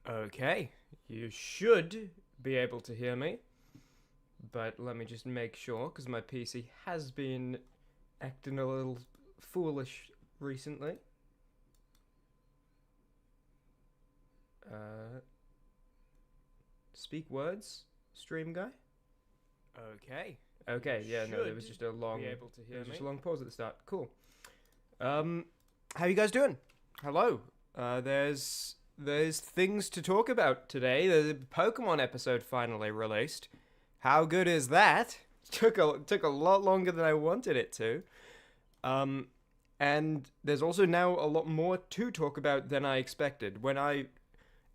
Okay, you should be able to hear me, but let me just make sure because my PC has been acting a little foolish recently. Uh, Speak words, stream guy. Okay. Okay, yeah, no, there was just a long, just a long pause at the start. Cool. How you guys doing? Hello. There's things to talk about today. The Pokemon episode finally released. How good is that? Took a lot longer than I wanted it to. And there's also now a lot more to talk about than I expected. When I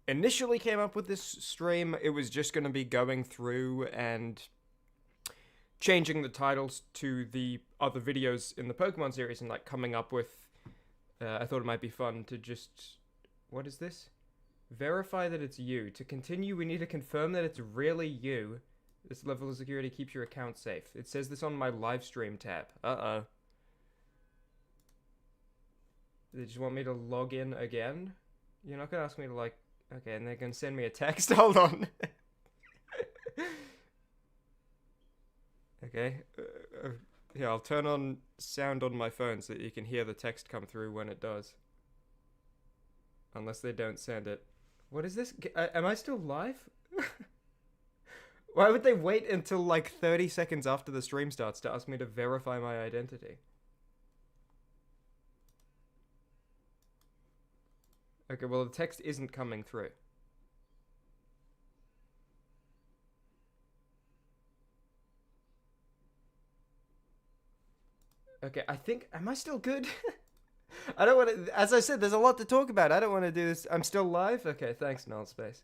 initially came up with this stream, it was just going to be going through and changing the titles to the other videos in the Pokemon series and like coming up with. I thought it might be fun to just. What is this? Verify that it's you. To continue, we need to confirm that it's really you. This level of security keeps your account safe. It says this on my live stream tab. Uh-oh. They just want me to log in again? You're not gonna ask me to like... Okay, and they're gonna send me a text? Hold on. Okay. Yeah, I'll turn on sound on my phone so that you can hear the text come through when it does. Unless they don't send it. What is this? Am I still live? Why would they wait until like 30 seconds after the stream starts to ask me to verify my identity? Okay, well the text isn't coming through. Okay, I think... Am I still good? I don't want to... As I said, there's a lot to talk about. I don't want to do this. I'm still live? Okay, thanks, Null Space.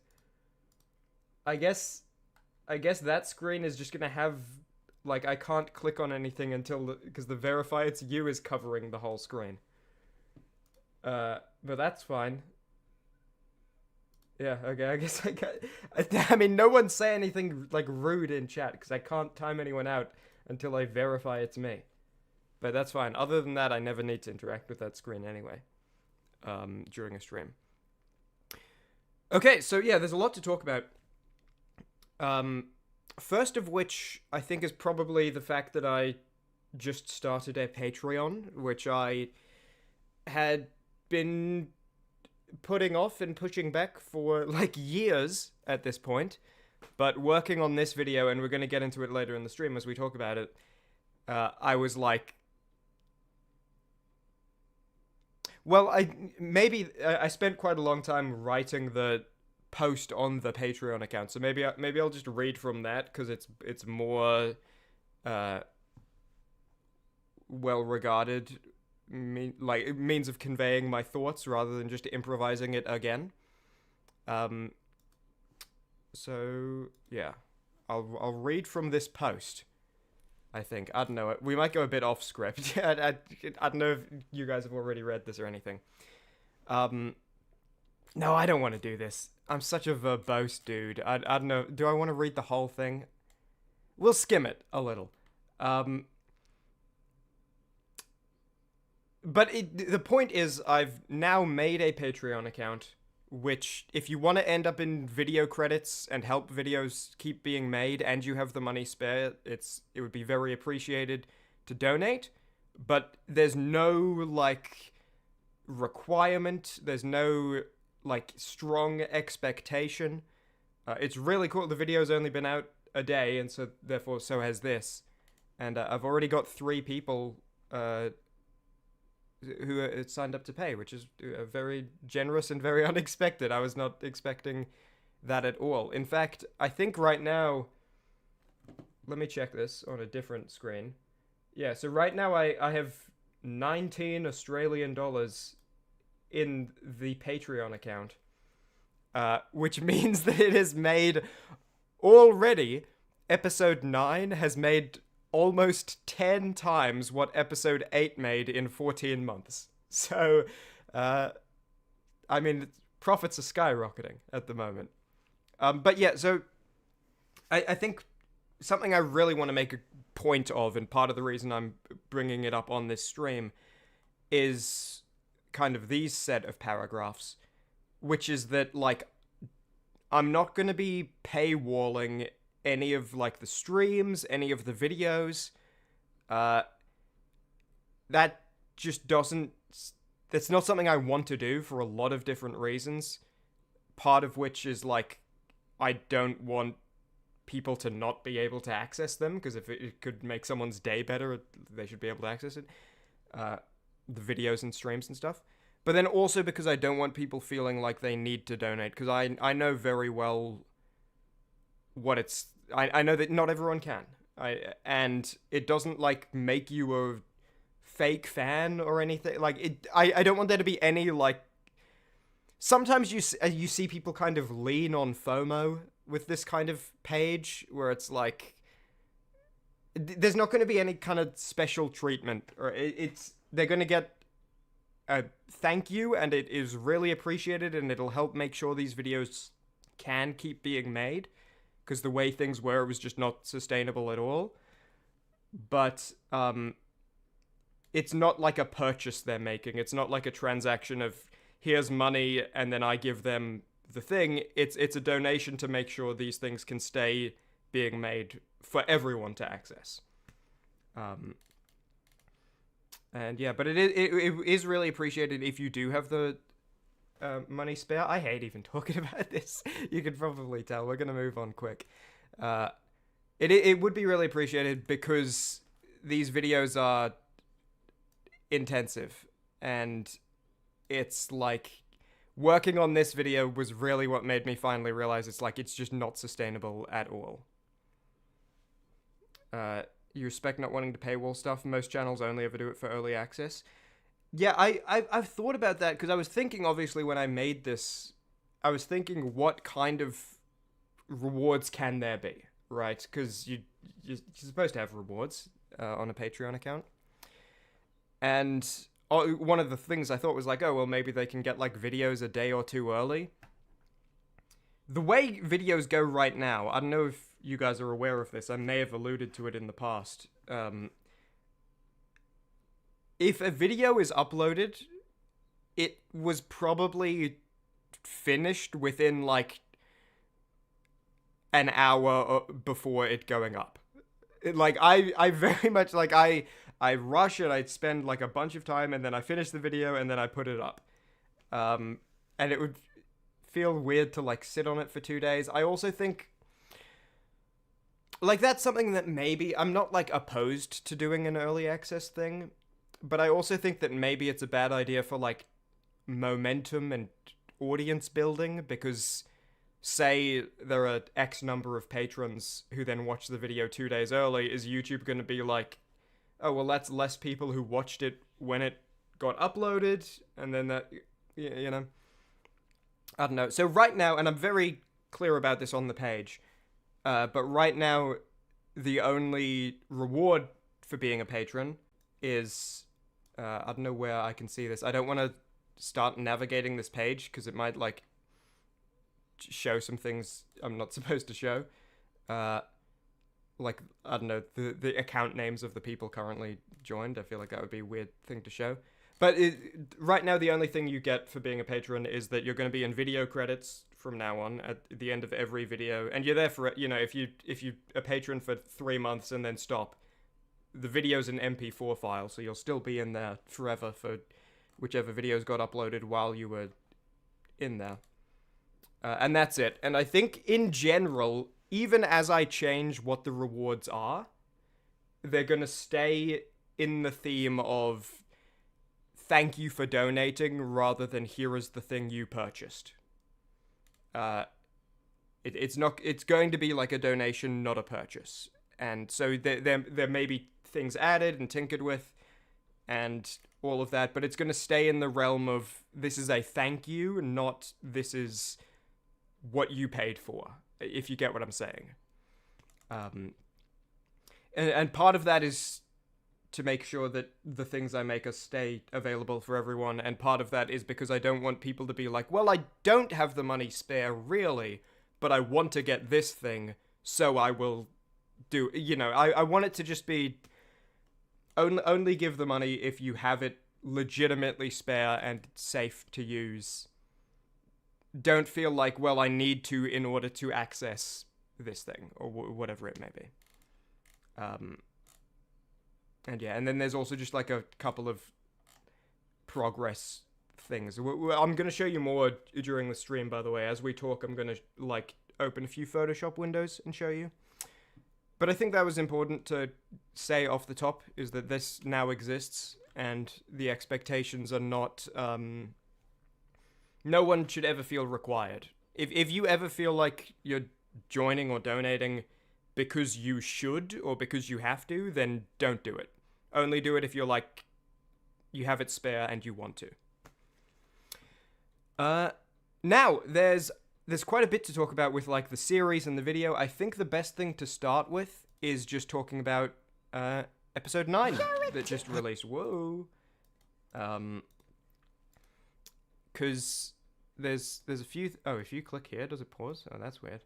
I guess that screen is just going to have... Like, I can't click on anything until... Because the verify it's you is covering the whole screen. But that's fine. Yeah, okay, I guess I got... I mean, no one say anything, like, rude in chat, because I can't time anyone out until I verify it's me. But that's fine. Other than that, I never need to interact with that screen anyway, during a stream. Okay, so yeah, there's a lot to talk about. First of which, I think, is probably the fact that I just started a Patreon, which I had been putting off and pushing back for, like, years at this point. But working on this video, and we're going to get into it later in the stream as we talk about it, I was like... Well, I spent quite a long time writing the post on the Patreon account, so maybe I'll just read from that because it's more well regarded means of conveying my thoughts rather than just improvising it again. So yeah, I'll read from this post. I think. I don't know. We might go a bit off script. I don't know if you guys have already read this or anything. No, I don't want to do this. I'm such a verbose dude. I don't know. Do I want to read the whole thing? We'll skim it a little. But the point is, I've now made a Patreon account, which, if you want to end up in video credits and help videos keep being made and you have the money spare, it would be very appreciated to donate. But there's no, like, requirement. There's no, like, strong expectation. It's really cool. The video's only been out a day, and so, therefore, so has this. And I've already got 3 people who signed up to pay, which is very generous and very unexpected. I was not expecting that at all. In fact, I think right now... Let me check this on a different screen. Yeah, so right now I have 19 Australian dollars in the Patreon account, which means that it has made already... Episode 9 has made... almost 10 times what episode 8 made in 14 months. So, I mean, profits are skyrocketing at the moment. But yeah, so I think something I really want to make a point of, and part of the reason I'm bringing it up on this stream, is kind of these set of paragraphs, which is that, like, I'm not going to be paywalling any of like the streams, any of the videos. That just doesn't. That's not something I want to do for a lot of different reasons. Part of which is like, I don't want people to not be able to access them, because if it could make someone's day better, they should be able to access it. The videos and streams and stuff. But then also because I don't want people feeling like they need to donate, because I know very well what it's... I know that not everyone can. And it doesn't, like, make you a fake fan or anything. Like, I don't want there to be any, like... Sometimes you see people kind of lean on FOMO with this kind of page, where it's like... There's not going to be any kind of special treatment. Or they're going to get a thank you, and it is really appreciated, and it'll help make sure these videos can keep being made, because the way things were, it was just not sustainable at all. But it's not like a purchase they're making. It's not like a transaction of, here's money, and then I give them the thing. It's a donation to make sure these things can stay being made for everyone to access. And yeah, but it is really appreciated if you do have the money spare. I hate even talking about this. You can probably tell. We're gonna move on quick. It would be really appreciated, because these videos are intensive, and it's like, working on this video was really what made me finally realize it's just not sustainable at all. You respect not wanting to paywall stuff. Most channels only ever do it for early access. Yeah, I've thought about that, because I was thinking, obviously, when I made this, I was thinking, what kind of rewards can there be, right? Because you're supposed to have rewards on a Patreon account. And one of the things I thought was like, oh, well, maybe they can get, like, videos a day or two early. The way videos go right now, I don't know if you guys are aware of this, I may have alluded to it in the past. If a video is uploaded, it was probably finished within, like, an hour before it going up. I very much, like, I rush and I spend, like, a bunch of time, and then I finish the video, and then I put it up. And it would feel weird to, like, sit on it for 2 days. I also think, like, that's something that maybe... I'm not, like, opposed to doing an early access thing, but I also think that maybe it's a bad idea for, like, momentum and audience building, because, say, there are X number of patrons who then watch the video 2 days early, is YouTube going to be like, oh, well, that's less people who watched it when it got uploaded, and then that, you know... I don't know. So right now, and I'm very clear about this on the page, but right now, the only reward for being a patron is... I don't know where I can see this. I don't want to start navigating this page, because it might, like, show some things I'm not supposed to show. Like, I don't know, the account names of the people currently joined. I feel like that would be a weird thing to show. But right now, the only thing you get for being a patron is that you're going to be in video credits from now on at the end of every video. And you're there for, you know, if you a patron for 3 months and then stop, the video's an MP4 file, so you'll still be in there forever for whichever videos got uploaded while you were in there. And that's it. And I think, in general, even as I change what the rewards are, they're going to stay in the theme of thank you for donating, rather than here is the thing you purchased. It's going to be like a donation, not a purchase. And so there may be things added and tinkered with and all of that, but it's going to stay in the realm of this is a thank you, not this is what you paid for, if you get what I'm saying. And part of that is to make sure that the things I make stay available for everyone, and part of that is because I don't want people to be like, well, I don't have the money spare, really, but I want to get this thing, so I will do... You know, I want it to just be... Only give the money if you have it legitimately spare and safe to use don't feel like, well, I need to in order to access this thing, or whatever it may be. And yeah, and then there's also just like a couple of progress things. I'm going to show you more during the stream, by the way. As we talk, I'm going to like open a few Photoshop windows and show you. But I think that was important to say off the top, is that this now exists, and the expectations are not... no one should ever feel required. If you ever feel like you're joining or donating because you should or because you have to, then don't do it. Only do it if you're like, you have it spare and you want to. Now, there's quite a bit to talk about with like the series and the video. I think the best thing to start with is just talking about episode 9 that just released. Whoa. Because there's a few... if you click here, does it pause? Oh, that's weird.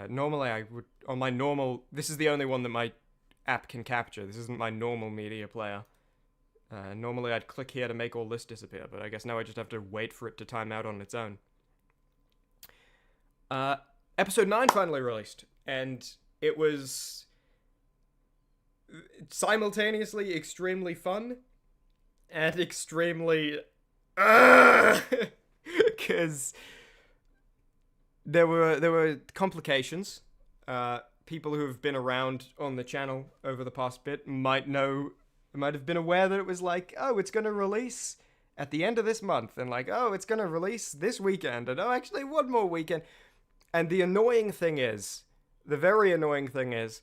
Normally I would... On my normal... This is the only one that my app can capture. This isn't my normal media player. Normally I'd click here to make all this disappear, but I guess now I just have to wait for it to time out on its own. Episode 9 finally released, and it was simultaneously extremely fun and extremely... because there were complications. People who have been around on the channel over the past bit might have been aware that it was like, oh, it's going to release at the end of this month, and like, oh, it's going to release this weekend, and oh, actually one more weekend. And the very annoying thing is,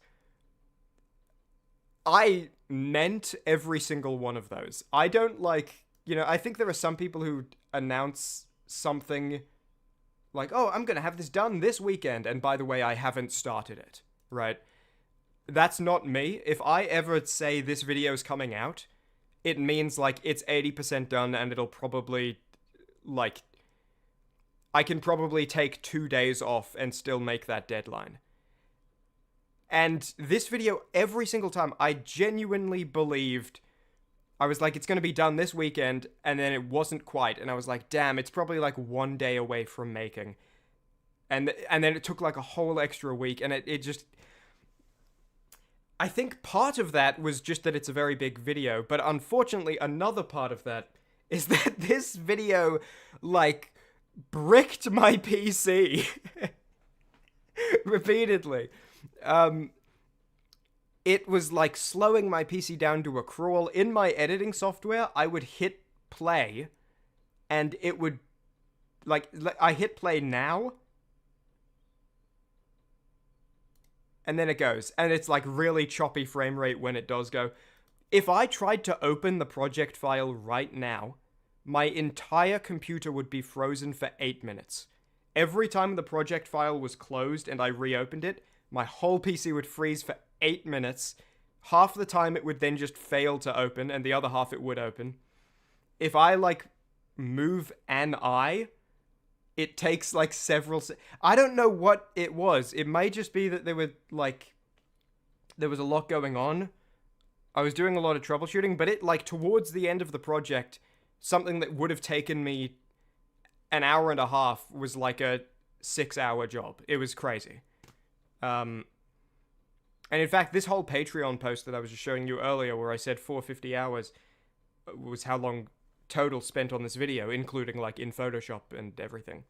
I meant every single one of those. I don't like, I think there are some people who announce something like, oh, I'm going to have this done this weekend, and by the way, I haven't started it, right? That's not me. If I ever say this video is coming out, it means like it's 80% done, and it'll probably, like, I can probably take 2 days off and still make that deadline. And this video, every single time, I genuinely believed, I was like, it's going to be done this weekend, and then it wasn't quite, and I was like, damn, it's probably like 1 day away from making. And then it took like a whole extra week, and it just... I think part of that was just that it's a very big video, but unfortunately, another part of that is that this video, like, bricked my PC repeatedly. It was like slowing my PC down to a crawl. In my editing software, I would hit play, and it would, like I hit play now, and then it goes, and it's like really choppy frame rate when it does go. If I tried to open the project file right now, my entire computer would be frozen for 8 minutes. Every time the project file was closed and I reopened it, my whole PC would freeze for 8 minutes. Half the time it would then just fail to open, and the other half it would open. If I, like, move an eye, it takes, like, several... I don't know what it was. It may just be that there was a lot going on. I was doing a lot of troubleshooting, but it, like, towards the end of the project, something that would have taken me an hour and a half was like a 6-hour job. It was crazy. And in fact, this whole Patreon post that I was just showing you earlier, where I said 450 hours was how long total spent on this video, including like in Photoshop and everything.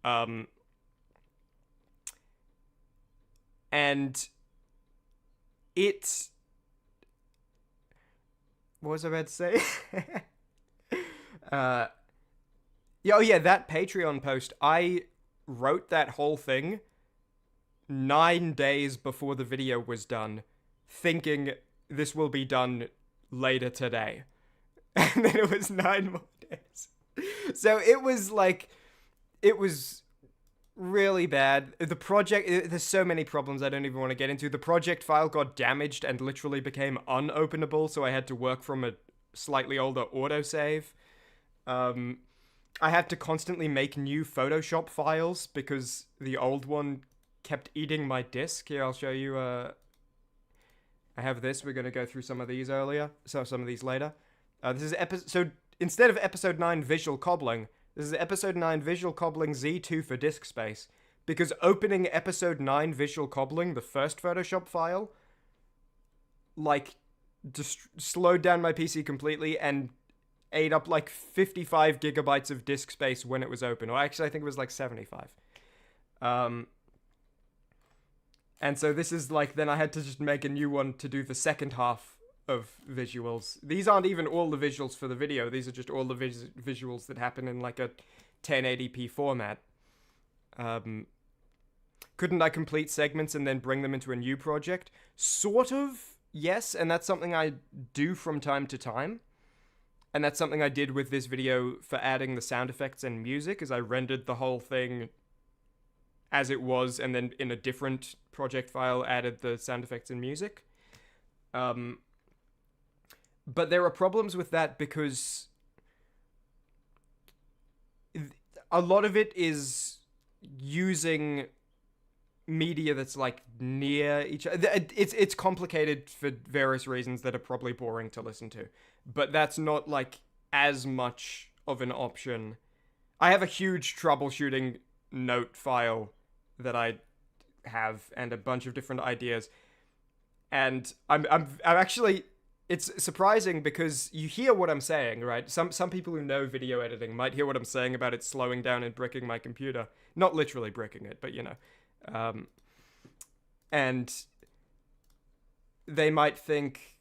And it... What was I about to say? That Patreon post, I wrote that whole thing 9 days before the video was done, thinking this will be done later today. And then it was 9 more days. So it was really bad. The project, there's so many problems I don't even want to get into. The project file got damaged and literally became unopenable, so I had to work from a slightly older autosave. I had to constantly make new Photoshop files because the old one kept eating my disk. Here, I'll show you. I have this. We're going to go through some of these later. This is so instead of episode 9 visual cobbling, This is episode 9 visual cobbling Z2 for disk space. Because opening episode 9 visual cobbling, the first Photoshop file, like, just slowed down my PC completely and ate up like 55 gigabytes of disk space when it was open. Or actually, I think it was like 75. And so this is like, then I had to just make a new one to do the second half of visuals. These aren't even all the visuals for the video. These are just all the visuals that happen in like a 1080p format. Couldn't I complete segments and then bring them into a new project? Sort of, yes, and that's something I do from time to time. And that's something I did with this video for adding the sound effects and music, is I rendered the whole thing as it was, and then in a different project file added the sound effects and music. But there are problems with that because a lot of it is using media that's like near each other. It's complicated for various reasons that are probably boring to listen to, but that's not like as much of an option. I have a huge troubleshooting note file that I have and a bunch of different ideas, and I'm actually, it's surprising because you hear what I'm saying, right? Some people who know video editing might hear what I'm saying about it slowing down and bricking my computer. Not literally bricking it, but you know. And they might think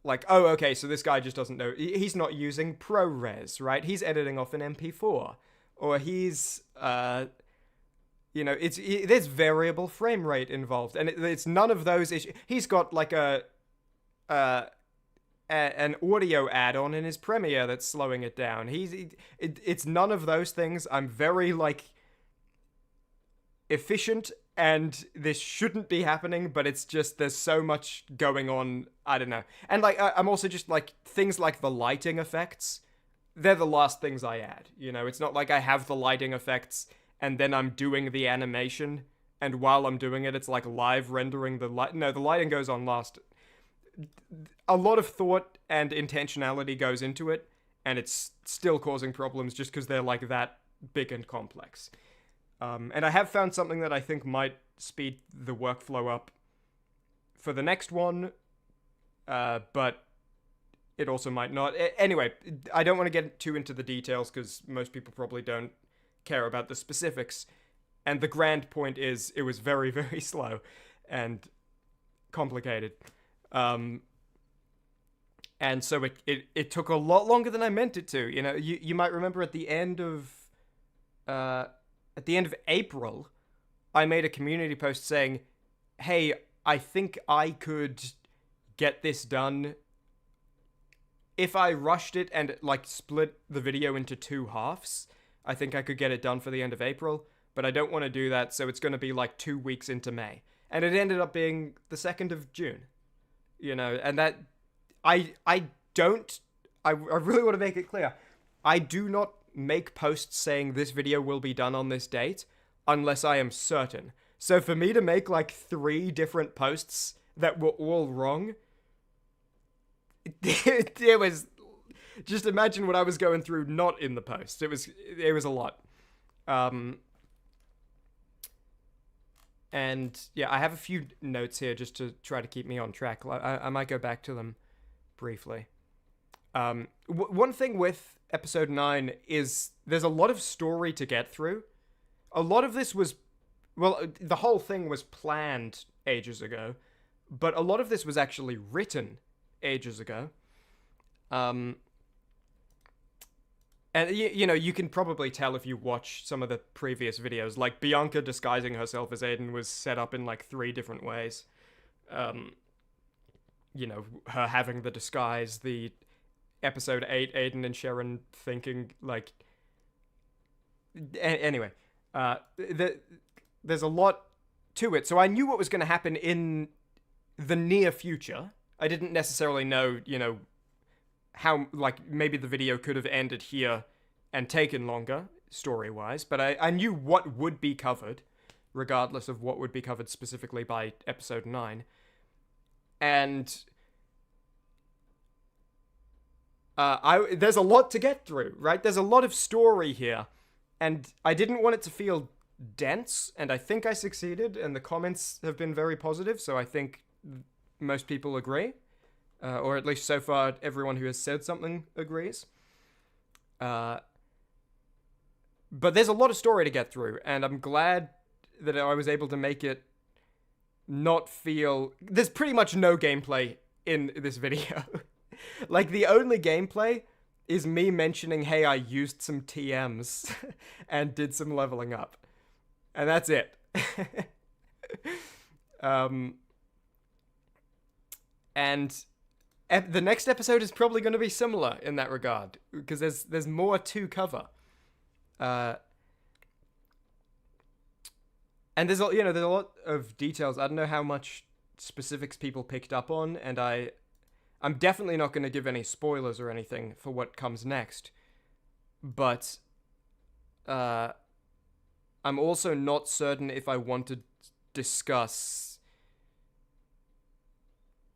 like, oh, okay, so this guy just doesn't know. He's not using ProRes, right? He's editing off an MP4. Or he's, you know, there's variable frame rate involved. And it's none of those issues. He's got like an audio add-on in his Premiere that's slowing it down. It's none of those things. I'm very, like, efficient, and this shouldn't be happening, but it's just, there's so much going on, I don't know. And, like, I'm also just, like, things like the lighting effects, they're the last things I add, you know? It's not like I have the lighting effects, and then I'm doing the animation, and while I'm doing it, it's, like, live rendering the light. No, the lighting goes on last. A lot of thought and intentionality goes into it, and it's still causing problems just because they're, like, that big and complex. And I have found something that I think might speed the workflow up for the next one, but it also might not. Anyway, I don't want to get too into the details because most people probably don't care about the specifics. And the grand point is it was very, very slow and complicated. And so it took a lot longer than I meant it to. You know, you might remember at the end of April, I made a community post saying, hey, I think I could get this done if I rushed it and, like, split the video into 2 halves. I think I could get it done for the end of April, but I don't want to do that, so it's going to be, like, 2 weeks into May. And it ended up being the 2nd of June. You know, and that, I really want to make it clear. I do not make posts saying this video will be done on this date unless I am certain. So for me to make like 3 different posts that were all wrong, it was, just imagine what I was going through not in the post. It was a lot. And yeah, I have a few notes here just to try to keep me on track. I might go back to them briefly. One thing with episode 9 is there's a lot of story to get through. A lot of this was, well, the whole thing was planned ages ago, but a lot of this was actually written ages ago. And, you know, you can probably tell if you watch some of the previous videos. Like, Bianca disguising herself as Aiden was set up in, like, 3 different ways. You know, her having the disguise, the episode 8, Aiden and Sharon thinking, like... Anyway, there's a lot to it. So I knew what was going to happen in the near future. I didn't necessarily know, you know, how, like, maybe the video could have ended here and taken longer, story-wise, but I knew what would be covered, regardless of what would be covered specifically by episode 9. And there's a lot to get through, right? There's a lot of story here, and I didn't want it to feel dense, and I think I succeeded, and the comments have been very positive, so I think most people agree, or at least so far everyone who has said something agrees. But there's a lot of story to get through, and I'm glad that I was able to make it not feel... There's pretty much no gameplay in this video. Like, the only gameplay is me mentioning, hey, I used some TMs and did some leveling up. And that's it. And the next episode is probably going to be similar in that regard, because there's more to cover. And there's a lot of details. I don't know how much specifics people picked up on, and I'm definitely not going to give any spoilers or anything for what comes next. But I'm also not certain if I want to discuss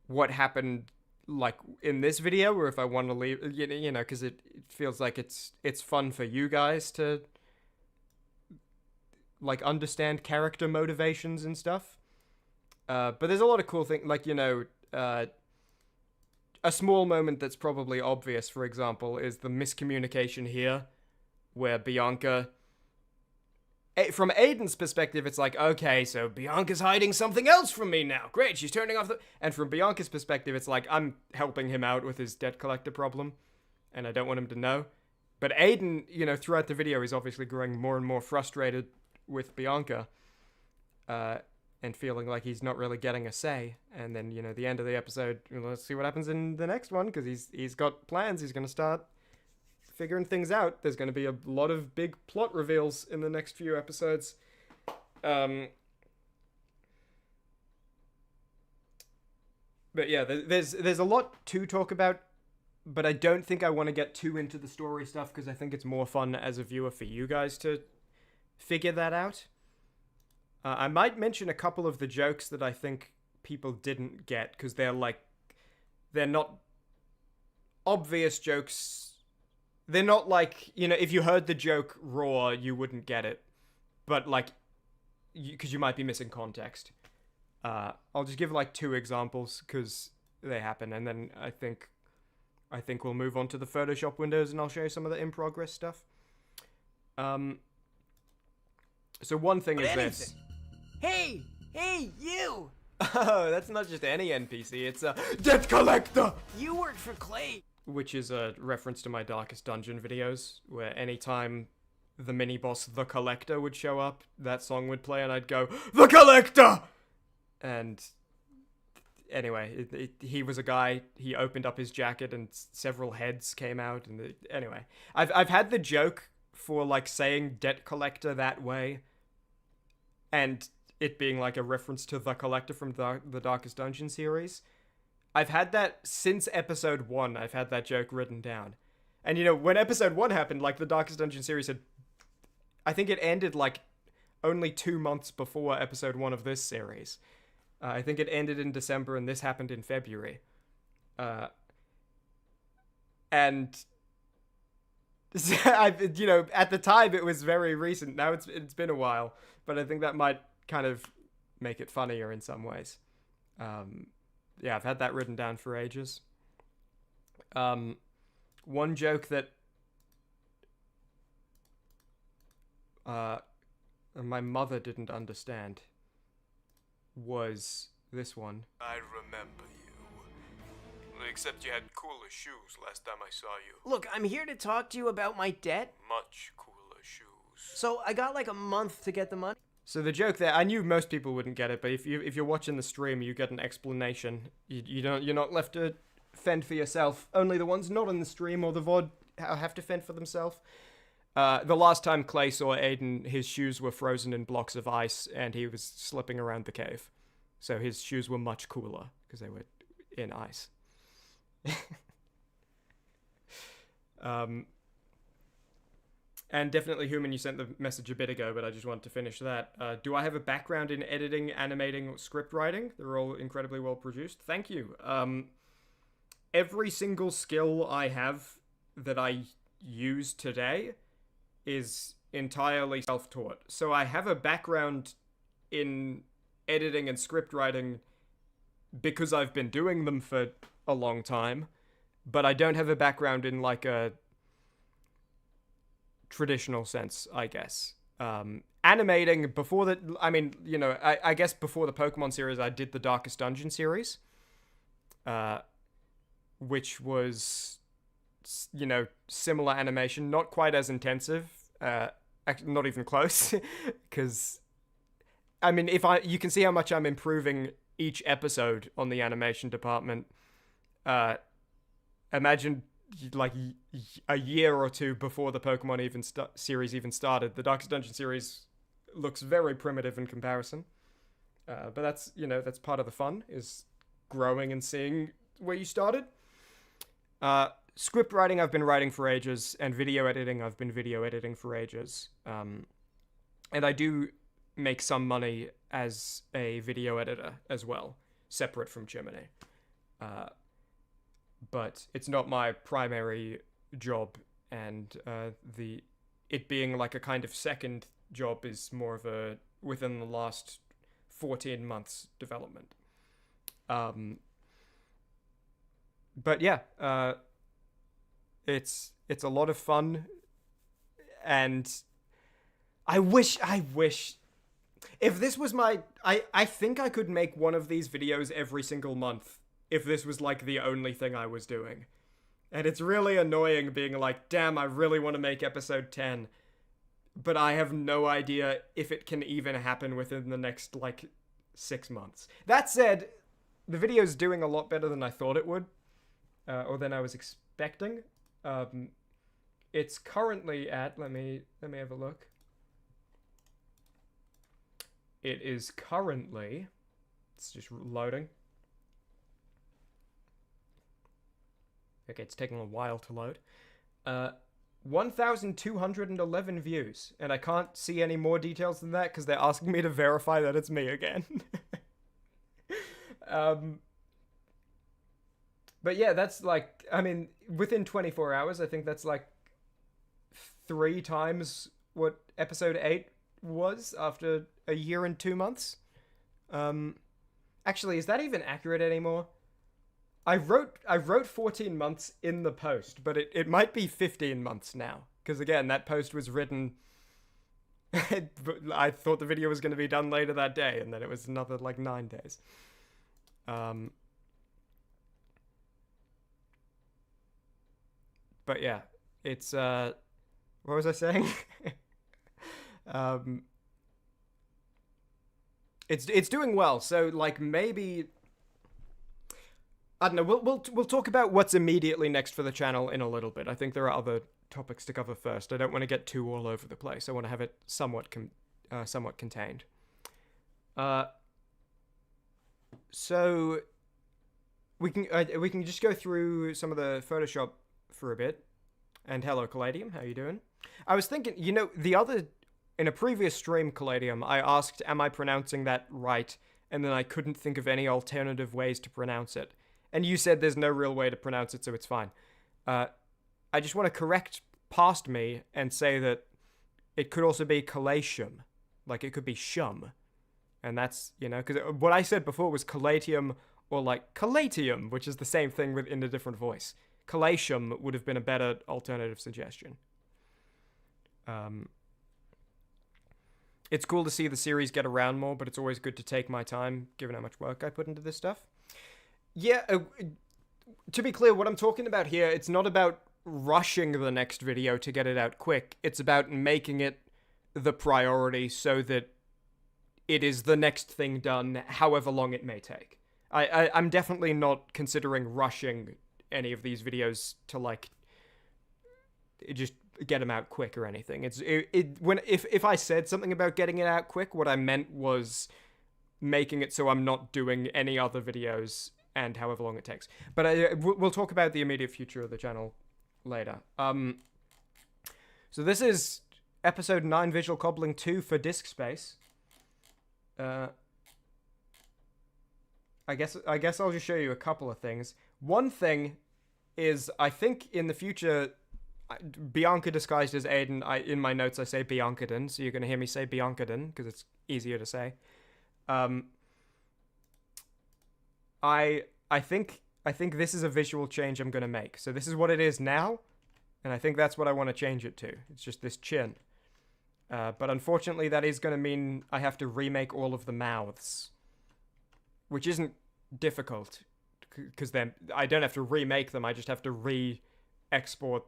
what happened, like, in this video, or if I want to leave, because it feels like it's fun for you guys to, like, understand character motivations and stuff. But there's a lot of cool things, like, a small moment that's probably obvious, for example, is the miscommunication here, where Bianca... From Aiden's perspective, it's like, okay, so Bianca's hiding something else from me now. Great, she's turning off the... And from Bianca's perspective, it's like, I'm helping him out with his debt collector problem, and I don't want him to know. But Aiden, throughout the video, is obviously growing more and more frustrated with Bianca, and feeling like he's not really getting a say. And then, the end of the episode, let's see what happens in the next one, because he's got plans. He's going to start figuring things out. There's going to be a lot of big plot reveals in the next few episodes. But yeah, there's a lot to talk about, but I don't think I want to get too into the story stuff, because I think it's more fun as a viewer for you guys to figure that out. I might mention a couple of the jokes that I think people didn't get, because they're not obvious jokes. They're not like, if you heard the joke raw, you wouldn't get it. But, like, because you might be missing context. I'll just give, like, 2 examples, because they happen, and then I think we'll move on to the Photoshop windows, and I'll show you some of the in-progress stuff. So one thing is this. Hey, you! Oh, that's not just any NPC, it's a debt collector! You work for Clay! Which is a reference to my Darkest Dungeon videos, where anytime the mini-boss The Collector would show up, that song would play, and I'd go, The Collector! And anyway, he was a guy, he opened up his jacket, and several heads came out, and anyway. I've had the joke for, like, saying debt collector that way, and it being like a reference to The Collector from the Darkest Dungeon series. I've had that since episode 1. I've had that joke written down. And when episode 1 happened, like, the Darkest Dungeon series had... I think it ended, like, only 2 months before episode 1 of this series. I think it ended in December, and this happened in February. And... at the time, it was very recent. Now it's been a while. But I think that might kind of make it funnier in some ways. Yeah, I've had that written down for ages. One joke that my mother didn't understand was this one. I remember you. Except you had cooler shoes last time I saw you. Look, I'm here to talk to you about my debt. Much cooler shoes. So I got like a month to get the money. So the joke there, I knew most people wouldn't get it, but if you're watching the stream, you get an explanation. You're not left to fend for yourself. Only the ones not on the stream or the VOD have to fend for themselves. The last time Clay saw Aiden, his shoes were frozen in blocks of ice, and he was slipping around the cave. So his shoes were much cooler, because they were in ice. And definitely, Human, you sent the message a bit ago, but I just wanted to finish that. Do I have a background in editing, animating, or script writing? They're all incredibly well produced. Thank you. every single skill I have that I use today is entirely self-taught. So I have a background in editing and script writing because I've been doing them for a long time, but I don't have a background in like a traditional sense, I guess. Animating before the, I mean, you know, I guess before the Pokemon series, I did the Darkest Dungeon series, which was, you know, similar animation, not quite as intensive, not even close, because, I mean, you can see how much I'm improving each episode on the animation department. Imagine like a year or two before the Pokemon series even started. The Darkest Dungeon series looks very primitive in comparison, but that's, you know, that's part of the fun, is growing and seeing where you started. Script writing I've been writing for ages, and video editing I've been video editing for ages, and I do make some money as a video editor as well, separate from Chimmaney. But it's not my primary job, and it being like a kind of second job is more of a within the last 14 months development. But yeah, it's a lot of fun, and I wish if this was I think I could make one of these videos every single month if this was like the only thing I was doing. And it's really annoying being like, damn, I really want to make episode 10, but I have no idea if it can even happen within the next like 6 months. That said, the video's doing a lot better than I thought it would, or than I was expecting. It's currently at, let me have a look. It is currently, it's just loading. Okay, it's taking a while to load. 1,211 views, and I can't see any more details than that because they're asking me to verify that it's me again. But yeah, that's like, I mean, within 24 hours, I think that's like 3 times what episode 8 was after a year and 2 months. Actually, is that even accurate anymore? I wrote 14 months in the post, but it might be 15 months now. Because again, that post was written... I thought the video was going to be done later that day, and then it was another, like, 9 days. But yeah, it's... what was I saying? It's doing well, so, like, maybe... I don't know, we'll talk about what's immediately next for the channel in a little bit. I think there are other topics to cover first. I don't want to get too all over the place. I want to have it somewhat contained. So we can just go through some of the Photoshop for a bit. And hello, Caladium, how you doing? I was thinking, you know, in a previous stream, Caladium, I asked, am I pronouncing that right? And then I couldn't think of any alternative ways to pronounce it. And you said there's no real way to pronounce it, so it's fine. I just want to correct past me and say that it could also be calatium. Like, it could be shum. And that's, you know, because what I said before was calatium or, like, calatium, which is the same thing in a different voice. Calatium would have been a better alternative suggestion. It's cool to see the series get around more, but it's always good to take my time, given how much work I put into this stuff. Yeah, to be clear, what I'm talking about here, it's not about rushing the next video to get it out quick. It's about making it the priority so that it is the next thing done, however long it may take. I'm definitely not considering rushing any of these videos to, like, just get them out quick or anything. If I said something about getting it out quick, what I meant was making it so I'm not doing any other videos and however long it takes. But we'll talk about the immediate future of the channel later. So this is episode 9, Visual Cobbling 2 for disk space. I guess I'll just show you a couple of things. One thing is, I think in the future, Bianca disguised as Aiden, in my notes I say Biancaden, so you're going to hear me say Biancaden, because it's easier to say. I think this is a visual change I'm going to make. So this is what it is now, and I think that's what I want to change it to. It's just this chin. But unfortunately, that is going to mean I have to remake all of the mouths, which isn't difficult, because then I don't have to remake them. I just have to re-export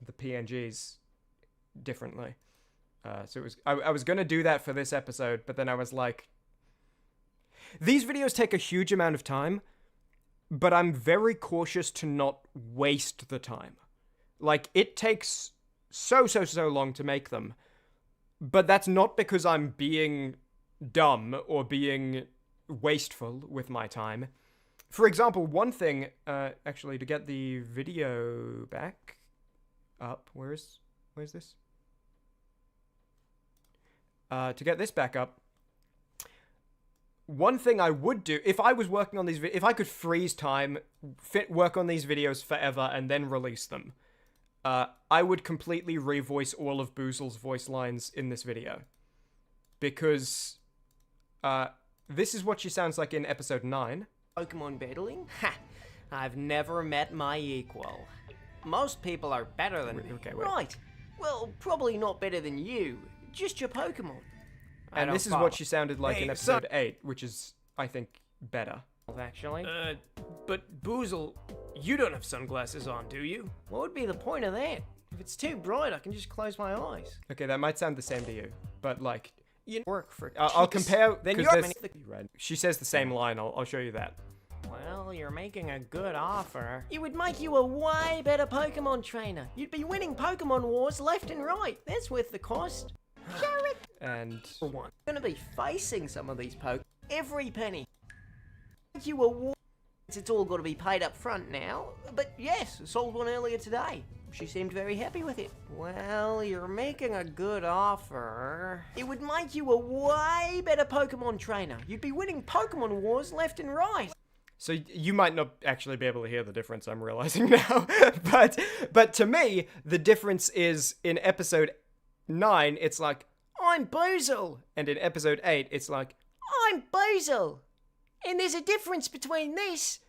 the PNGs differently. So it was I was going to do that for this episode, but then I was like, these videos take a huge amount of time, but I'm very cautious to not waste the time. Like, it takes so long to make them, but that's not because I'm being dumb or being wasteful with my time. For example, one thing, actually, to get the video back up, where's this? To get this back up, one thing I would do, if I was working on these, if I could freeze time, work on these videos forever, and then release them, I would completely revoice all of Boozle's voice lines in this video. Because, this is what she sounds like in episode 9. Pokemon battling? Ha! I've never met my equal. Most people are better than me. Okay, wait. Right. Well, probably not better than you. Just your Pokemon. And this is what she sounded like in episode 8, which is, I think, better. Actually. But Boozle, you don't have sunglasses on, do you? What would be the point of that? If it's too bright, I can just close my eyes. Okay, that might sound the same to you, but like, You work for... I'll compare. Then 'cause you're... there's- She says the same line. I'll show you that. Well, you're making a good offer. It would make you a way better Pokemon trainer. You'd be winning Pokemon Wars left and right. That's worth the cost. And For one. Gonna be facing some of these Pokemon. Every penny. Make you a war... It's all got to be paid up front now. But yes, sold one earlier today. She seemed very happy with it. Well, you're making a good offer. It would make you a way better Pokemon trainer. You'd be winning Pokemon Wars left and right. so you might not actually be able to hear the difference, I'm realizing now. but to me, the difference is in episode 9, it's like, I'm Boozle. and in episode 8, it's like, I'm Boozle. And there's a difference between this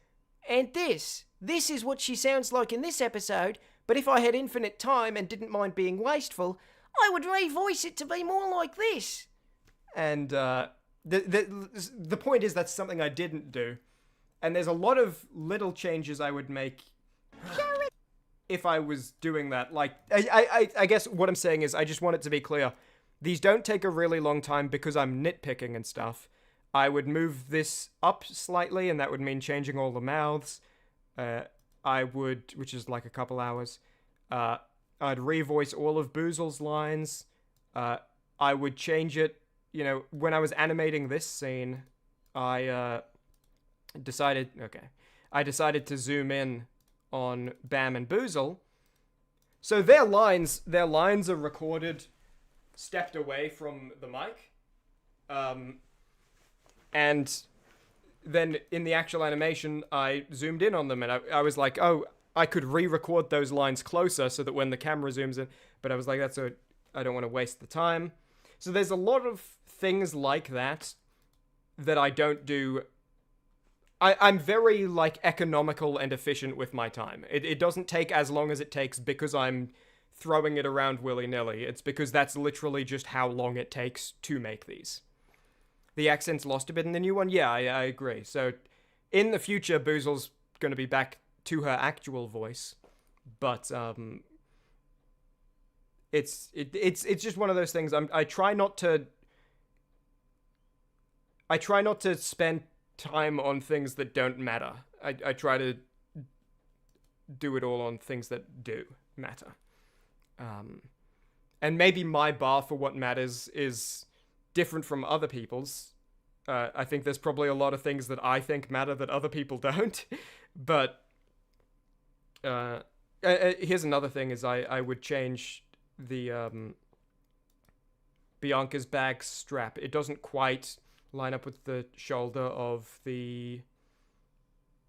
and this. This is what she sounds like in this episode, but if I had infinite time and didn't mind being wasteful, I would revoice it to be more like this. and the point is that's something I didn't do. And there's a lot of little changes I would make if I was doing that. Like, I guess what I'm saying is I just want it to be clear. These don't take a really long time because I'm nitpicking and stuff. I would move this up slightly, and that would mean changing all the mouths. I would, which is like a couple hours. I'd revoice all of Boozle's lines. I would change it, when I was animating this scene, I decided to zoom in on Bam and Boozle. So their lines are recorded stepped away from the mic. And then in the actual animation, I zoomed in on them, and I was like, oh, I could re-record those lines closer so that when the camera zooms in, but I was like, I don't want to waste the time. So there's a lot of things like that I don't do. I'm very, economical and efficient with my time. It doesn't take as long as it takes because I'm throwing it around willy-nilly. It's because that's literally just how long it takes to make these. The accent's lost a bit in the new one? Yeah, I agree. So, in the future, Boozle's going to be back to her actual voice. But, it's just one of those things. I try not to spend time on things that don't matter. I try to do it all on things that do matter. And maybe my bar for what matters is different from other people's. I think there's probably a lot of things that I think matter that other people don't. But here's another thing is I would change the Bianca's bag strap. It doesn't quite line up with the shoulder of the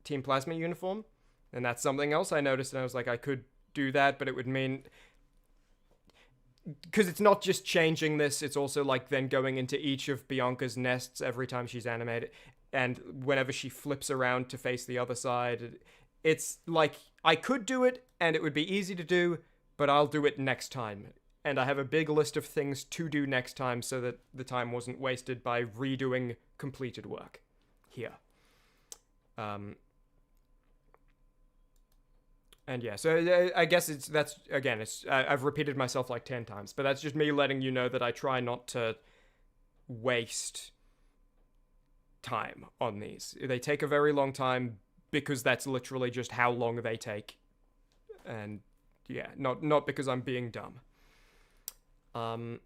Team Plasma uniform, and that's something else I noticed, and I was like, I could do that, but it would mean, because it's not just changing this, it's also like then going into each of Bianca's nests every time she's animated, and whenever she flips around to face the other side. It's like, I could do it, and it would be easy to do, but I'll do it next time. And I have a big list of things to do next time so that the time wasn't wasted by redoing completed work here. And yeah, so I guess I've repeated myself like 10 times, but that's just me letting you know that I try not to waste time on these. They take a very long time because that's literally just how long they take. And yeah, not because I'm being dumb. And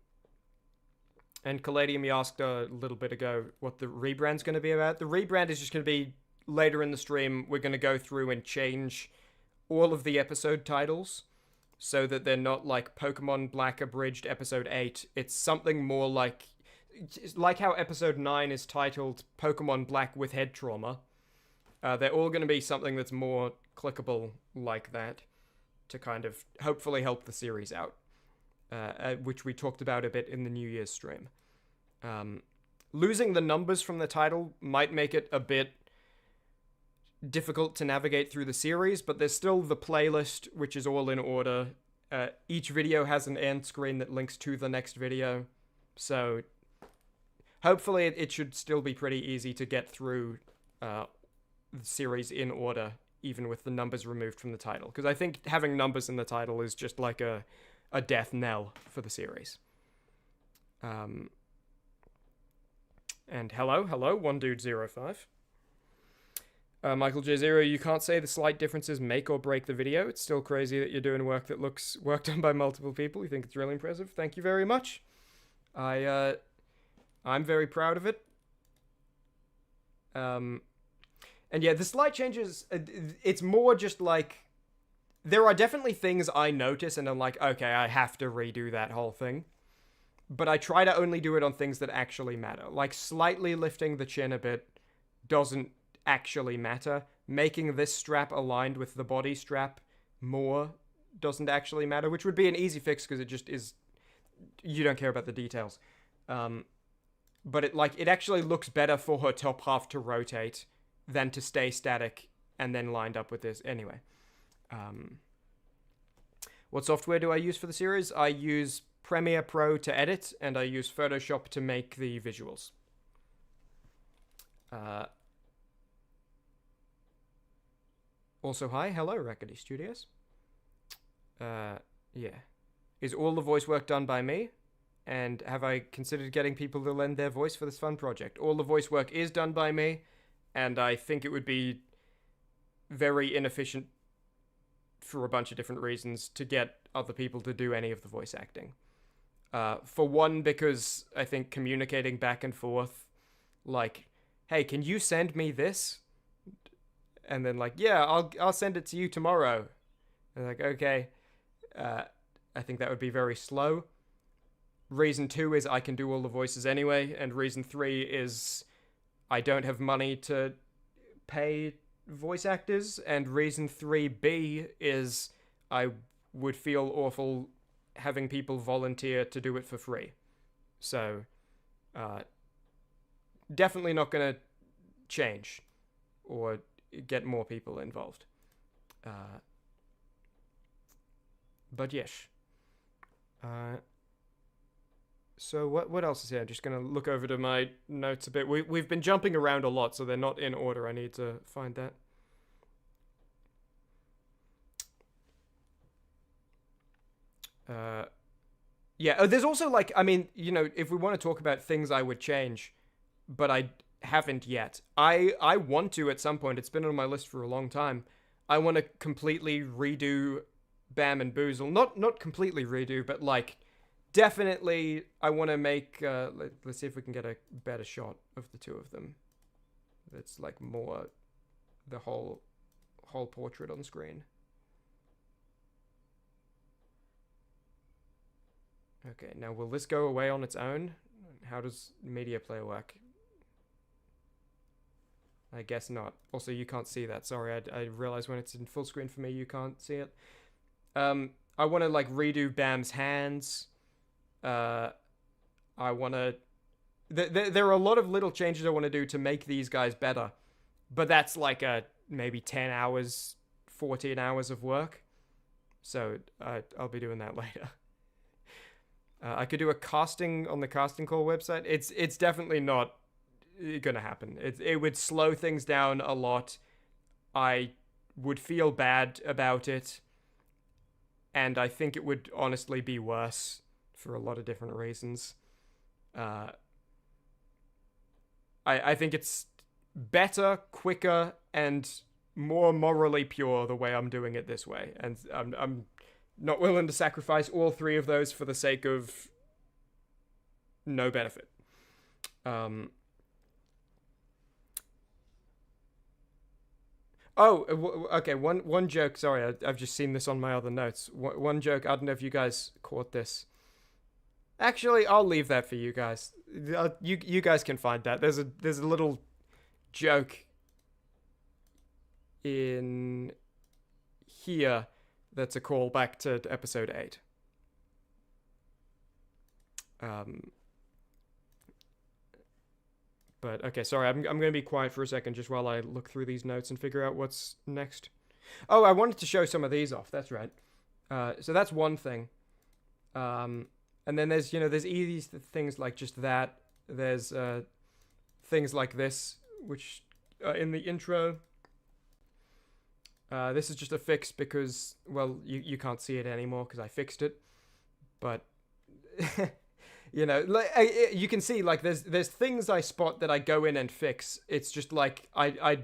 Caladium, you asked a little bit ago what the rebrand's going to be about. The rebrand is just going to be later in the stream. We're going to go through and change all of the episode titles so that they're not like Pokemon Black Abridged Episode 8. It's something more like how Episode 9 is titled Pokemon Black with Head Trauma. They're all going to be something that's more clickable like that to kind of hopefully help the series out. Which we talked about a bit in the New Year's stream. Losing the numbers from the title might make it a bit difficult to navigate through the series, but there's still the playlist, which is all in order. Each video has an end screen that links to the next video, so hopefully it should still be pretty easy to get through the series in order, even with the numbers removed from the title, because I think having numbers in the title is just like a death knell for the series. And hello, one dude 05. Michael J0, you can't say the slight differences make or break the video. It's still crazy that you're doing work that looks work done by multiple people. You think it's really impressive. Thank you very much. I'm very proud of it. And yeah, the slight changes, it's more just like, there are definitely things I notice and I'm like, okay, I have to redo that whole thing. But I try to only do it on things that actually matter. Like, slightly lifting the chin a bit doesn't actually matter. Making this strap aligned with the body strap more doesn't actually matter, which would be an easy fix because it just is, you don't care about the details. But it actually looks better for her top half to rotate than to stay static and then lined up with this. Anyway. What software do I use for the series? I use Premiere Pro to edit, and I use Photoshop to make the visuals. Also, hello, Rackety Studios. Yeah. Is all the voice work done by me? And have I considered getting people to lend their voice for this fun project? All the voice work is done by me, and I think it would be very inefficient for a bunch of different reasons to get other people to do any of the voice acting. For one, because I think communicating back and forth, like, hey, can you send me this? And then like, yeah, I'll send it to you tomorrow. And like, okay. I think that would be very slow. Reason 2 is I can do all the voices anyway, and reason 3 is I don't have money to pay voice actors, and reason 3B is I would feel awful having people volunteer to do it for free. So, definitely not gonna change or get more people involved. But yes. So what else is here? I'm just gonna look over to my notes a bit. We've been jumping around a lot, so they're not in order. I need to find that. Yeah. Oh, there's also like, I mean, you know, if we want to talk about things I would change, but I haven't yet. I want to at some point. It's been on my list for a long time. I want to completely redo Bam and Boozle. Not completely redo, but like, definitely, I want to make, let's see if we can get a better shot of the two of them. That's like more the whole portrait on screen. Okay, now will this go away on its own? How does media player work? I guess not. Also, you can't see that. Sorry, I realize when it's in full screen for me, you can't see it. I want to like redo Bam's hands. I want to. There are a lot of little changes I want to do to make these guys better, but that's like maybe 10 hours, 14 hours of work. So I'll be doing that later. I could do a casting on the casting call website. It's definitely not gonna happen. It would slow things down a lot. I would feel bad about it, and I think it would honestly be worse for a lot of different reasons. I think it's better, quicker, and more morally pure the way I'm doing it this way, and I'm not willing to sacrifice all three of those for the sake of no benefit. Okay. One joke. Sorry, I've just seen this on my other notes. One joke. I don't know if you guys caught this. Actually, I'll leave that for you guys. You guys can find that. There's a little joke in here that's a callback to episode 8. But okay, sorry, I'm going to be quiet for a second just while I look through these notes and figure out what's next. Oh, I wanted to show some of these off. That's right. So that's one thing. And then there's easy things like just that. There's things like this, which in the intro. This is just a fix because, well, you can't see it anymore because I fixed it. But you can see like there's things I spot that I go in and fix. It's just like I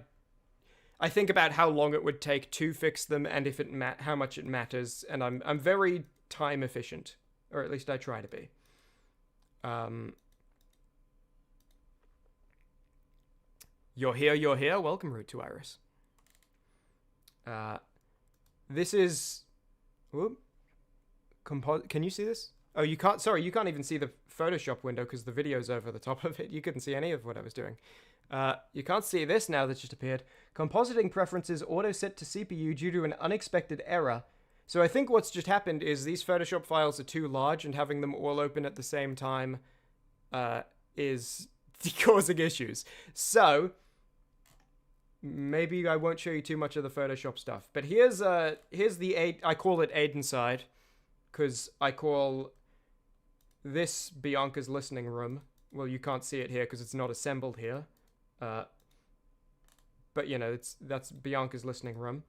think about how long it would take to fix them and if how much it matters, and I'm very time efficient, or at least I try to be. You're here. Welcome, Root to Iris. This is. Whoop. Can you see this? Oh, you can't. Sorry, you can't even see the Photoshop window because the video's over the top of it. You couldn't see any of what I was doing. You can't see this now that just appeared. Compositing preferences auto set to CPU due to an unexpected error. So I think what's just happened is these Photoshop files are too large, and having them all open at the same time is causing issues. So maybe I won't show you too much of the Photoshop stuff. But here's the I call it Aiden side, because I call this Bianca's listening room. Well, you can't see it here because it's not assembled here. But that's Bianca's listening room.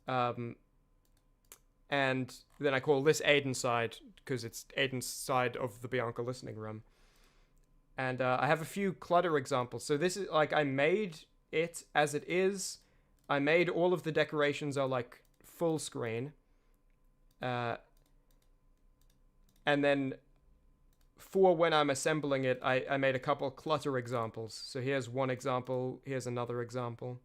And then I call this Aiden's side because it's Aiden's side of the Bianca listening room. And I have a few clutter examples. So this is like I made it as it is. I made all of the decorations are like full screen. And then for when I'm assembling it, I made a couple clutter examples. So here's one example. Here's another example.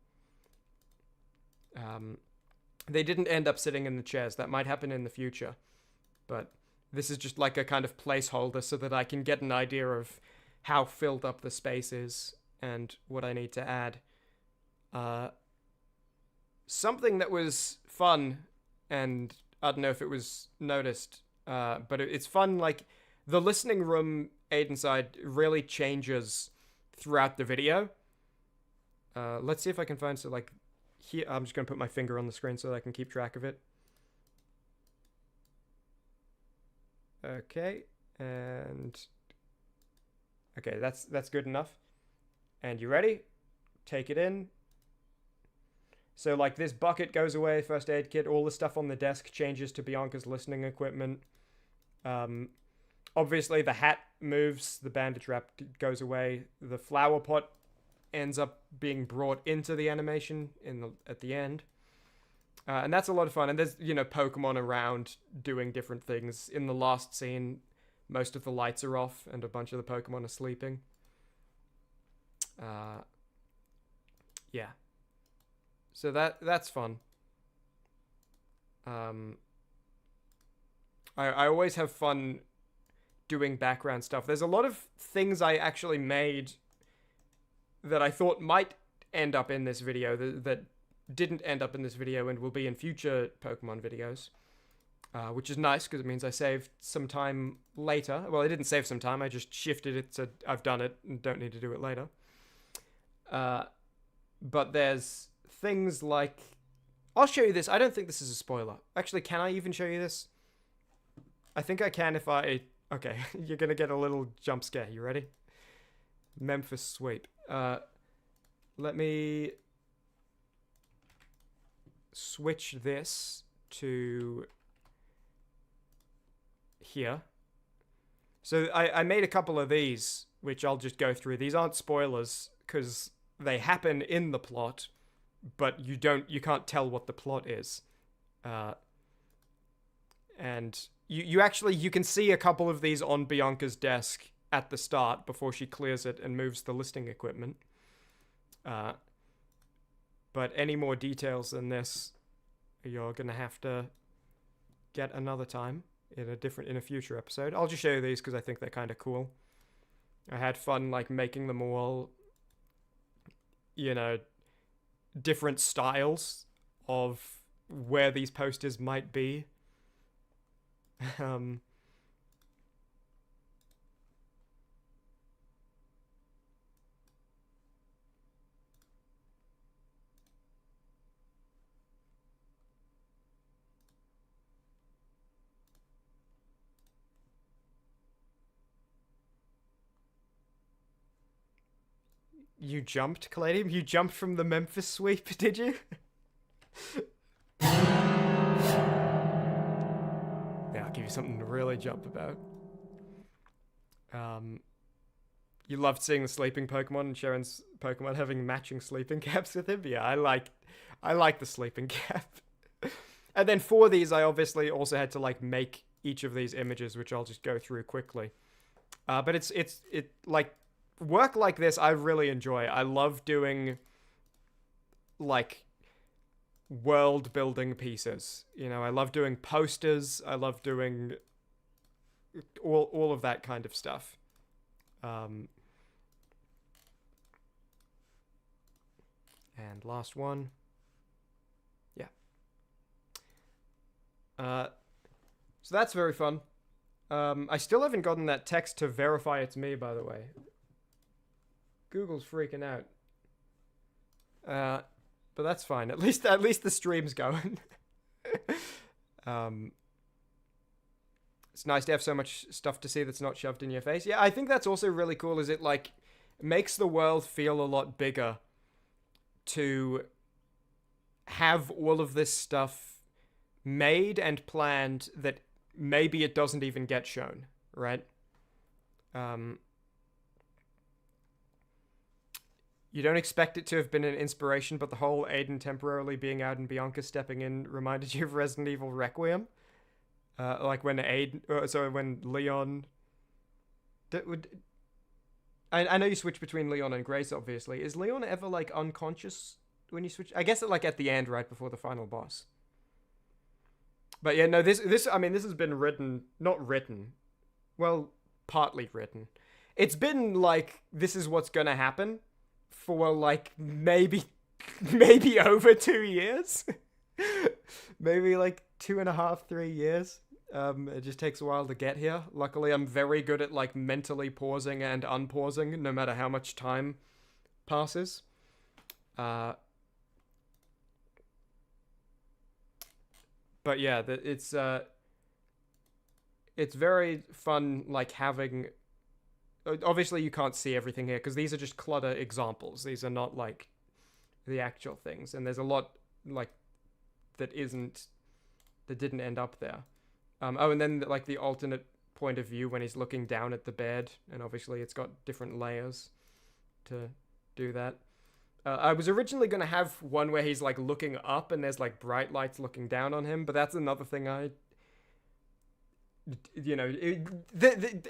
They didn't end up sitting in the chairs. That might happen in the future. But this is just like a kind of placeholder so that I can get an idea of how filled up the space is and what I need to add. Something that was fun, and I don't know if it was noticed, but it's fun, like the listening room Aiden side really changes throughout the video. Let's see if I can find, so like here, I'm just going to put my finger on the screen so that I can keep track of it. Okay, and okay, that's good enough. And you ready? Take it in. So like this bucket goes away, first aid kit, all the stuff on the desk changes to Bianca's listening equipment. Obviously the hat moves, the bandage wrap goes away, the flower pot ends up being brought into the animation at the end. And that's a lot of fun. And there's, Pokemon around doing different things. In the last scene, most of the lights are off and a bunch of the Pokemon are sleeping. Yeah. So that's fun. I always have fun doing background stuff. There's a lot of things I actually made that I thought might end up in this video, that didn't end up in this video and will be in future Pokemon videos. Which is nice, because it means I saved some time later. Well, I didn't save some time, I just shifted it so I've done it and don't need to do it later. But there's things like... I'll show you this. I don't think this is a spoiler. Actually, can I even show you this? I think I can if I... Okay, you're gonna get a little jump scare. You ready? Memphis sweep. Let me switch this to here. So I made a couple of these, which I'll just go through. These aren't spoilers, because they happen in the plot, but you can't tell what the plot is. And you can see a couple of these on Bianca's desk at the start before she clears it and moves the listing equipment. But any more details than this, you're gonna have to get another time in a future episode. I'll just show you these because I think they're kind of cool. I had fun like making them all, different styles of where these posters might be. You jumped, Caladium? You jumped from the Memphis sweep, did you? Yeah, I'll give you something to really jump about. You loved seeing the sleeping Pokemon and Sharon's Pokemon having matching sleeping caps with him? Yeah, I like the sleeping cap. And then for these, I obviously also had to like make each of these images, which I'll just go through quickly. But it's like work like this I really enjoy. I love doing like world building pieces. I love doing posters. I love doing all of that kind of stuff. And last one. Yeah. So that's very fun. I still haven't gotten that text to verify it's me, by the way. Google's freaking out. But that's fine. At least the stream's going. It's nice to have so much stuff to see that's not shoved in your face. Yeah, I think that's also really cool, is it like makes the world feel a lot bigger to have all of this stuff made and planned that maybe it doesn't even get shown, right? You don't expect it to have been an inspiration, but the whole Aiden temporarily being out and Bianca stepping in reminded you of Resident Evil Requiem. Like when when Leon... I know you switch between Leon and Grace, obviously. Is Leon ever, like, unconscious when you switch? I guess like at the end, right before the final boss. But yeah, no, this has been written... Not written. Well, partly written. It's been, like, this is what's gonna happen for, like, maybe over 2 years. Maybe, like, 2.5, 3 years. It just takes a while to get here. Luckily, I'm very good at, like, mentally pausing and unpausing, no matter how much time passes. But yeah, it's very fun, like, having... Obviously, you can't see everything here, because these are just clutter examples. These are not, like, the actual things. And there's a lot, like, that didn't end up there. And then, like, the alternate point of view when he's looking down at the bed. And obviously, it's got different layers to do that. I was originally going to have one where he's, like, looking up and there's, like, bright lights looking down on him. But that's another thing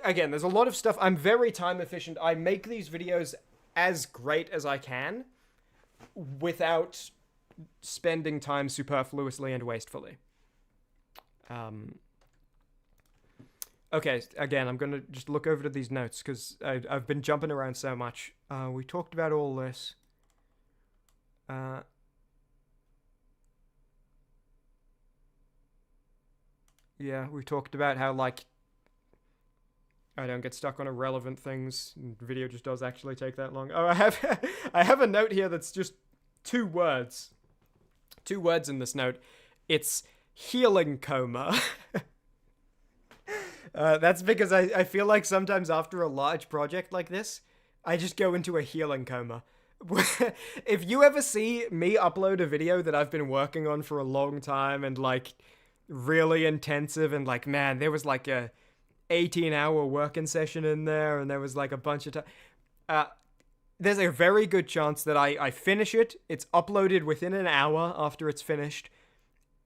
again, there's a lot of stuff. I'm very time efficient. I make these videos as great as I can without spending time superfluously and wastefully. Okay, again, I'm going to just look over to these notes because I've been jumping around so much. We talked about all this. Yeah, we talked about how, like, I don't get stuck on irrelevant things. Video just does actually take that long. Oh, I have a note here that's just 2 words. 2 words in this note. It's healing coma. That's because I feel like sometimes after a large project like this, I just go into a healing coma. If you ever see me upload a video that I've been working on for a long time and, like, really intensive, and, like, man, there was like a 18-hour working session in there, and there was like a bunch of time. There's a very good chance that I finish it. It's uploaded within an hour after it's finished,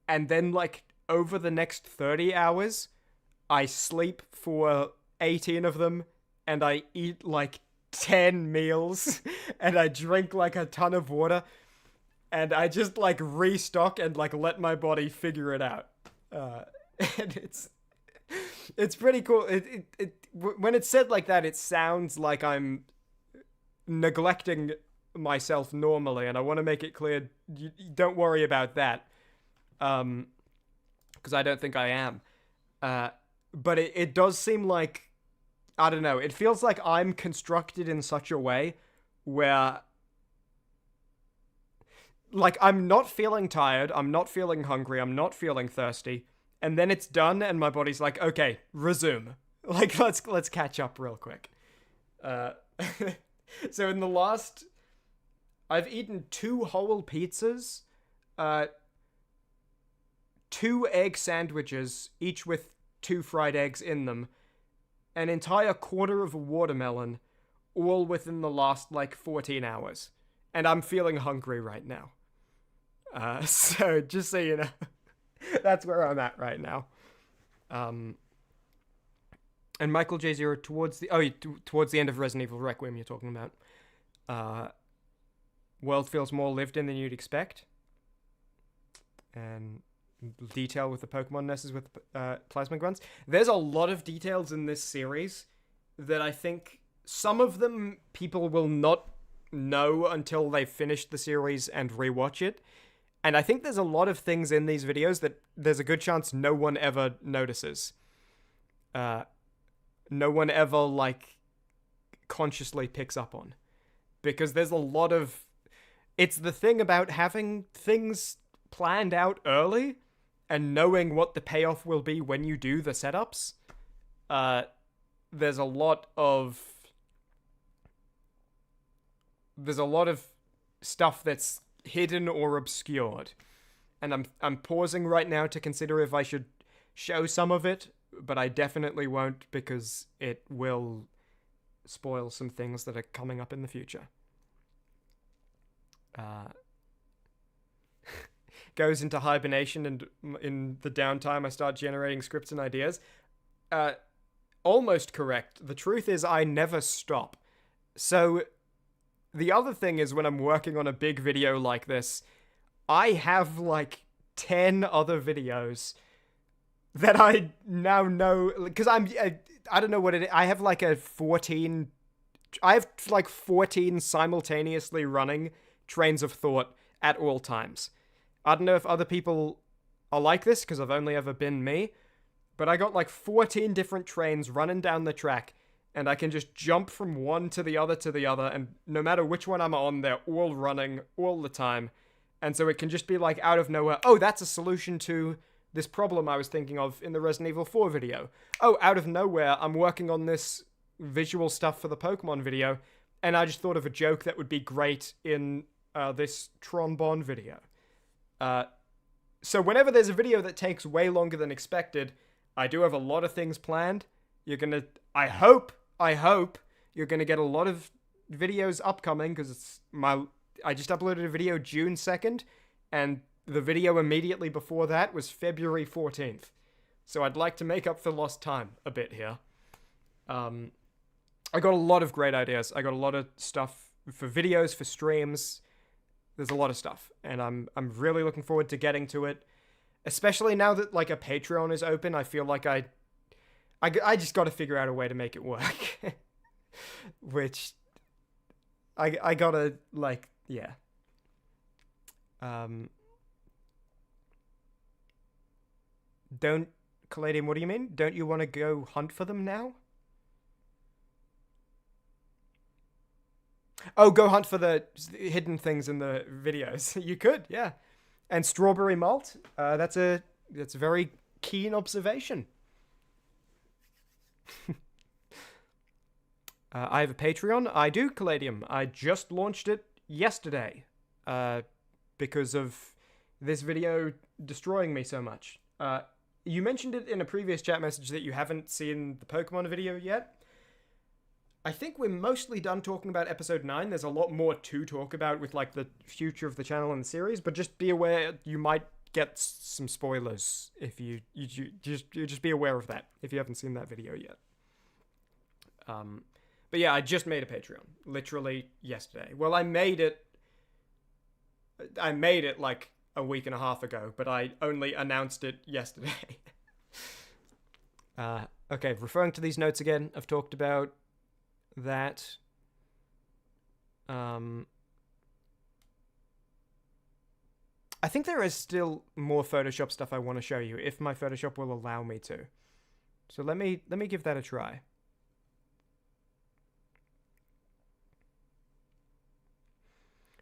and then, like, over the next 30 hours, I sleep for 18 of them, and I eat like 10 meals, and I drink like a ton of water, and I just, like, restock and, like, let my body figure it out. And it's pretty cool. When it's said like that, it sounds like I'm neglecting myself normally, and I want to make it clear, you don't worry about that, because I don't think I am. But it does seem like, I don't know, it feels like I'm constructed in such a way where, like, I'm not feeling tired, I'm not feeling hungry, I'm not feeling thirsty, and then it's done, and my body's like, okay, resume. Like, let's catch up real quick. So in the last, I've eaten 2 whole pizzas, 2 egg sandwiches, each with 2 fried eggs in them, an entire quarter of a watermelon, all within the last, like, 14 hours. And I'm feeling hungry right now. So just so you know, that's where I'm at right now. And Michael J. Zero, towards the end of Resident Evil Requiem you're talking about. World feels more lived in than you'd expect. And detail with the Pokemon nurses with plasma grunts. There's a lot of details in this series that I think some of them people will not know until they've finished the series and rewatch it. And I think there's a lot of things in these videos that there's a good chance no one ever notices. No one ever, like, consciously picks up on. Because there's a lot of... It's the thing about having things planned out early and knowing what the payoff will be when you do the setups. There's a lot of stuff that's hidden or obscured. And I'm pausing right now to consider if I should show some of it, but I definitely won't, because it will spoil some things that are coming up in the future. Goes into hibernation, and in the downtime I start generating scripts and ideas. Almost correct. The truth is I never stop. So the other thing is, when I'm working on a big video like this, I have like 10 other videos that I now know, because I don't know what it is. I have like 14 simultaneously running trains of thought at all times. I don't know if other people are like this, because I've only ever been me, but I got like 14 different trains running down the track, and I can just jump from one to the other, and no matter which one I'm on, they're all running all the time. And so it can just be like out of nowhere, oh, that's a solution to this problem I was thinking of in the Resident Evil 4 video. Oh, out of nowhere, I'm working on this visual stuff for the Pokemon video, and I just thought of a joke that would be great in this Trombone video. So whenever there's a video that takes way longer than expected, I do have a lot of things planned. I hope you're gonna get a lot of videos upcoming, because I just uploaded a video June 2nd, and the video immediately before that was February 14th. So I'd like to make up for lost time a bit here. I got a lot of great ideas. I got a lot of stuff for videos, for streams. There's a lot of stuff, and I'm really looking forward to getting to it. Especially now that, like, a Patreon is open, I feel like I just got to figure out a way to make it work. Which I gotta, like, yeah. Don't, Caladium, what do you mean? Don't you want to go hunt for them now? Oh, go hunt for the hidden things in the videos. You could, yeah. And strawberry malt, that's a very keen observation. I have a Patreon. I do, Caladium. I just launched it yesterday because of this video destroying me so much. You mentioned it in a previous chat message that you haven't seen the Pokemon video yet. I think we're mostly done talking about episode 9. There's a lot more to talk about with like the future of the channel and the series, but just be aware you might get some spoilers if you just be aware of that if you haven't seen that video yet. But yeah, I just made a Patreon literally yesterday. Well, I made it like a week and a half ago, but I only announced it yesterday. Okay, referring to these notes again, I've talked about that. I think there is still more Photoshop stuff I want to show you, if my Photoshop will allow me to. So let me give that a try.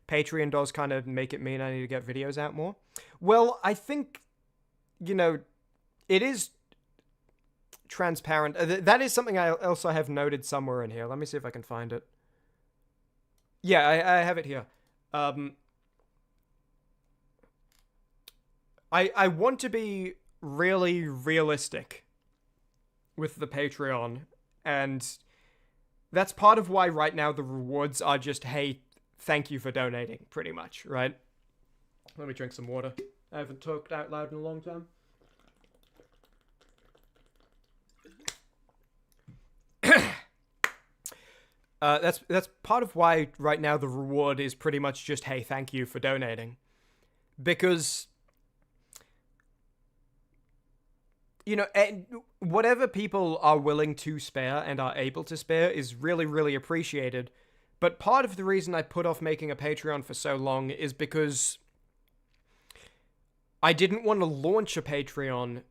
Patreon does kind of make it mean I need to get videos out more. Well, I think, it is transparent. That is something I also have noted somewhere in here. Let me see if I can find it. Yeah, I have it here. I want to be really realistic with the Patreon, and that's part of why right now the rewards are just, hey, thank you for donating, pretty much, right? Let me drink some water. I haven't talked out loud in a long time. That's part of why right now the reward is pretty much just, hey, thank you for donating. Because, whatever people are willing to spare and are able to spare is really, really appreciated. But part of the reason I put off making a Patreon for so long is because I didn't want to launch a Patreon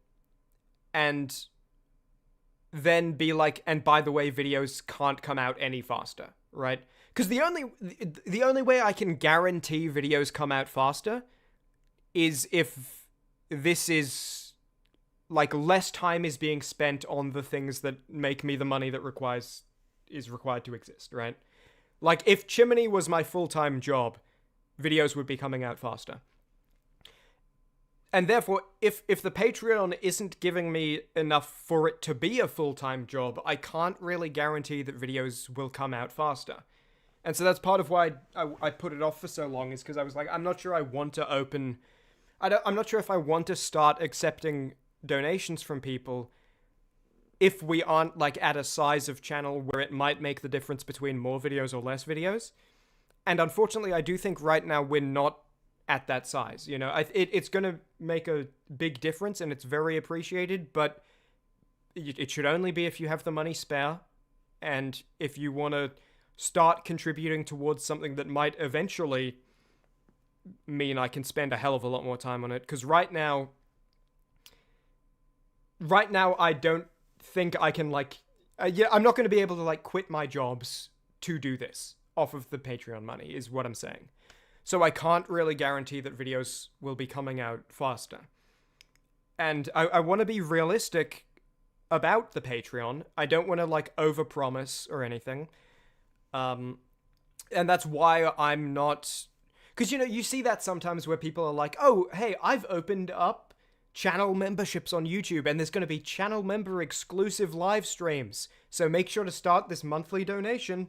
and then be like, and by the way, videos can't come out any faster, right? Because the only way I can guarantee videos come out faster is if this is like less time is being spent on the things that make me the money that is required to exist, right? Like if Chimmaney was my full-time job, videos would be coming out faster. And therefore, if the Patreon isn't giving me enough for it to be a full-time job, I can't really guarantee that videos will come out faster. And so that's part of why I put it off for so long, is because I was like, I'm not sure I want to open... I'm not sure if I want to start accepting donations from people if we aren't like at a size of channel where it might make the difference between more videos or less videos. And unfortunately, I do think right now we're not at that size. It's going to make a big difference and it's very appreciated, but it should only be if you have the money spare and if you want to start contributing towards something that might eventually mean I can spend a hell of a lot more time on it. Because right now I don't think I can I'm not going to be able to quit my jobs to do this off of the Patreon money is what I'm saying. So I can't really guarantee that videos will be coming out faster. And I want to be realistic about the Patreon. I don't want to overpromise or anything. And that's why I'm not... Because, you see that sometimes where people are like, oh, hey, I've opened up channel memberships on YouTube and there's going to be channel member exclusive live streams. So make sure to start this monthly donation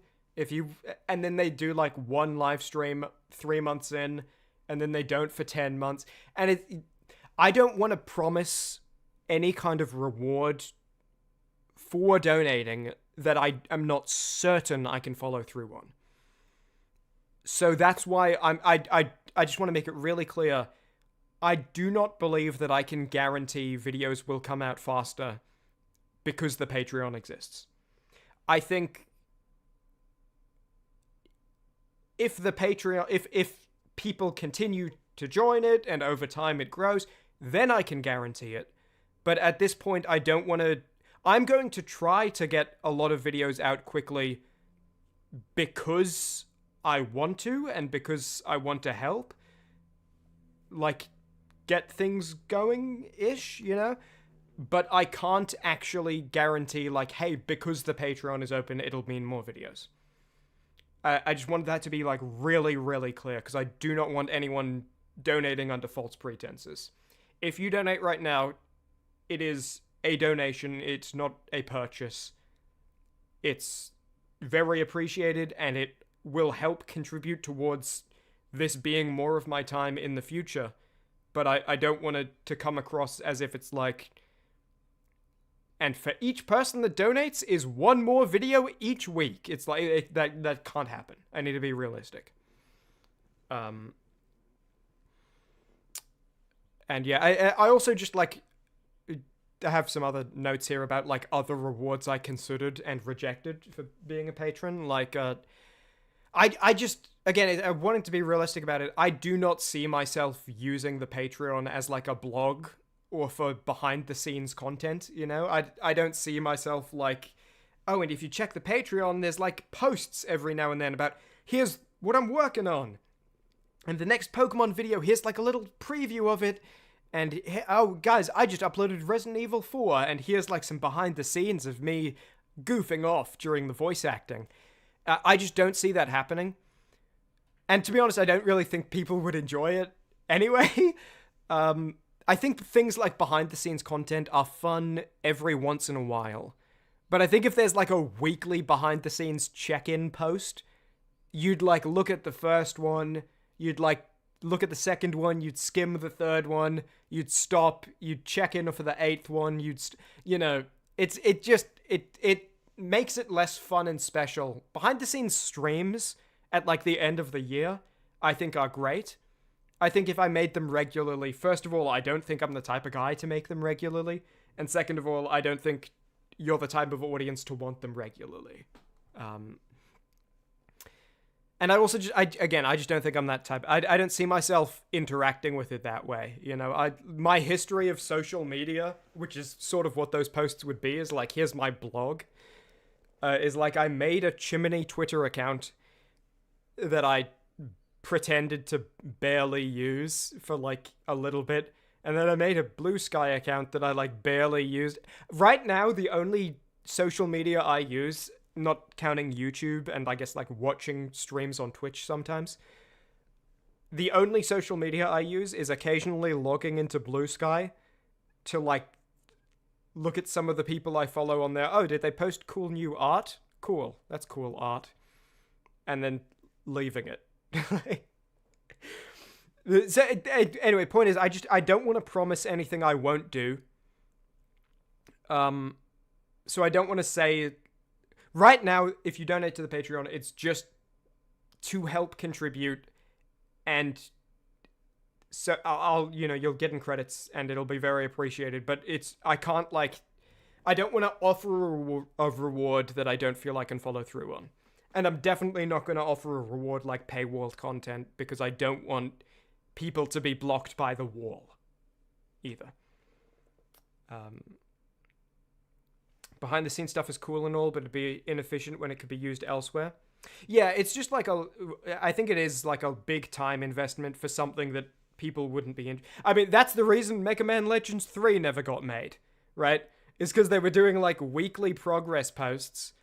and then they do one live stream 3 months in and then they don't for 10 months. And I don't want to promise any kind of reward for donating that I am not certain I can follow through on. So that's why I just want to make it really clear. I do not believe that I can guarantee videos will come out faster because the Patreon exists. I think if the Patreon, if people continue to join it, and over time it grows, then I can guarantee it. But at this point, I don't want to... I'm going to try to get a lot of videos out quickly because I want to, and because I want to help. Like, get things going-ish, you know? But I can't actually guarantee, like, hey, because the Patreon is open, it'll mean more videos. I just wanted that to be, like, really, really clear, because I do not want anyone donating under false pretenses. If you donate right now, it is a donation, it's not a purchase. It's very appreciated, and it will help contribute towards this being more of my time in the future. But I don't want it to come across as if it's like... And for each person that donates is one more video each week. It's like, that can't happen. I need to be realistic. And yeah, I also just, like, I have some other notes here about, like, other rewards I considered and rejected for being a patron. Like, I just, again, I wanted to be realistic about it. I do not see myself using the Patreon as, like, a blog or for behind-the-scenes content, you know? I don't see myself like, oh, and if you check the Patreon, there's, like, posts every now and then about, here's what I'm working on. And the next Pokemon video, here's, like, a little preview of it. And, oh, guys, I just uploaded Resident Evil 4, and here's, like, some behind-the-scenes of me goofing off during the voice acting. I just don't see that happening. And to be honest, I don't really think people would enjoy it anyway. I think things like behind-the-scenes content are fun every once in a while. But I think if there's, like, a weekly behind-the-scenes check-in post, you'd, like, look at the first one, you'd, like, look at the second one, you'd skim the third one, you'd stop, you'd check in for the eighth one, you know, it makes it less fun and special. Behind-the-scenes streams at, like, the end of the year, I think are great. I think if I made them regularly, first of all, I don't think I'm the type of guy to make them regularly. And second of all, I don't think you're the type of audience to want them regularly. And I also I just don't think I'm that type. I don't see myself interacting with it that way. You know, my history of social media, which is sort of what those posts would be, is like, here's my blog. Is like, I made a Chimmaney Twitter account that I pretended to barely use for, like, a little bit. And then I made a Blue Sky account that I, like, barely used. Right now, the only social media I use, not counting YouTube and I guess, like, watching streams on Twitch sometimes, the only social media I use is occasionally logging into Blue Sky to, like, look at some of the people I follow on there. Oh, did they post cool new art? Cool. That's cool art. And then leaving it. So, anyway, point is, I don't want to promise anything I won't do. So I don't want to say... Right now, if you donate to the Patreon, it's just to help contribute, and so you'll get in credits, and it'll be very appreciated, but I can't, like... I don't want to offer a reward that I don't feel I can follow through on. And I'm definitely not going to offer a reward like paywall content, because I don't want people to be blocked by the wall, either. Behind-the-scenes stuff is cool and all, but it'd be inefficient when it could be used elsewhere. Yeah, it's just like I think it is like a big time investment for something that people wouldn't be in. I mean, that's the reason Mega Man Legends 3 never got made, right? Is because they were doing, like, weekly progress posts,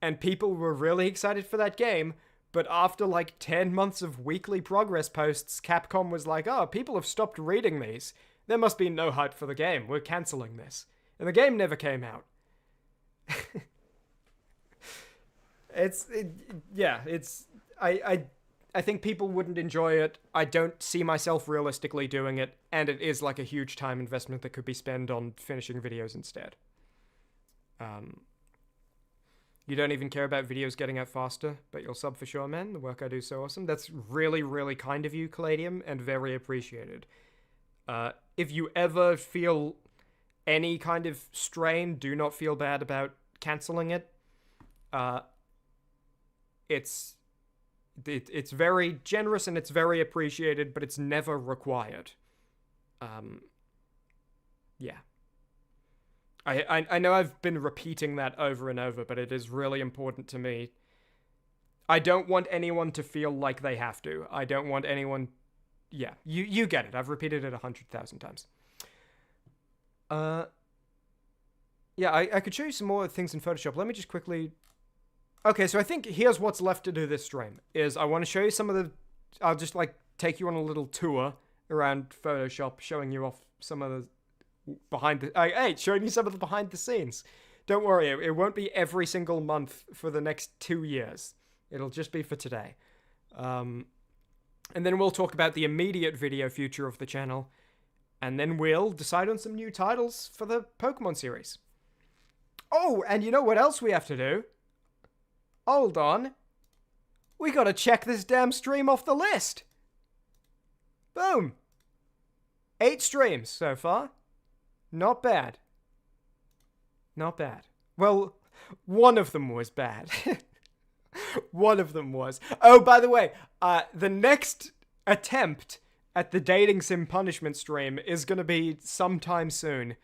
and people were really excited for that game, but after, like, 10 months of weekly progress posts, Capcom was like, oh, people have stopped reading these. There must be no hype for the game. We're canceling this. And the game never came out. I think people wouldn't enjoy it. I don't see myself realistically doing it, and it is, like, a huge time investment that could be spent on finishing videos instead. You don't even care about videos getting out faster, but you'll sub for sure, man. The work I do is so awesome. That's really, really kind of you, Caladium, and very appreciated. If you ever feel any kind of strain, do not feel bad about canceling it. It's very generous and it's very appreciated, but it's never required. Yeah. I know I've been repeating that over and over, but it is really important to me. I don't want anyone to feel like they have to. I don't want anyone... Yeah, you get it. I've repeated it 100,000 times. Yeah, I could show you some more things in Photoshop. Let me just quickly... Okay, so I think here's what's left to do this stream, is I want to show you some of the... I'll just, like, take you on a little tour around Photoshop, showing you off some of the behind the... Hey, showing you some of the behind the scenes. Don't worry, it won't be every single month for the next 2 years. It'll just be for today. And then we'll talk about the immediate video future of the channel, and then we'll decide on some new titles for the Pokemon series. Oh, and you know what else we have to do? Hold on. We gotta check this damn stream off the list. Boom. 8 streams so far. Not bad. Not bad. Well, one of them was bad. One of them was. Oh, by the way, the next attempt at the Dating Sim Punishment stream is gonna be sometime soon.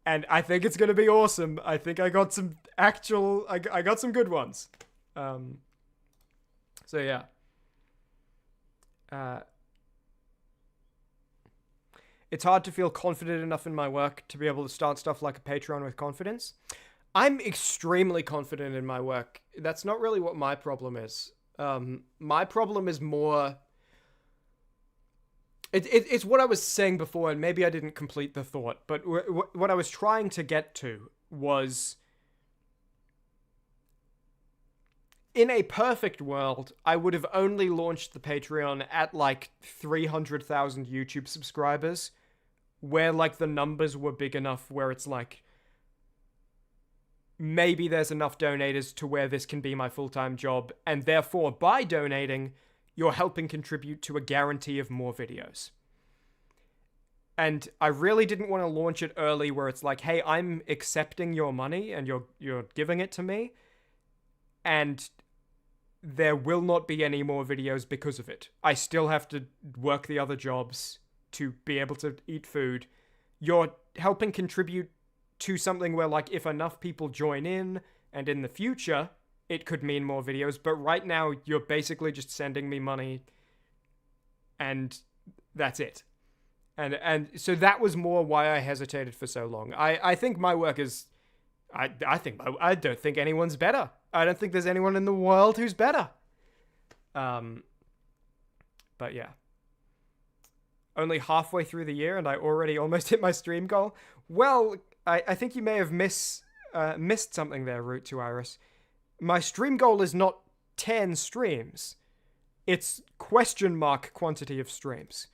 And I think it's gonna be awesome. I think I got some actual... I got some good ones. So yeah. It's hard to feel confident enough in my work to be able to start stuff like a Patreon with confidence. I'm extremely confident in my work. That's not really what my problem is. My problem is more... It's what I was saying before, and maybe I didn't complete the thought, but what I was trying to get to was... In a perfect world, I would have only launched the Patreon at, like, 300,000 YouTube subscribers, where, like, the numbers were big enough where it's, like, maybe there's enough donators to where this can be my full-time job, and therefore, by donating, you're helping contribute to a guarantee of more videos. And I really didn't want to launch it early where it's like, hey, I'm accepting your money, and you're giving it to me, and... there will not be any more videos because of it. I still have to work the other jobs to be able to eat food. You're helping contribute to something where, like, if enough people join in, and in the future, it could mean more videos, but right now, you're basically just sending me money, and that's it. And so that was more why I hesitated for so long. I think my work is... I don't think anyone's better. I don't think there's anyone in the world who's better. But yeah. Only halfway through the year and I already almost hit my stream goal. Well, I think you may have missed something there, Route to Iris. My stream goal is not 10 streams. It's question mark quantity of streams.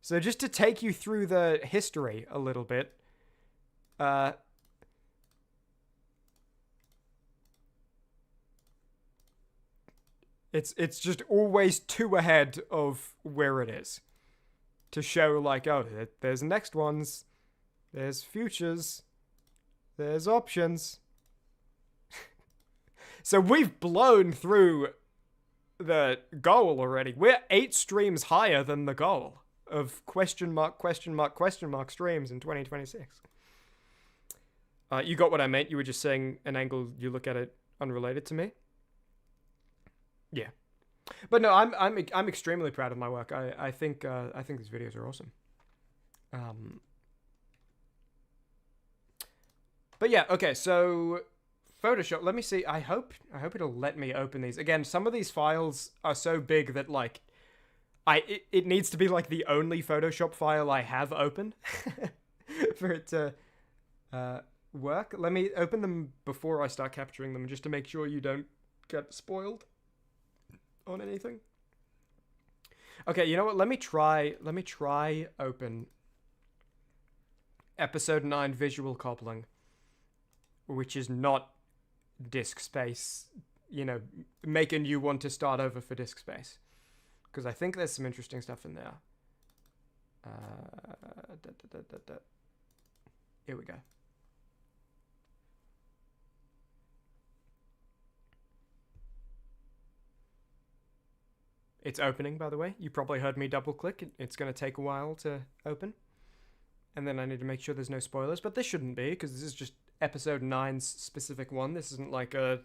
So just to take you through the history a little bit, It's just always 2 ahead of where it is. To show, like, oh, there's next ones. There's futures. There's options. So we've blown through the goal already. We're 8 streams higher than the goal of question mark streams in 2026. You got what I meant. You were just saying an angle you look at it unrelated to me. Yeah, but no, I'm extremely proud of my work. I think these videos are awesome. But yeah, okay. So Photoshop. Let me see. I hope it'll let me open these again. Some of these files are so big that like, it needs to be like the only Photoshop file I have open for it to work. Let me open them before I start capturing them, just to make sure you don't get spoiled on anything. Okay, you know what? Let me try open episode 9 visual cobbling, which is not disk space, you know, making you want to start over for disk space, because I think there's some interesting stuff in there. Here we go. It's opening, by the way. You probably heard me double click. It's going to take a while to open. And then I need to make sure there's no spoilers, but this shouldn't be, because this is just episode 9's specific one. This isn't like a...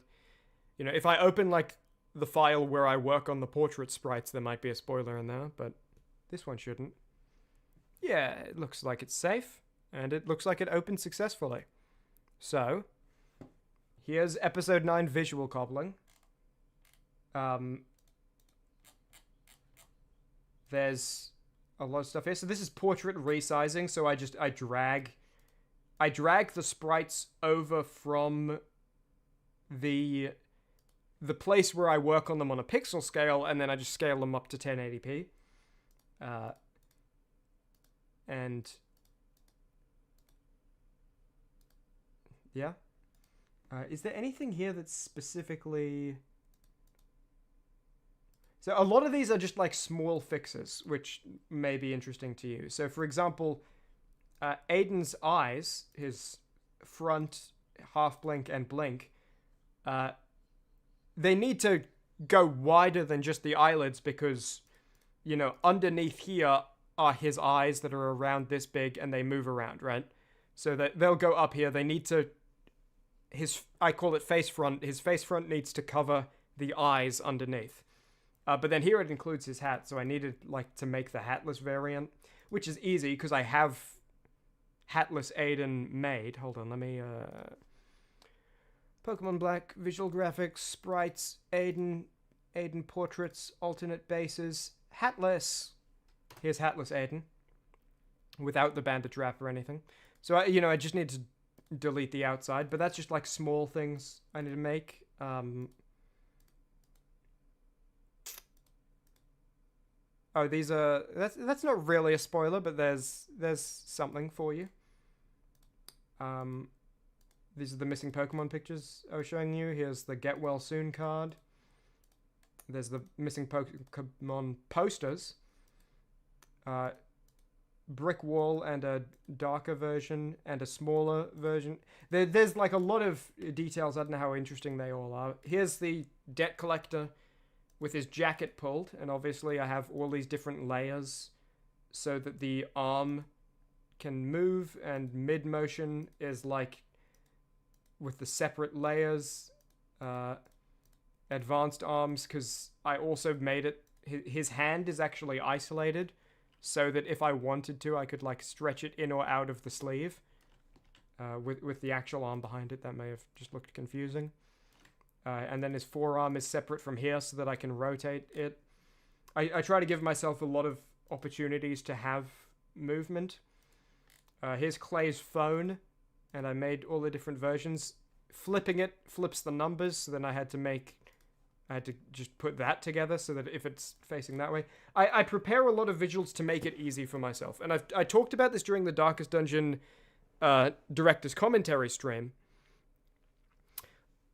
You know, if I open, like, the file where I work on the portrait sprites, there might be a spoiler in there, but this one shouldn't. Yeah, it looks like it's safe, and it looks like it opened successfully. So, here's episode 9 visual cobbling. There's a lot of stuff here. So this is portrait resizing, so I drag the sprites over from the place where I work on them on a pixel scale, and then I just scale them up to 1080p. And yeah. Is there anything here that's specifically... So a lot of these are just like small fixes, which may be interesting to you. So for example, Aiden's eyes, his front half blink and blink, they need to go wider than just the eyelids because, you know, underneath here are his eyes that are around this big and they move around, right? So that they'll go up here. They need to... I call it face front. His face front needs to cover the eyes underneath. But then here it includes his hat, so I needed like to make the hatless variant, which is easy because I have hatless Aiden made. Hold on, let me... Pokemon Black, visual graphics, sprites, Aiden portraits, alternate bases, hatless. Here's hatless Aiden, without the bandage wrap or anything. So, I just need to delete the outside, but that's just like small things I need to make. Oh, these are... That's not really a spoiler, but there's something for you. These are the missing Pokemon pictures I was showing you. Here's the Get Well Soon card. There's the missing Pokemon posters. Brick wall and a darker version and a smaller version. There's like a lot of details. I don't know how interesting they all are. Here's the debt collector with his jacket pulled, and obviously I have all these different layers so that the arm can move, and mid-motion is like with the separate layers, advanced arms, because I also made it, his hand is actually isolated, so that if I wanted to, I could like stretch it in or out of the sleeve, with the actual arm behind it. That may have just looked confusing. And then his forearm is separate from here so that I can rotate it. I try to give myself a lot of opportunities to have movement. Here's Clay's phone, and I made all the different versions. Flipping it flips the numbers, so then I had to just put that together so that if it's facing that way. I prepare a lot of visuals to make it easy for myself. And I talked about this during the Darkest Dungeon director's commentary stream.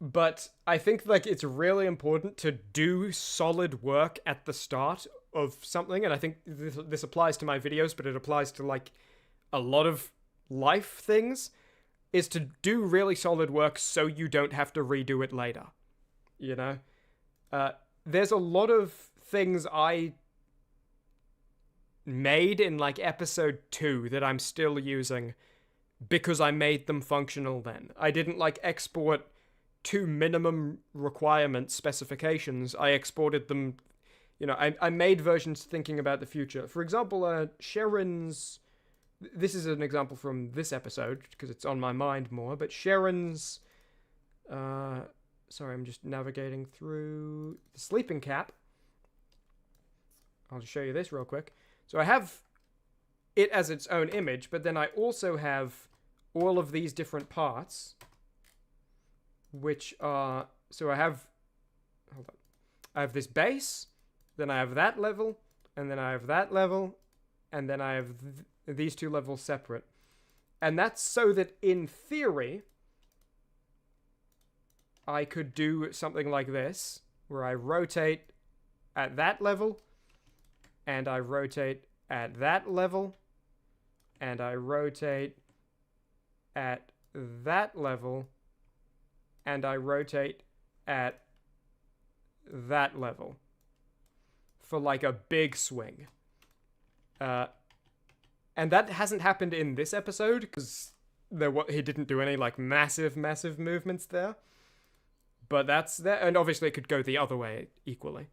But I think like it's really important to do solid work at the start of something, and I think this applies to my videos, but it applies to like a lot of life things, is to do really solid work so you don't have to redo it later. You know? There's a lot of things I made in like episode 2 that I'm still using because I made them functional then. I didn't like export to minimum requirement specifications. I exported them, I made versions thinking about the future. For example, Sharon's, this is an example from this episode, because it's on my mind more, but Sharon's, sorry, I'm just navigating through the sleeping cap. I'll just show you this real quick. So I have it as its own image, but then I also have all of these different parts, which are, so I have this base, then I have that level, and then I have that level, and then I have these two levels separate. And that's so that in theory, I could do something like this, where I rotate at that level, and I rotate at that level, and I rotate at that level, and I rotate at that level. for like a big swing. And that hasn't happened in this episode because he didn't do any like massive movements there. But that's there, and obviously it could go the other way equally.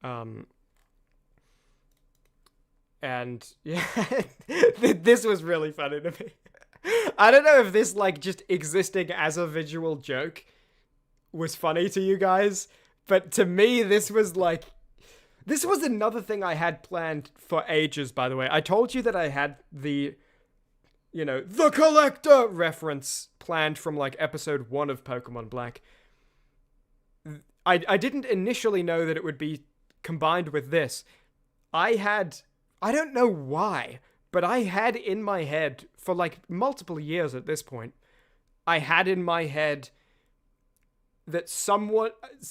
And yeah, this was really funny to me. I don't know if this like just existing as a visual joke was funny to you guys, but to me this was another thing I had planned for ages, by the way. I told you that I had the collector reference planned from like episode 1 of Pokemon Black. I didn't initially know that it would be combined with this. I don't know why, but I had in my head for like multiple years at this point, I had in my head that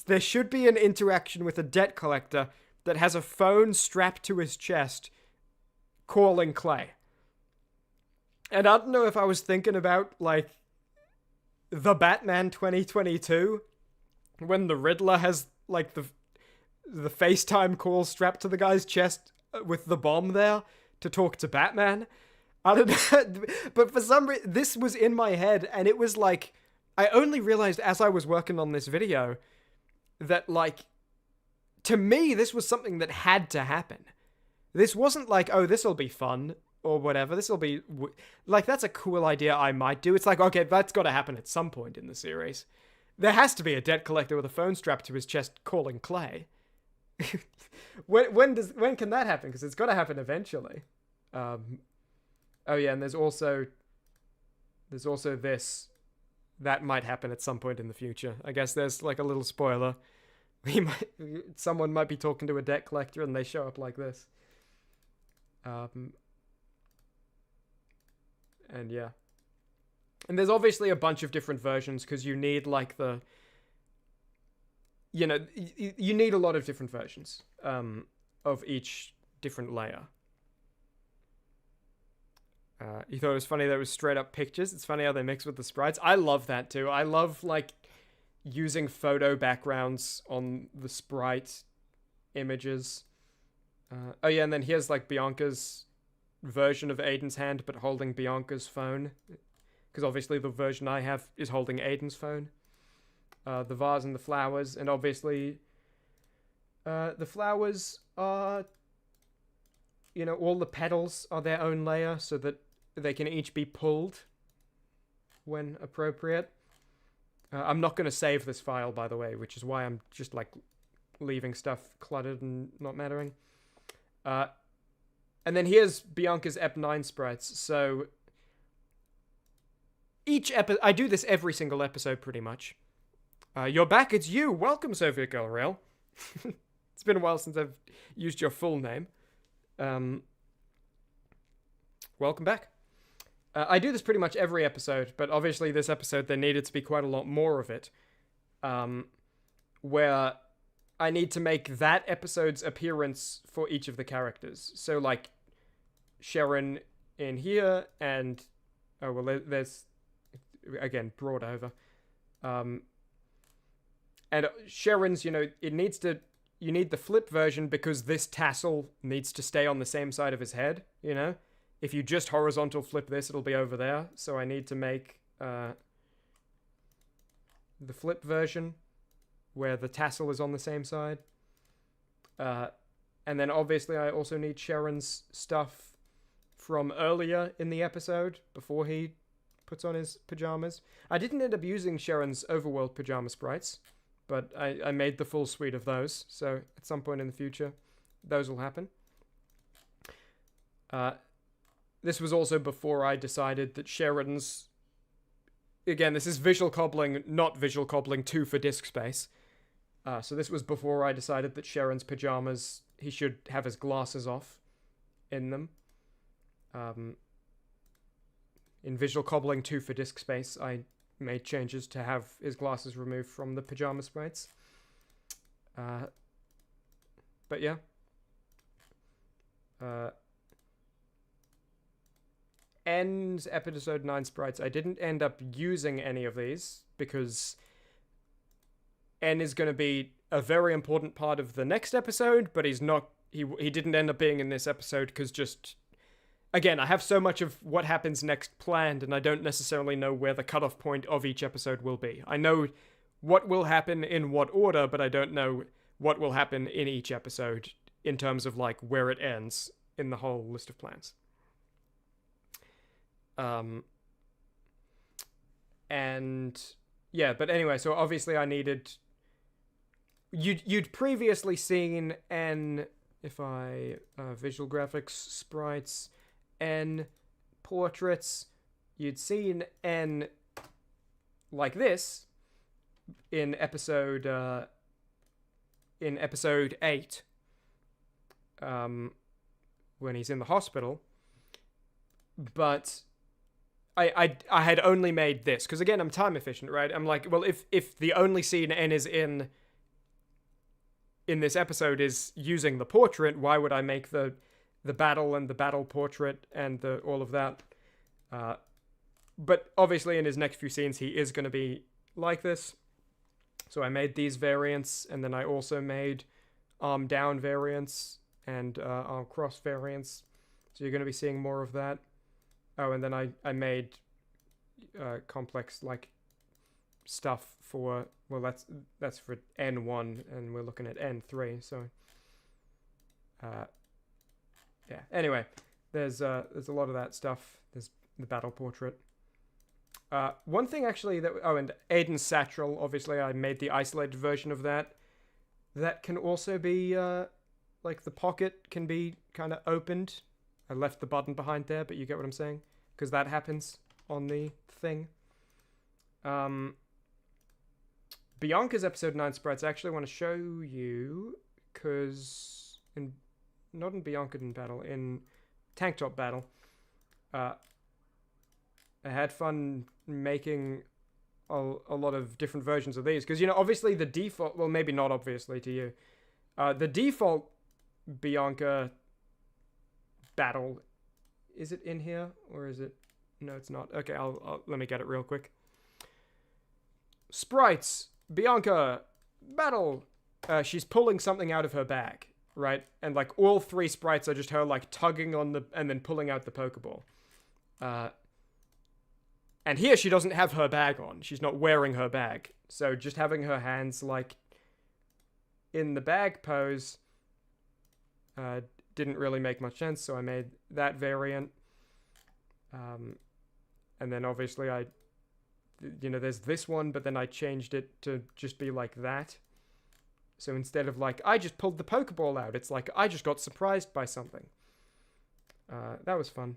there should be an interaction with a debt collector that has a phone strapped to his chest calling Clay. And I don't know if I was thinking about like the Batman 2022 when the Riddler has like the FaceTime call strapped to the guy's chest with the bomb there to talk to Batman. I don't know, but for some reason this was in my head, and it was like I only realized as I was working on this video that like to me this was something that had to happen. This wasn't like, oh, this will be fun or whatever. This will be like, that's a cool idea I might do. It's like, okay, that's got to happen at some point in the series. There has to be a debt collector with a phone strapped to his chest calling Clay. When can that happen? Because it's got to happen eventually. Oh yeah, and there's also this that might happen at some point in the future. I guess there's like a little spoiler. Someone might be talking to a debt collector and they show up like this. And yeah. And there's obviously a bunch of different versions because you need like you need a lot of different versions of each different layer. You thought it was funny that it was straight up pictures. It's funny how they mix with the sprites. I love that too. I love like using photo backgrounds on the sprite images. Oh yeah, and then here's like Bianca's version of Aiden's hand, but holding Bianca's phone. Because obviously the version I have is holding Aiden's phone. The vase and the flowers, and obviously the flowers are, all the petals are their own layer so that they can each be pulled when appropriate. I'm not going to save this file, by the way, which is why I'm just like leaving stuff cluttered and not mattering. And then here's Bianca's Ep 9 sprites. So each I do this every single episode pretty much. You're back, it's you. Welcome, Sophia Girl Rail. It's been a while since I've used your full name. Welcome back. I do this pretty much every episode, but obviously this episode there needed to be quite a lot more of it. Where I need to make that episode's appearance for each of the characters. So like Sharon in here, and there's again brought over. And Sharon's, it needs to. You need the flip version because this tassel needs to stay on the same side of his head. If you just horizontal flip this, it'll be over there. So I need to make the flip version where the tassel is on the same side. And then obviously I also need Sharon's stuff from earlier in the episode before he puts on his pajamas. I didn't end up using Sharon's overworld pajama sprites, but I made the full suite of those. So at some point in the future, those will happen. This was also before I decided that Sharon's... Again, this is visual cobbling, not visual cobbling 2 for disk space. So this was before I decided that Sharon's pajamas, he should have his glasses off in them. In visual cobbling 2 for disk space, I made changes to have his glasses removed from the pajama sprites. But yeah. End episode 9 sprites. I didn't end up using any of these because N is going to be a very important part of the next episode, but he's not. He didn't end up being in this episode because just, again, I have so much of what happens next planned, and I don't necessarily know where the cutoff point of each episode will be. I know what will happen in what order, but I don't know what will happen in each episode in terms of like where it ends in the whole list of plans. And yeah, but anyway, so obviously I needed. You'd previously seen N, if I visual graphics, sprites, N, portraits. You'd seen N like this in episode 8, when he's in the hospital. But I had only made this because, again, I'm time efficient, right? I'm like, well, if the only scene N is in this episode is using the portrait, why would I make the battle and the battle portrait and all of that? But obviously in his next few scenes he is going to be like this. So I made these variants, and then I also made arm down variants and arm cross variants. So you're going to be seeing more of that. Oh, and then I made complex like stuff for, well, that's for N1, and we're looking at N3. So yeah. Anyway, there's a lot of that stuff. There's the battle portrait. One thing actually and Aiden's satchel, obviously I made the isolated version of that. That can also be, like the pocket can be kind of opened. I left the button behind there, but you get what I'm saying? Because that happens on the thing. Bianca's episode 9 sprites I actually want to show you, because not in Bianca in battle, in Tank Top battle, I had fun making a lot of different versions of these, because, you know, obviously the default, well, maybe not obviously to you, the default Bianca battle, is it in here, or is it, no, it's not. Okay, I'll let me get it real quick. Sprites, Bianca, battle, she's pulling something out of her bag, right? And like all 3 sprites are just her like tugging on and then pulling out the Pokeball. And here she doesn't have her bag on. She's not wearing her bag. So just having her hands like in the bag pose didn't really make much sense. So I made that variant. And then obviously there's this one, but then I changed it to just be like that. So instead of like, I just pulled the Pokeball out, it's like, I just got surprised by something. That was fun.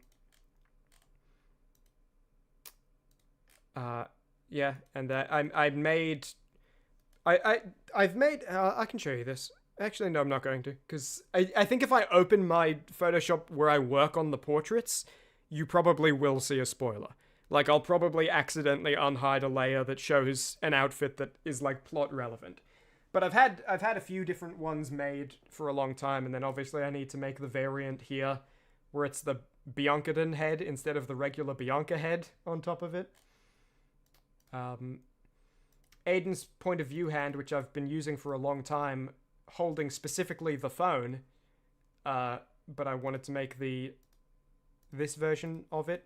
Yeah, and I've made, I can show you this. Actually, no, I'm not going to, because I think if I open my Photoshop where I work on the portraits, you probably will see a spoiler. Like, I'll probably accidentally unhide a layer that shows an outfit that is, like, plot relevant. But I've had a few different ones made for a long time, and then obviously I need to make the variant here, where it's the Biancadon head instead of the regular Bianca head on top of it. Aiden's point of view hand, which I've been using for a long time, holding specifically the phone, but I wanted to make this version of it,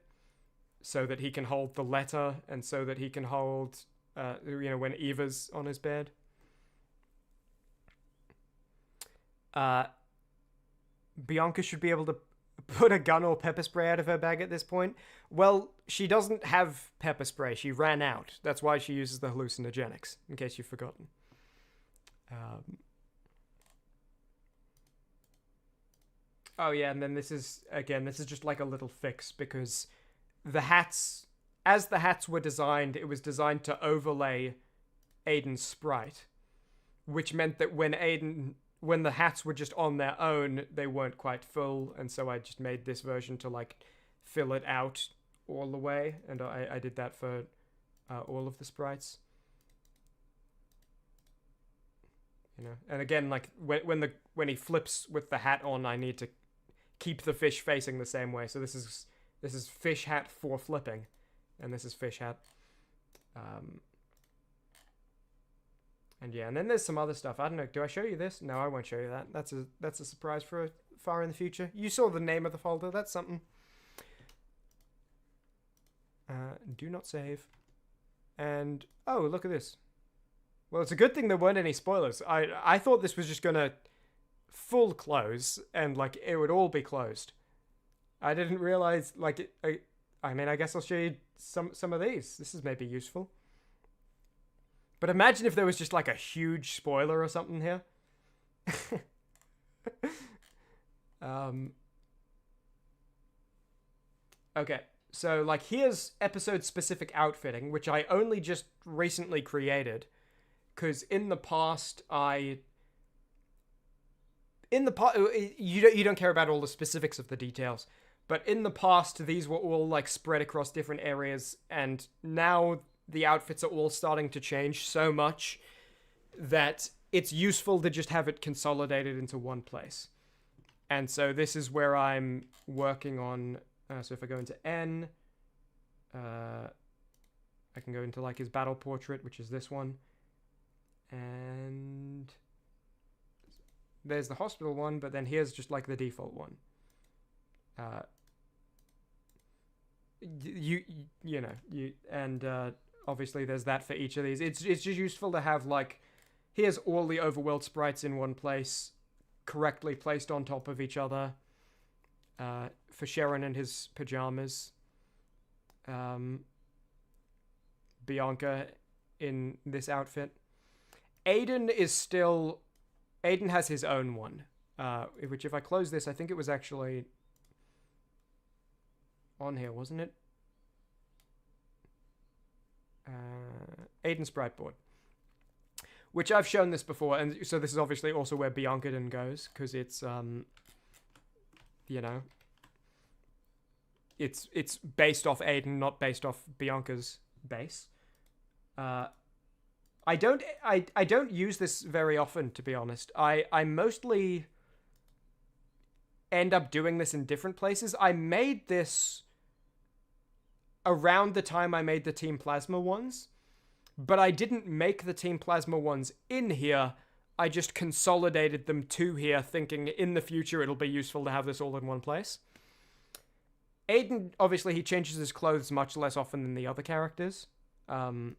so that he can hold the letter, and so that he can hold, when Eva's on his bed. Bianca should be able to put a gun or pepper spray out of her bag at this point. Well, she doesn't have pepper spray. She ran out. That's why she uses the hallucinogenics, in case you've forgotten. Oh yeah, and then this is just like a little fix, because the hats, as the hats were designed, it was designed to overlay Aiden's sprite, which meant that when the hats were just on their own, they weren't quite full, and so I just made this version to like fill it out all the way, and I did that for all of the sprites. You know, and again, like when he flips with the hat on, I need to keep the fish facing the same way. So this is fish hat for flipping, and this is fish hat. And yeah, and then there's some other stuff. I don't know. Do I show you this? No, I won't show you that. That's a surprise for far in the future. You saw the name of the folder. That's something. Do not save. And oh, look at this. Well, it's a good thing there weren't any spoilers. I thought this was just gonna full close and like it would all be closed. I didn't realize like I mean, I guess I'll show you some of these. This is maybe useful. But imagine if there was just like a huge spoiler or something here. Okay, so like here's episode specific outfitting, which I only just recently created, because in the past you don't care about all the specifics of the details, but in the past these were all like spread across different areas, and now the outfits are all starting to change so much that it's useful to just have it consolidated into one place. And so this is where I'm working on. So if I go into N, I can go into like his battle portrait, which is this one. And there's the hospital one, but then here's just like the default one. Obviously there's that for each of these. It's just useful to have like, here's all the overworld sprites in one place, correctly placed on top of each other. For Sharon and his pajamas. Bianca in this outfit. Aiden has his own one. Which if I close this, I think it was actually on here, wasn't it? Aiden Sprite Board. Which I've shown this before, and so this is obviously also where Bianca goes, because it's it's based off Aiden, not based off Bianca's base. I don't use this very often, to be honest. I mostly end up doing this in different places. I made this around the time I made the Team Plasma ones, but I didn't make the Team Plasma ones in here. I just consolidated them to here, thinking in the future it'll be useful to have this all in one place. Aiden, obviously, he changes his clothes much less often than the other characters. But,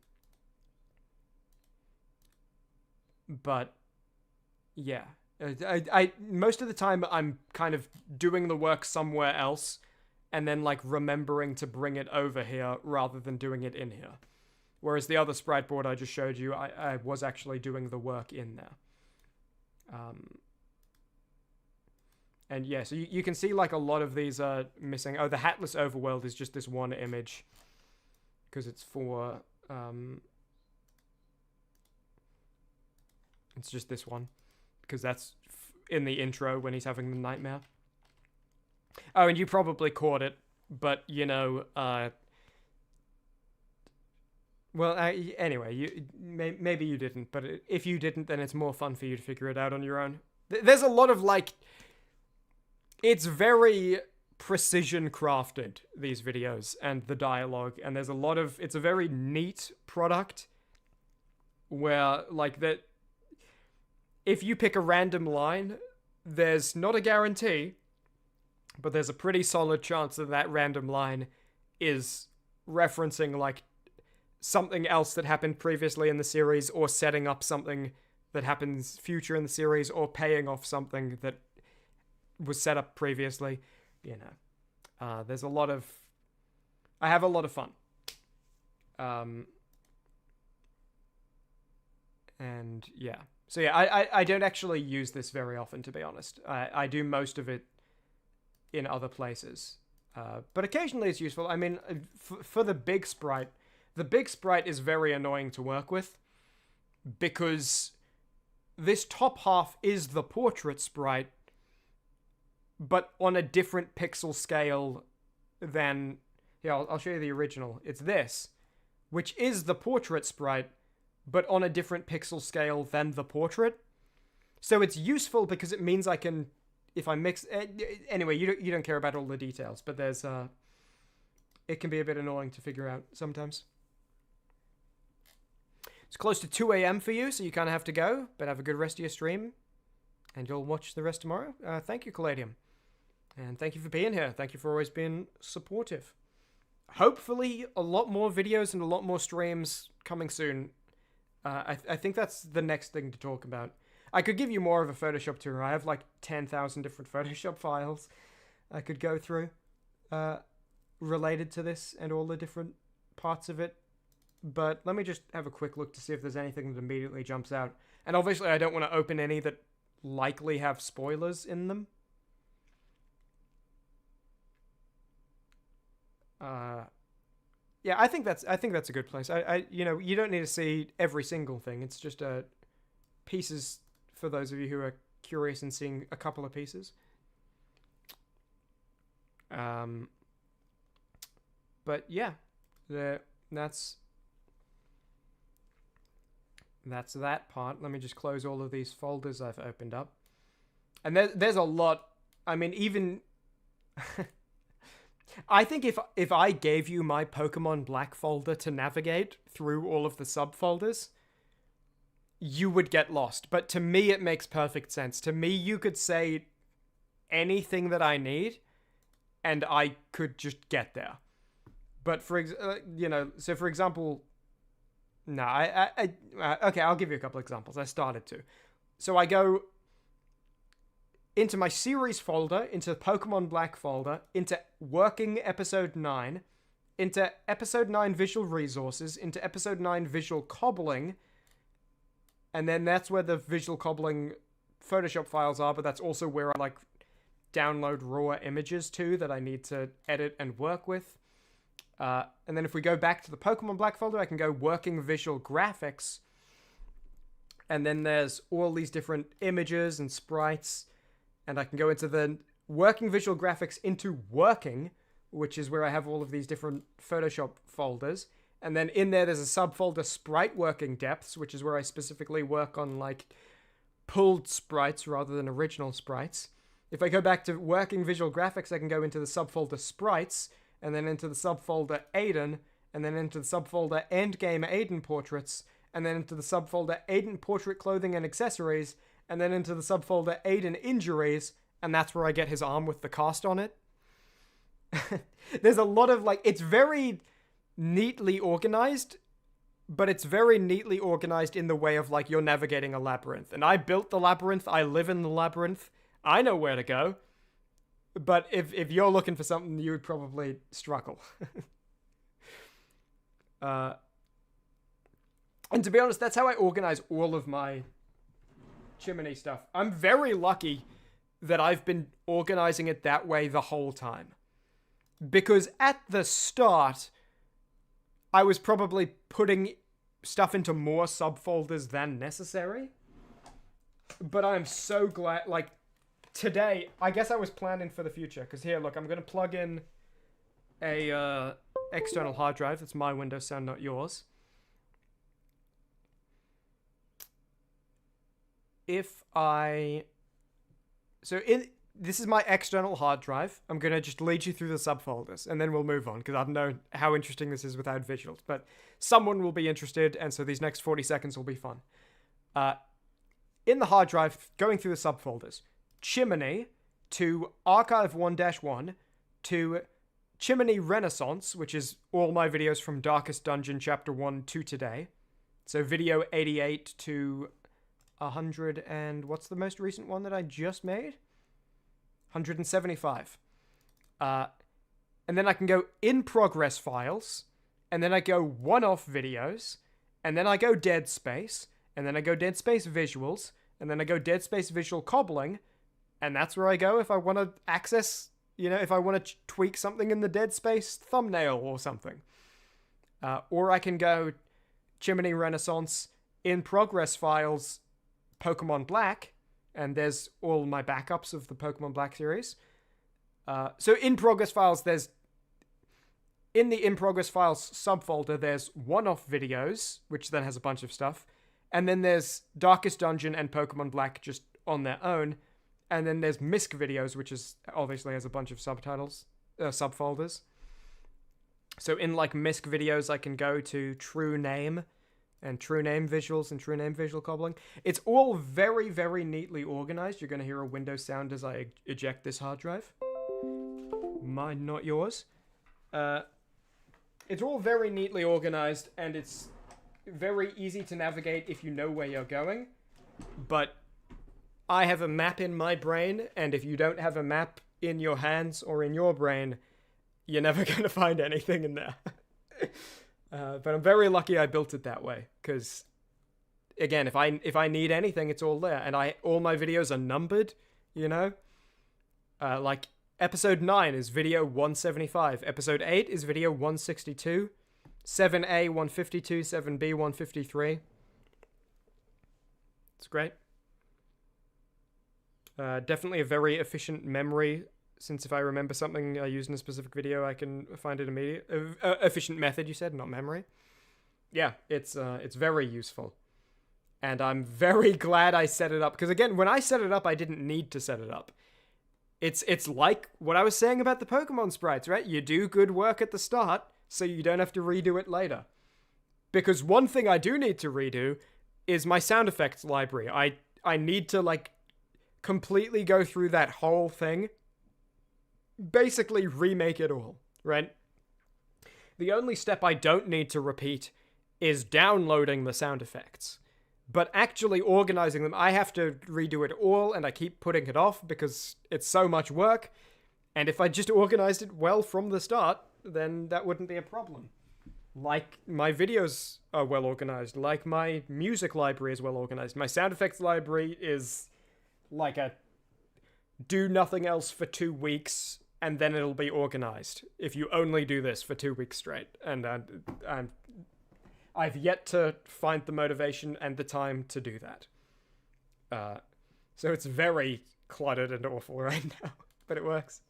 yeah. I most of the time, I'm kind of doing the work somewhere else, and then, like, remembering to bring it over here, rather than doing it in here. Whereas the other sprite board I just showed you, I was actually doing the work in there. And yeah, so you can see like a lot of these are missing. Oh, the Hatless Overworld is just this one image. Because it's for... it's just this one. Because that's in the intro when he's having the nightmare. Oh, and you probably caught it. But, you know... anyway, maybe you didn't. But if you didn't, then it's more fun for you to figure it out on your own. There's a lot of like... It's very precision crafted, these videos, and the dialogue, and there's a lot of... It's a very neat product, where, like, that... If you pick a random line, there's not a guarantee, but there's a pretty solid chance that that random line is referencing, like, something else that happened previously in the series, or setting up something that happens future in the series, or paying off something that was set up previously. You know, there's a lot of... I have a lot of fun. And yeah. So yeah, I don't actually use this very often, to be honest. I do most of it in other places. But occasionally it's useful. I mean, for the big sprite is very annoying to work with, because this top half is the portrait sprite, but on a different pixel scale than... Yeah, I'll show you the original. It's this, which is the portrait sprite, but on a different pixel scale than the portrait. So it's useful because it means I can... If I mix... Anyway, you don't care about all the details, but there's... It can be a bit annoying to figure out sometimes. It's close to 2 a.m. for you, so you kind of have to go, but have a good rest of your stream, and you'll watch the rest tomorrow. Thank you, Caladium. And thank you for being here. Thank you for always being supportive. Hopefully, a lot more videos and a lot more streams coming soon. I think that's the next thing to talk about. I could give you more of a Photoshop tour. I have like 10,000 different Photoshop files I could go through related to this and all the different parts of it. But let me just have a quick look to see if there's anything that immediately jumps out. And obviously I don't want to open any that likely have spoilers in them. Yeah, I think that's a good place. You know, you don't need to see every single thing. It's just pieces for those of you who are curious in seeing a couple of pieces. But yeah, that's that part. Let me just close all of these folders I've opened up. And there's a lot. I mean, even I think if I gave you my Pokemon Black folder to navigate through all of the subfolders, you would get lost. But to me, it makes perfect sense. To me, you could say anything that I need, and I could just get there. But for example, no, okay, I'll give you a couple examples. I started to. So I go into my series folder, into Pokemon Black folder, into working episode 9, into episode 9 visual resources, into episode 9 visual cobbling, and then that's where the visual cobbling Photoshop files are, but that's also where I download raw images to that I need to edit and work with. And then if we go back to the Pokemon Black folder, I can go working visual graphics, and then there's all these different images and sprites, and I can go into the working visual graphics into working, which is where I have all of these different Photoshop folders. And then in there's a subfolder sprite working depths, which is where I specifically work on pulled sprites rather than original sprites. If I go back to working visual graphics, I can go into the subfolder sprites, and then into the subfolder Aiden, and then into the subfolder Endgame Aiden portraits, and then into the subfolder Aiden portrait clothing and accessories, and then into the subfolder Aiden injuries, and that's where I get his arm with the cast on it. There's a lot of it's very neatly organized, but it's very neatly organized in the way of you're navigating a labyrinth. And I built the labyrinth, I live in the labyrinth, I know where to go. But if you're looking for something, you would probably struggle. And to be honest, that's how I organize all of my Chimmaney stuff. I'm very lucky that I've been organizing it that way the whole time. Because at the start, I was probably putting stuff into more subfolders than necessary. But I'm so glad, today, I guess I was planning for the future. Because here, look, I'm going to plug in a external hard drive. That's my Windows sound, not yours. This is my external hard drive. I'm going to just lead you through the subfolders, and then we'll move on, because I don't know how interesting this is without visuals, but someone will be interested, and so these next 40 seconds will be fun. In the hard drive, going through the subfolders, Chimmaney to Archive 1-1 to Chimmaney Renaissance, which is all my videos from Darkest Dungeon Chapter 1 to today. So video 88 to 100 and... what's the most recent one that I just made? 175. And then I can go in progress files, and then I go one-off videos, and then I go dead space, and then I go dead space visuals, and then I go dead space visual cobbling, and that's where I go if I want to access, if I want to tweak something in the dead space thumbnail or something. Or I can go Chimmaney Renaissance, in progress files, Pokemon Black, and there's all my backups of the Pokemon Black series. So in progress files, in the in progress files subfolder, there's one-off videos, which then has a bunch of stuff. And then there's Darkest Dungeon and Pokemon Black just on their own. And then there's Misc videos, which is obviously has a bunch of subfolders. So in Misc videos, I can go to True Name, and true name visuals and true name visual cobbling. It's all very, very neatly organized. You're going to hear a Windows sound as I eject this hard drive. Mine, not yours. It's all very neatly organized, and it's very easy to navigate if you know where you're going. But I have a map in my brain, and if you don't have a map in your hands or in your brain, you're never going to find anything in there. But I'm very lucky I built it that way, because again, if I need anything, it's all there, and all my videos are numbered, you know. Like episode 9 is video 175, episode 8 is video 162, 7A 152, 7B 153. It's great. Definitely a very efficient memory, since if I remember something I used in a specific video, I can find it immediately. Efficient method, you said, not memory. Yeah, it's very useful. And I'm very glad I set it up, because again, when I set it up, I didn't need to set it up. It's like what I was saying about the Pokemon sprites, right? You do good work at the start, so you don't have to redo it later. Because one thing I do need to redo is my sound effects library. I need to, like, completely go through that whole thing. Basically remake it all, right? The only step I don't need to repeat is downloading the sound effects. But actually organizing them, I have to redo it all, and I keep putting it off because it's so much work. And if I just organized it well from the start, then that wouldn't be a problem. Like, my videos are well organized. Like, my music library is well organized. My sound effects library is like a do nothing else for 2 weeks, and then it'll be organized if you only do this for 2 weeks straight. And I've yet to find the motivation and the time to do that. So it's very cluttered and awful right now, but it works.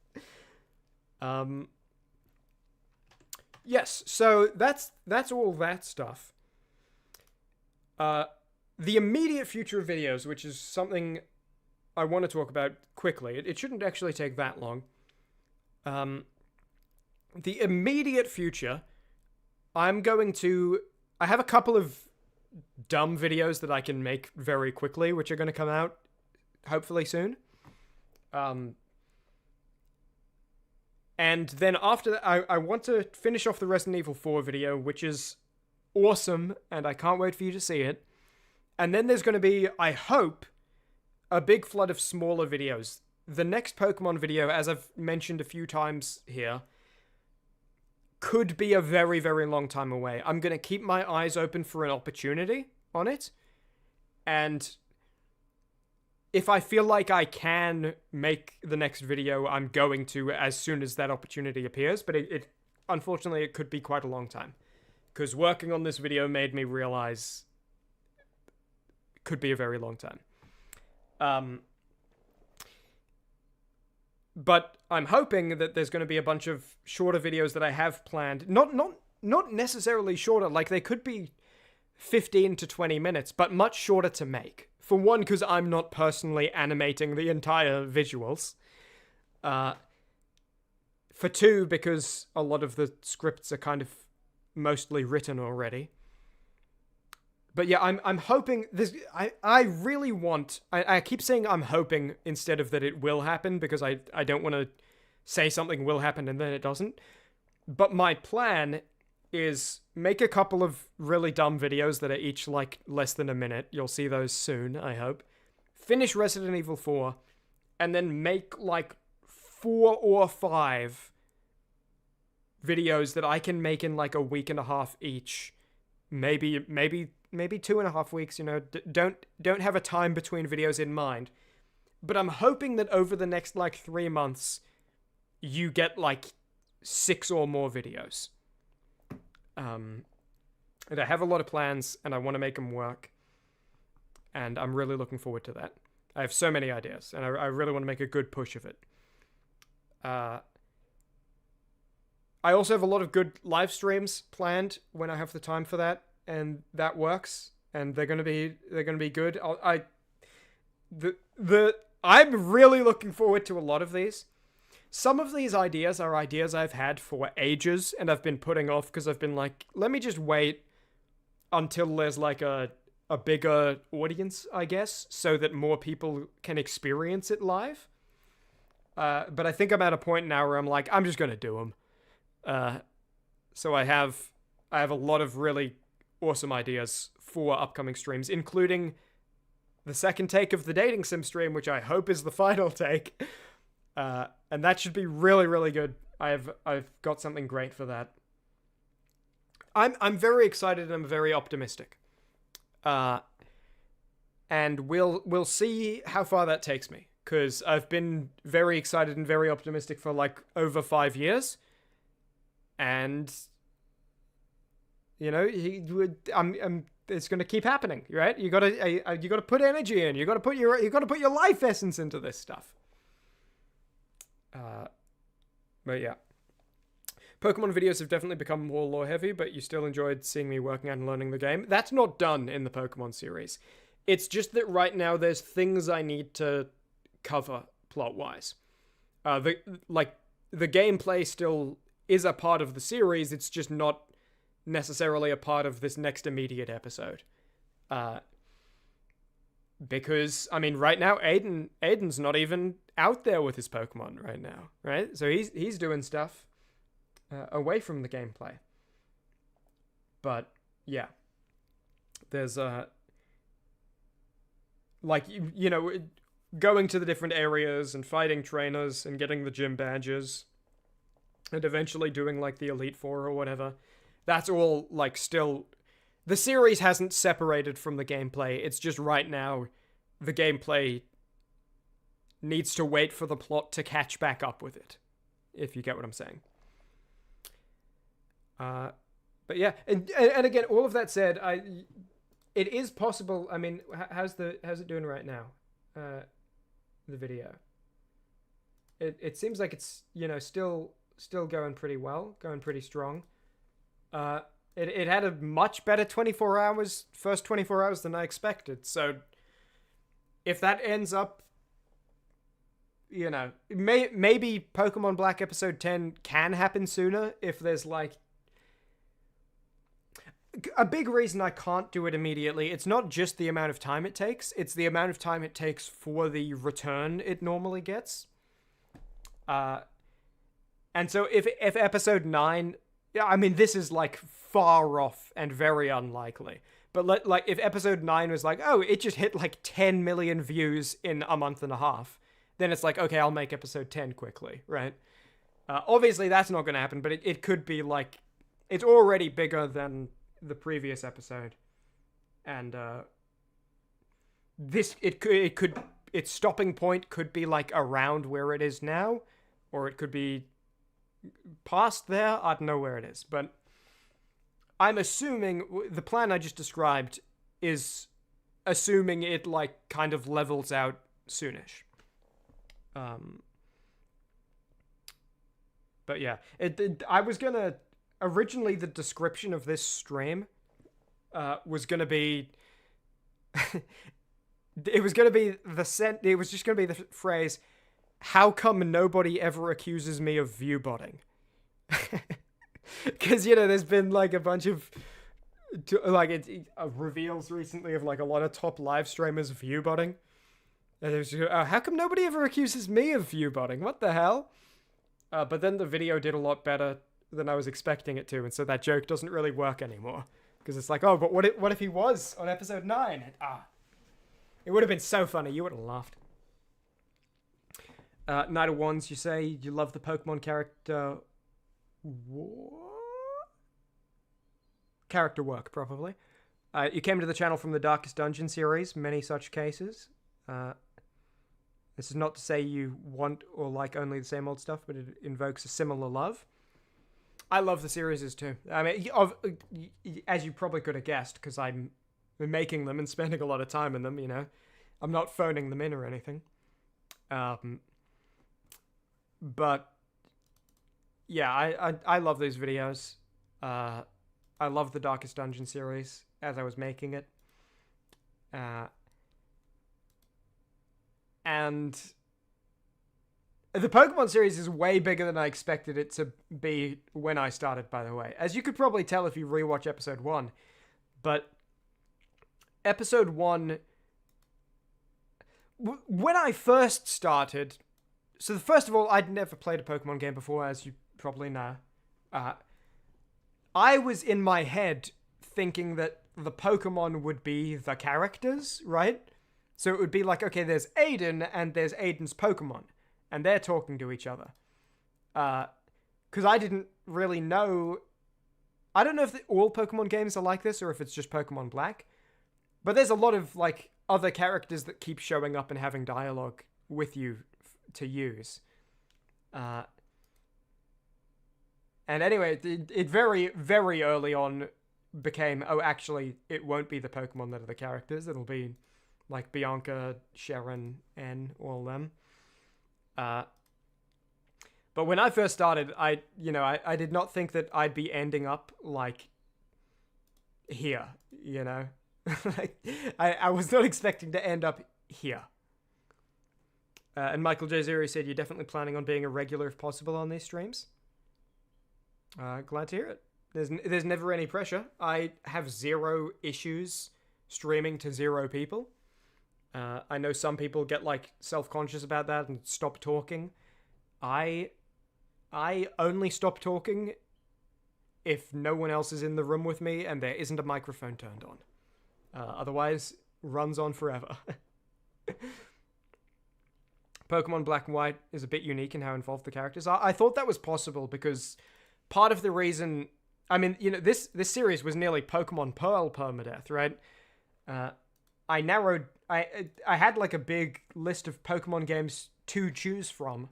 Yes, so that's all that stuff. The immediate future of videos, which is something I want to talk about quickly. It shouldn't actually take that long. The immediate future, I have a couple of dumb videos that I can make very quickly, which are going to come out hopefully soon. And then after that, I want to finish off the Resident Evil 4 video, which is awesome, and I can't wait for you to see it. And then there's going to be, I hope, a big flood of smaller videos. The next Pokemon video, as I've mentioned a few times here, could be a very, very long time away. I'm going to keep my eyes open for an opportunity on it. And if I feel like I can make the next video, I'm going to as soon as that opportunity appears. But unfortunately, it could be quite a long time. Because working on this video made me realize it could be a very long time. But I'm hoping that there's going to be a bunch of shorter videos that I have planned. Not necessarily shorter, like they could be 15 to 20 minutes, but much shorter to make. For one, because I'm not personally animating the entire visuals. For two, because a lot of the scripts are kind of mostly written already. But yeah, I'm hoping this. I really want. I keep saying I'm hoping instead of that it will happen, because I don't want to say something will happen and then it doesn't. But my plan is make a couple of really dumb videos that are each like less than a minute. You'll see those soon, I hope. Finish Resident Evil 4, and then make like 4 or 5 videos that I can make in like a week and a half each. Maybe 2.5 weeks, you know. Don't have a time between videos in mind. But I'm hoping that over the next like 3 months, you get like 6 or more videos. And I have a lot of plans, and I want to make them work. And I'm really looking forward to that. I have so many ideas, and I really want to make a good push of it. I also have a lot of good live streams planned when I have the time for that, and that works. And they're gonna be good. I'm really looking forward to a lot of these. Some of these ideas are ideas I've had for ages, and I've been putting off because I've been like, let me just wait until there's like a bigger audience, I guess, so that more people can experience it live. But I think I'm at a point now where I'm like, I'm just gonna do them. So I have a lot of really awesome ideas for upcoming streams, including the second take of the dating sim stream, which I hope is the final take. And that should be really, really good. I've got something great for that. I'm very excited and I'm very optimistic. And we'll see how far that takes me, because I've been very excited and very optimistic for like over 5 years, and you know, it's gonna keep happening, right? You gotta put energy in. You gotta put your life essence into this stuff. But yeah. Pokemon videos have definitely become more lore heavy, but you still enjoyed seeing me working out and learning the game. That's not done in the Pokemon series. It's just that right now there's things I need to cover plot-wise. The gameplay still is a part of the series, it's just not necessarily a part of this next immediate episode. Because, I mean, right now, Aiden's not even out there with his Pokemon right now, right? So he's doing stuff away from the gameplay. But, yeah. There's, like, you know, going to the different areas and fighting trainers and getting the gym badges and eventually doing, like, the Elite Four or whatever. That's all, like, still... The series hasn't separated from the gameplay. It's just right now the gameplay needs to wait for the plot to catch back up with it, if you get what I'm saying. But yeah, and again, all of that said, it is possible. I mean, how's it doing right now? The video. It seems like it's, you know, still going pretty well, going pretty strong. It had a much better first 24 hours than I expected. So if that ends up, you know, maybe Pokemon Black episode 10 can happen sooner if there's like a big reason I can't do it immediately. It's not just the amount of time it takes, it's the amount of time it takes for the return it normally gets. And so if episode 9, yeah, I mean, this is like far off and very unlikely. But like if episode 9 was like, oh, it just hit like 10 million views in a month and a half, then it's like, okay, I'll make episode 10 quickly, right? Obviously, that's not going to happen, but it could be like, it's already bigger than the previous episode, and its stopping point could be like around where it is now, or it could be past there. I don't know where it is, but I'm assuming the plan I just described is assuming it like kind of levels out soonish. But yeah, I was gonna originally the description of this stream was gonna be it was just gonna be the phrase, how come nobody ever accuses me of view botting? Because, you know, there's been like a bunch of like reveals recently of like a lot of top live streamers view botting. And there's how come nobody ever accuses me of view botting? What the hell? But then the video did a lot better than I was expecting it to, and so that joke doesn't really work anymore. Because it's like, oh, but what if he was on episode 9? It would have been so funny. You would have laughed. Knight of Wands, you say you love the Pokemon character... Character work, probably. You came to the channel from the Darkest Dungeon series, many such cases. This is not to say you want or like only the same old stuff, but it invokes a similar love. I love the series too. I mean, as you probably could have guessed, because I'm making them and spending a lot of time in them, you know. I'm not phoning them in or anything. But yeah, I love these videos. I love the Darkest Dungeon series as I was making it. And the Pokemon series is way bigger than I expected it to be when I started, by the way. As you could probably tell if you rewatch episode 1, But episode 1, when I first started, so first of all, I'd never played a Pokemon game before, as you probably know. I was in my head thinking that the Pokemon would be the characters, right? So it would be like, okay, there's Aiden and there's Aiden's Pokemon, and they're talking to each other. Because I didn't really know. I don't know if all Pokemon games are like this or if it's just Pokemon Black, but there's a lot of like other characters that keep showing up and having dialogue with you to use. And anyway, it very, very early on became, oh, actually, it won't be the Pokemon that are the characters. It'll be like Bianca, Sharon, and all them. But when I first started, I did not think that I'd be ending up like here, you know? Like, I was not expecting to end up here. And Michael J. Zeri said, you're definitely planning on being a regular if possible on these streams. Glad to hear it. There's never any pressure. I have 0 issues streaming to 0 people. I know some people get like self-conscious about that and stop talking. I only stop talking if no one else is in the room with me and there isn't a microphone turned on. Otherwise, runs on forever. Pokemon Black and White is a bit unique in how involved the characters are. I thought that was possible because part of the reason... I mean, you know, this series was nearly Pokemon Pearl permadeath, right? I had like a big list of Pokemon games to choose from,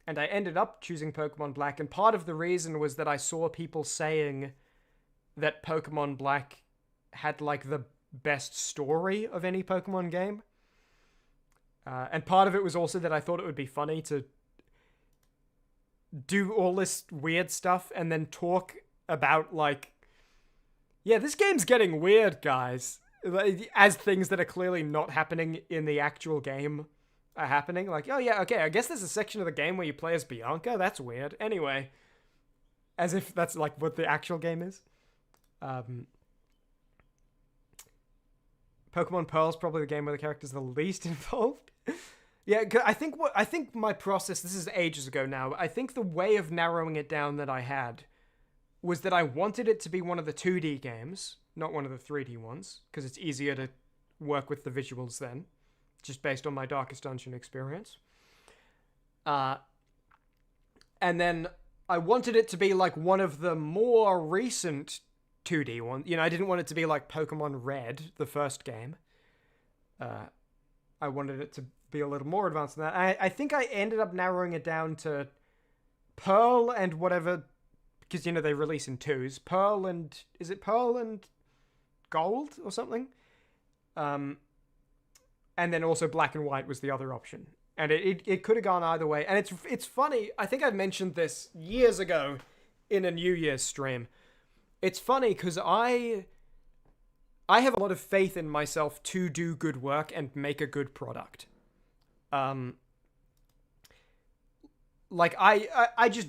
and I ended up choosing Pokemon Black, and part of the reason was that I saw people saying that Pokemon Black had like the best story of any Pokemon game. And part of it was also that I thought it would be funny to do all this weird stuff and then talk about like, yeah, this game's getting weird, guys, as things that are clearly not happening in the actual game are happening. Like, oh yeah, okay, I guess there's a section of the game where you play as Bianca. That's weird. Anyway, as if that's like what the actual game is. Pokemon Pearl's probably the game where the characters are the least involved. Yeah, I think my process, this is ages ago now, but I think the way of narrowing it down that I had was that I wanted it to be one of the 2D games, not one of the 3D ones, because it's easier to work with the visuals then, just based on my Darkest Dungeon experience. And then I wanted it to be like one of the more recent 2D ones. You know, I didn't want it to be like Pokemon Red, the first game. I wanted it to be a little more advanced than that. I think I ended up narrowing it down to Pearl and whatever, because, you know, they release in 2s. Is it Pearl and Gold or something? And then also Black and White was the other option. And it could have gone either way. And it's funny, I think I mentioned this years ago in a New Year's stream. It's funny because I have a lot of faith in myself to do good work and make a good product. Like, I just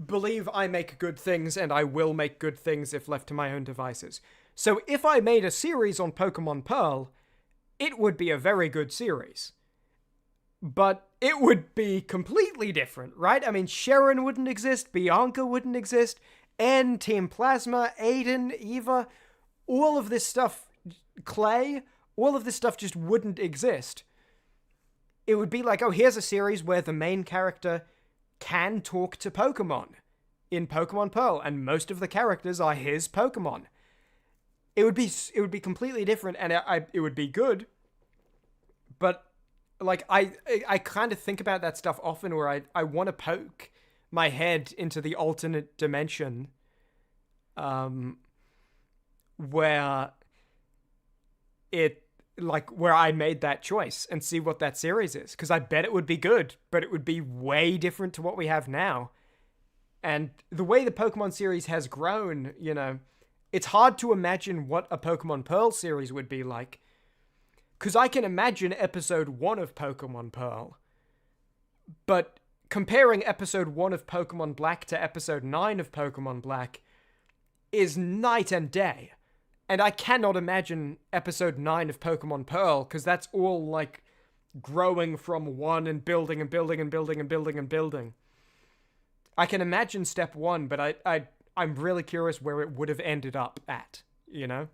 believe I make good things and I will make good things if left to my own devices. So if I made a series on Pokemon Pearl, it would be a very good series. But it would be completely different, right? I mean, Sharon wouldn't exist, Bianca wouldn't exist, and Team Plasma, Aiden, Eva, all of this stuff, Clay, all of this stuff just wouldn't exist. It would be like, oh, here's a series where the main character can talk to Pokemon in Pokemon Pearl, and most of the characters are his Pokemon. It would be completely different, and it would be good. But like I kind of think about that stuff often, where I want to poke my head into the alternate dimension, where I made that choice and see what that series is, because I bet it would be good, but it would be way different to what we have now. And the way the Pokemon series has grown, you know, it's hard to imagine what a Pokemon Pearl series would be like, because I can imagine episode 1 of Pokemon Pearl, but comparing episode 1 of Pokemon Black to episode 9 of Pokemon Black is night and day. And I cannot imagine episode 9 of Pokemon Pearl, because that's all, like, growing from 1 and building and building and building and building and building. I can imagine step 1, but I'm really curious where it would have ended up at, you know?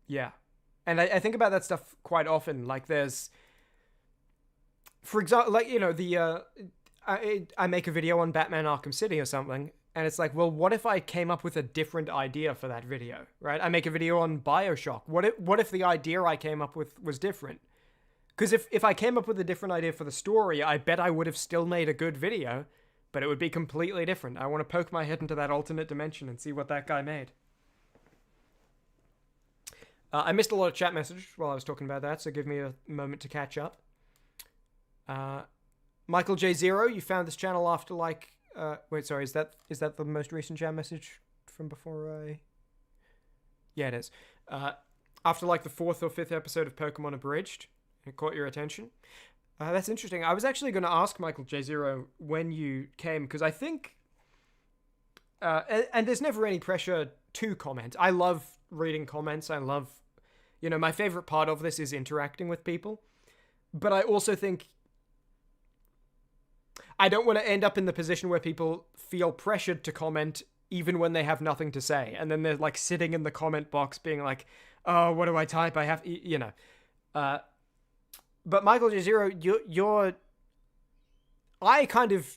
Yeah. And I think about that stuff quite often. Like, there's... For example, like, you know, I make a video on Batman Arkham City or something, and it's like, well, what if I came up with a different idea for that video, right? I make a video on BioShock. What if the idea I came up with was different? Because if I came up with a different idea for the story, I bet I would have still made a good video, but it would be completely different. I want to poke my head into that alternate dimension and see what that guy made. I missed a lot of chat messages while I was talking about that, so give me a moment to catch up. Michael J. Zero, you found this channel after, like... wait, sorry, is that the most recent chat message from before I... Yeah, it is. After, like, the 4th or 5th episode of Pokemon Abridged, it caught your attention. That's interesting. I was actually going to ask Michael J. Zero when you came, because I think... and there's never any pressure to comment. I love reading comments. I love... You know, my favorite part of this is interacting with people. But I also think... I don't want to end up in the position where people feel pressured to comment even when they have nothing to say. And then they're, like, sitting in the comment box being like, oh, what do I type? I have... You know. But Michael J. Zero, you're... I kind of...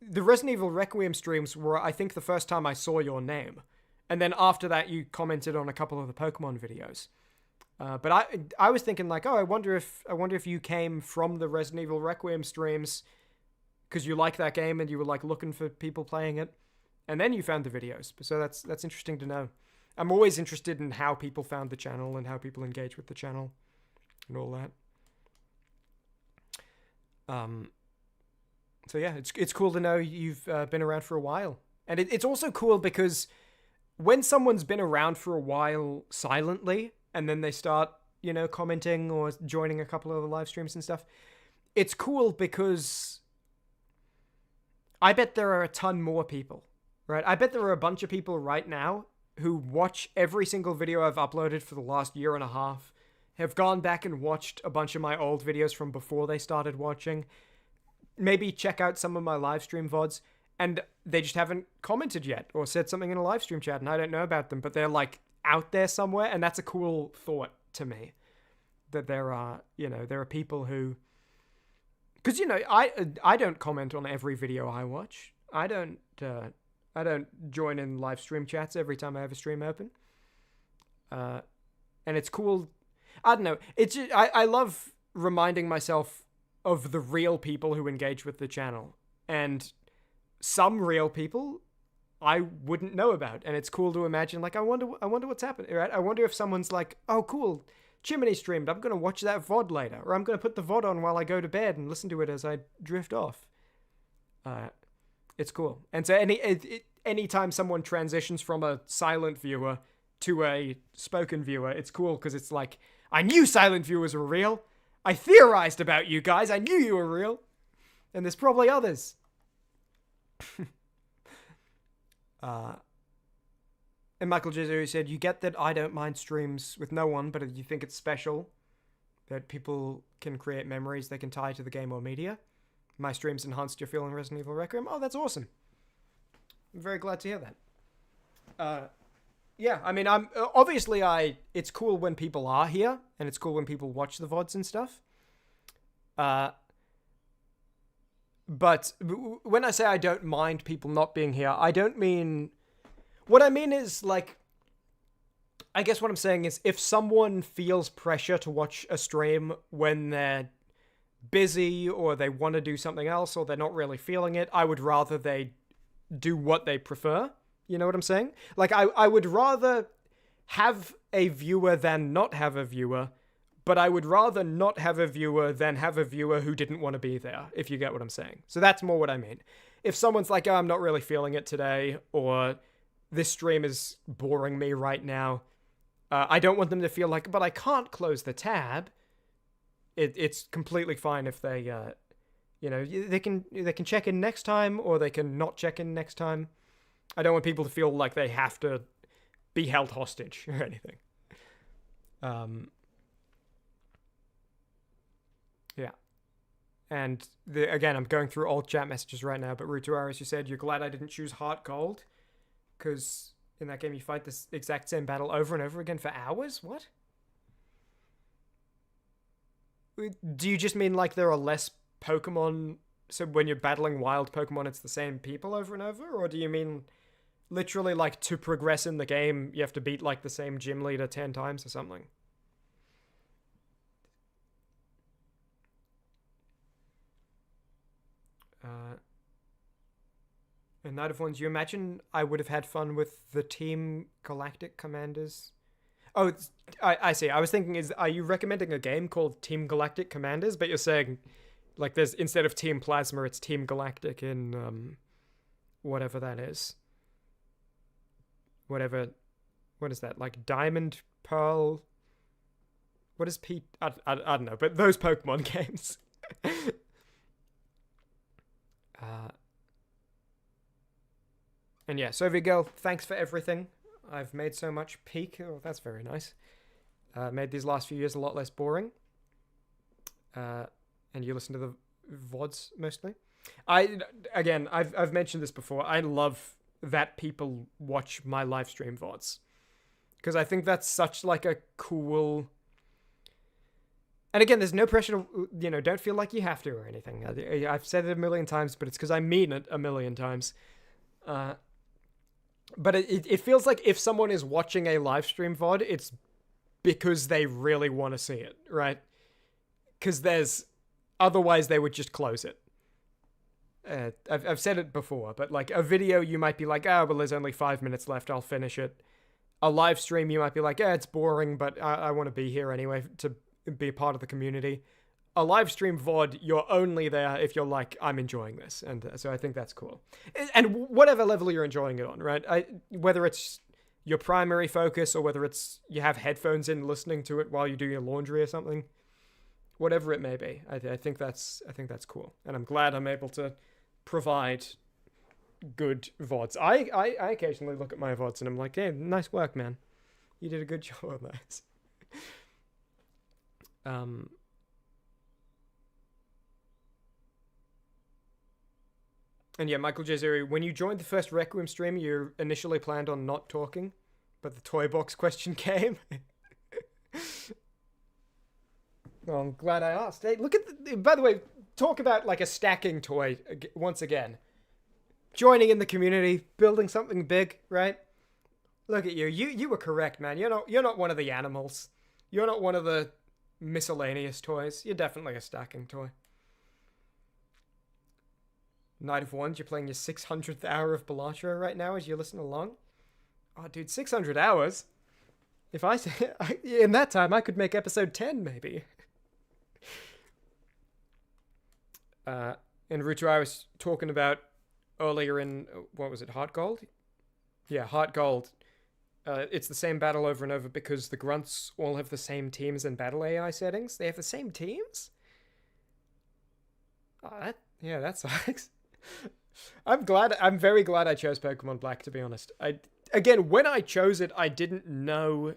The Resident Evil Requiem streams were, I think, the first time I saw your name. And then after that, you commented on a couple of the Pokemon videos. But I was thinking, like, oh, I wonder if you came from the Resident Evil Requiem streams because you like that game and you were, like, looking for people playing it. And then you found the videos. So that's interesting to know. I'm always interested in how people found the channel and how people engage with the channel and all that. So yeah, it's cool to know you've been around for a while. And it's also cool because when someone's been around for a while silently and then they start, you know, commenting or joining a couple of the live streams and stuff, it's cool because I bet there are a ton more people, right? I bet there are a bunch of people right now who watch every single video I've uploaded for the last year and a half, have gone back and watched a bunch of my old videos from before they started watching, maybe check out some of my live stream VODs, and they just haven't commented yet or said something in a live stream chat, and I don't know about them, but they're, like, out there somewhere, and that's a cool thought to me, that there are people who... Because, you know, I don't comment on every video I watch. I don't join in live stream chats every time I have a stream open. And it's cool. I don't know. It's just, I love reminding myself of the real people who engage with the channel. And some real people I wouldn't know about. And it's cool to imagine, like, I wonder what's happening, right? I wonder if someone's like, oh, cool, Chimmaney streamed, I'm going to watch that VOD later. Or I'm going to put the VOD on while I go to bed and listen to it as I drift off. It's cool. And so anytime someone transitions from a silent viewer to a spoken viewer, it's cool because it's like, I knew silent viewers were real. I theorized about you guys. I knew you were real. And there's probably others. And Michael Jesu said, you get that I don't mind streams with no one, but you think it's special that people can create memories they can tie to the game or media. My streams enhanced your feeling Resident Evil Requiem. Oh, that's awesome. I'm very glad to hear that. Yeah, I mean, it's cool when people are here, and it's cool when people watch the VODs and stuff. But when I say I don't mind people not being here, I don't mean... What I mean is, like... I guess what I'm saying is, if someone feels pressure to watch a stream when they're busy, or they want to do something else, or they're not really feeling it, I would rather they do what they prefer. You know what I'm saying? Like, I would rather have a viewer than not have a viewer, but I would rather not have a viewer than have a viewer who didn't want to be there, if you get what I'm saying. So that's more what I mean. If someone's like, oh, I'm not really feeling it today, or this stream is boring me right now, I don't want them to feel like, but I can't close the tab. It's completely fine if they, they can check in next time, or they can not check in next time. I don't want people to feel like they have to be held hostage or anything. Yeah. And again, I'm going through old chat messages right now, but Rutuaris, you said you're glad I didn't choose Heart Gold, because in that game you fight this exact same battle over and over again for hours? What? Do you just mean like there are less Pokemon, so when you're battling wild Pokemon it's the same people over and over? Or do you mean literally like to progress in the game you have to beat like the same gym leader 10 times or something? And Knight of Wands, you imagine I would have had fun with the Team Galactic Commanders? Oh, I see. I was thinking, are you recommending a game called Team Galactic Commanders? But you're saying, like, there's, instead of Team Plasma, it's Team Galactic in, whatever that is. What is that? Like, Diamond, Pearl? What is I don't know, but those Pokemon games. And yeah, Soviet Girl, thanks for everything. I've made so much peak. Oh, that's very nice. Made these last few years a lot less boring. And you listen to the VODs mostly. I've mentioned this before. I love that people watch my live stream VODs, because I think that's such like a cool. And again, there's no pressure to, don't feel like you have to or anything. I've said it a million times, but it's because I mean it a million times. But it feels like if someone is watching a live stream VOD, it's because they really want to see it, right? Because otherwise they would just close it. I've said it before, but like a video, you might be like, well, there's only 5 minutes left, I'll finish it. A live stream, you might be like, it's boring, but I want to be here anyway to be a part of the community. A live stream VOD, you're only there if you're like, I'm enjoying this. And so I think that's cool. And whatever level you're enjoying it on, right? Whether it's your primary focus or whether it's you have headphones in listening to it while you do your laundry or something, whatever it may be, I think that's cool. And I'm glad I'm able to provide good VODs. I occasionally look at my VODs and I'm like, hey, nice work, man. You did a good job on that. And yeah, Michael J. Zeri, when you joined the first Requiem stream, you initially planned on not talking, but the toy box question came. Well, I'm glad I asked. Hey, look at by the way, talk about like a stacking toy once again. Joining in the community, building something big, right? Look at you. You were correct, man. You're not one of the animals. You're not one of the miscellaneous toys. You're definitely a stacking toy. Knight of Wands, you're playing your 600th hour of Balatro right now as you listen along. Oh, dude, 600 hours? If in that time, I could make episode 10, maybe. And Rutu, I was talking about earlier in, what was it, Heart Gold? Yeah, Heart Gold. It's the same battle over and over because the grunts all have the same teams and battle AI settings. They have the same teams? Oh, that sucks. I'm very glad I chose Pokemon Black, to be honest. Again, when I chose it, I didn't know.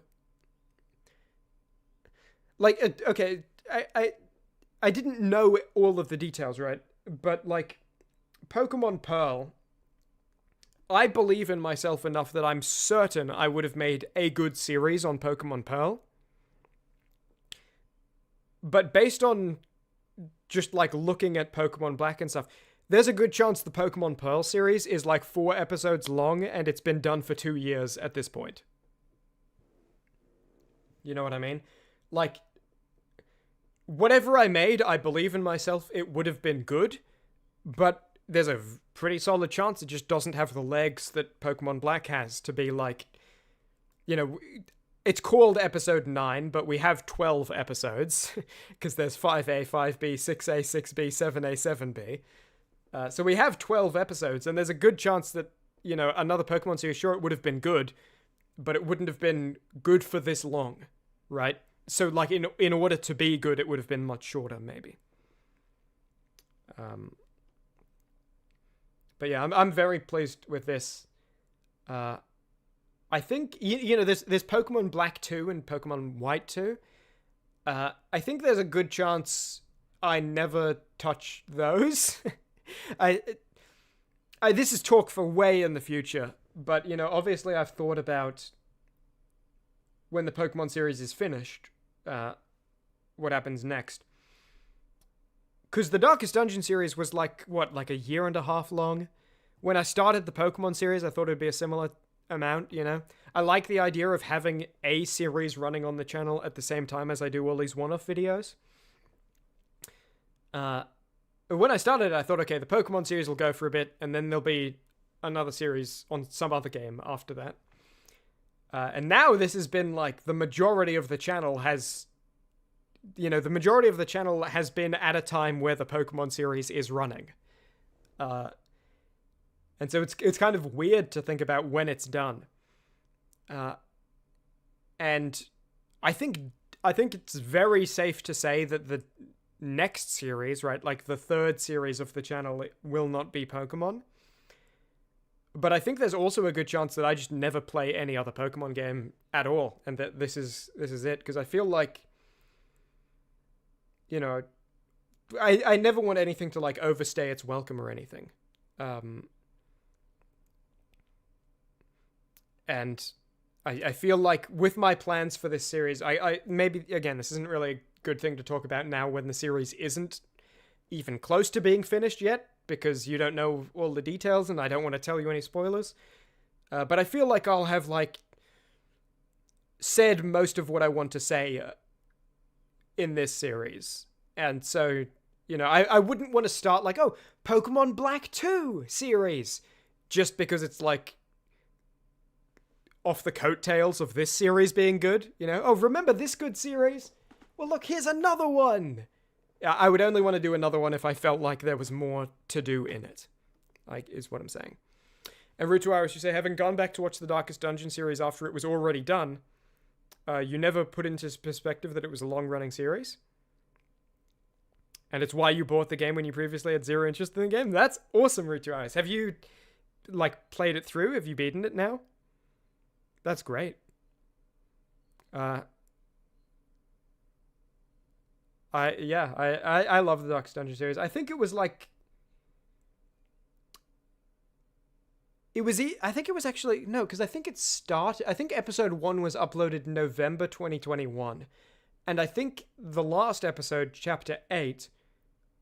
Like, okay, I didn't know all of the details, right? But like, Pokemon Pearl, I believe in myself enough that I'm certain I would have made a good series on Pokemon Pearl. But based on just like looking at Pokemon Black and stuff, there's a good chance the Pokemon Pearl series is like 4 episodes long and it's been done for 2 years at this point. You know what I mean? Like, whatever I made, I believe in myself it would have been good, but there's a pretty solid chance it just doesn't have the legs that Pokemon Black has to be like, it's called episode 9, but we have 12 episodes because there's 5A, 5B, 6A, 6B, 7A, 7B. So we have 12 episodes, and there's a good chance that, another Pokemon series, sure, it would have been good, but it wouldn't have been good for this long, right? So, like, in order to be good, it would have been much shorter, maybe. But yeah, I'm very pleased with this. I think, you know, there's Pokemon Black 2 and Pokemon White 2. I think there's a good chance I never touch those. This is talk for way in the future, but, you know, obviously I've thought about when the Pokemon series is finished, what happens next. Because the Darkest Dungeon series was like a year and a half long. When I started the Pokemon series, I thought it'd be a similar amount, you know? I like the idea of having a series running on the channel at the same time as I do all these one-off videos. When I started, I thought, okay, the Pokemon series will go for a bit, and then there'll be another series on some other game after that. And now this has been, like, the majority of the channel has... You know, the majority of the channel has been at a time where the Pokemon series is running. And so it's kind of weird to think about when it's done. And I think it's very safe to say that the next series, right, like the third series of the channel, will not be Pokemon. But I think there's also a good chance that I just never play any other Pokemon game at all, and that this is it, because I feel like, you know, I never want anything to, like, overstay its welcome or anything. And I feel like with my plans for this series, I maybe, again, this isn't really a good thing to talk about now when the series isn't even close to being finished yet, because you don't know all the details and I don't want to tell you any spoilers. But I feel like I'll have, like, said most of what I want to say in this series. And so, you know, I wouldn't want to start like, oh, Pokemon Black 2 series, just because it's, like, off the coattails of this series being good, you know? Oh, remember this good series? Well, look, here's another one! I would only want to do another one if I felt like there was more to do in it, like, is what I'm saying. And Root to Iris, you say, having gone back to watch the Darkest Dungeon series after it was already done, you never put into perspective that it was a long-running series? And it's why you bought the game when you previously had zero interest in the game? That's awesome, Root to Iris. Have you, like, played it through? Have you beaten it now? That's great. I love the Darkest Dungeon series. I think it was like... I think it was actually... No, because I think it started... I think episode 1 was uploaded in November 2021. And I think the last episode, chapter 8,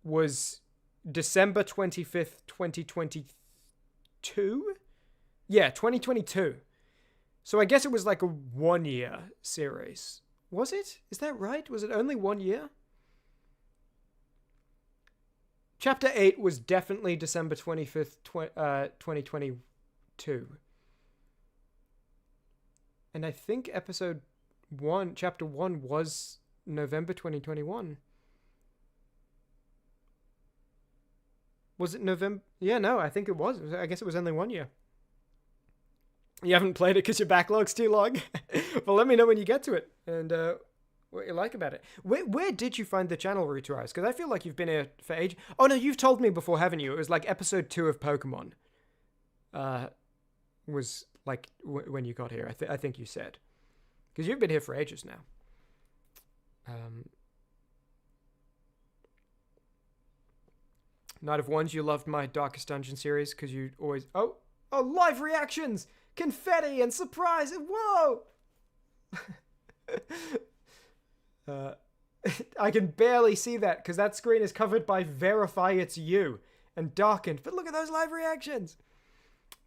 was December 25th, 2022? Yeah, 2022. So I guess it was like a 1-year series. Was it? Is that right? Was it only 1 year? Chapter 8 was definitely December 25th, 2022. And I think episode 1, chapter 1 was November 2021. Was it November? Yeah, no, I think it was. I guess it was only 1 year. You haven't played it because your backlog's too long? Well, let me know when you get to it and what you like about it. Where did you find the channel, Root to Iris? Because I feel like you've been here for ages. Oh, no, you've told me before, haven't you? It was like episode 2 of Pokemon. Was like when you got here, I think you said. Because you've been here for ages now. Night of Wands, you loved my Darkest Dungeon series because you always... Oh, live reactions! Confetti and surprise! Whoa! I can barely see that because that screen is covered by Verify It's You and darkened. But look at those live reactions!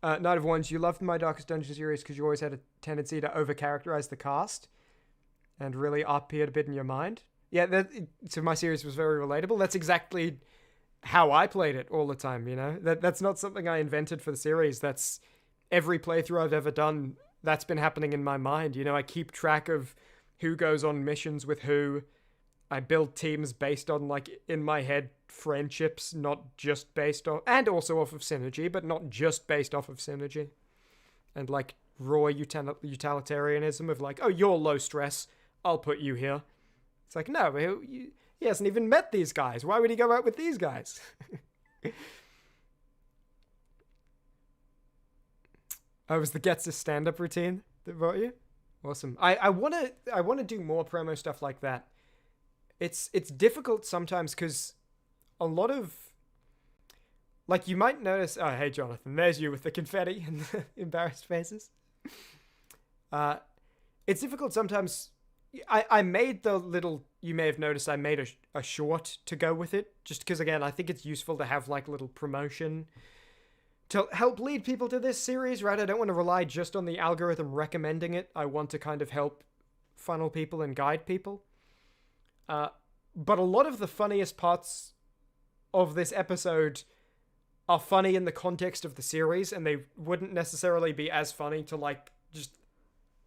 Night of Wands, you loved my Darkest Dungeon series because you always had a tendency to over-characterize the cast and really up-peered a bit in your mind. Yeah, so my series was very relatable. That's exactly how I played it all the time, you know? That's not something I invented for the series. That's every playthrough I've ever done, that's been happening in my mind. You know, I keep track of who goes on missions with who. I build teams based on, like, in my head, friendships, not just based off... And also off of synergy, but not just based off of synergy. And, like, raw utilitarianism of, like, oh, you're low stress, I'll put you here. It's like, no, he hasn't even met these guys. Why would he go out with these guys? Oh, it was the Gets a stand-up routine that brought you? Awesome. I wanna do more promo stuff like that. It's difficult sometimes because a lot of, like, you might notice. Oh, hey Jonathan, there's you with the confetti and the embarrassed faces. It's difficult sometimes. I made the little. You may have noticed I made a short to go with it, just because again I think it's useful to have like little promotion to help lead people to this series, right? I don't want to rely just on the algorithm recommending it. I want to kind of help funnel people and guide people. But a lot of the funniest parts of this episode are funny in the context of the series, and they wouldn't necessarily be as funny to like just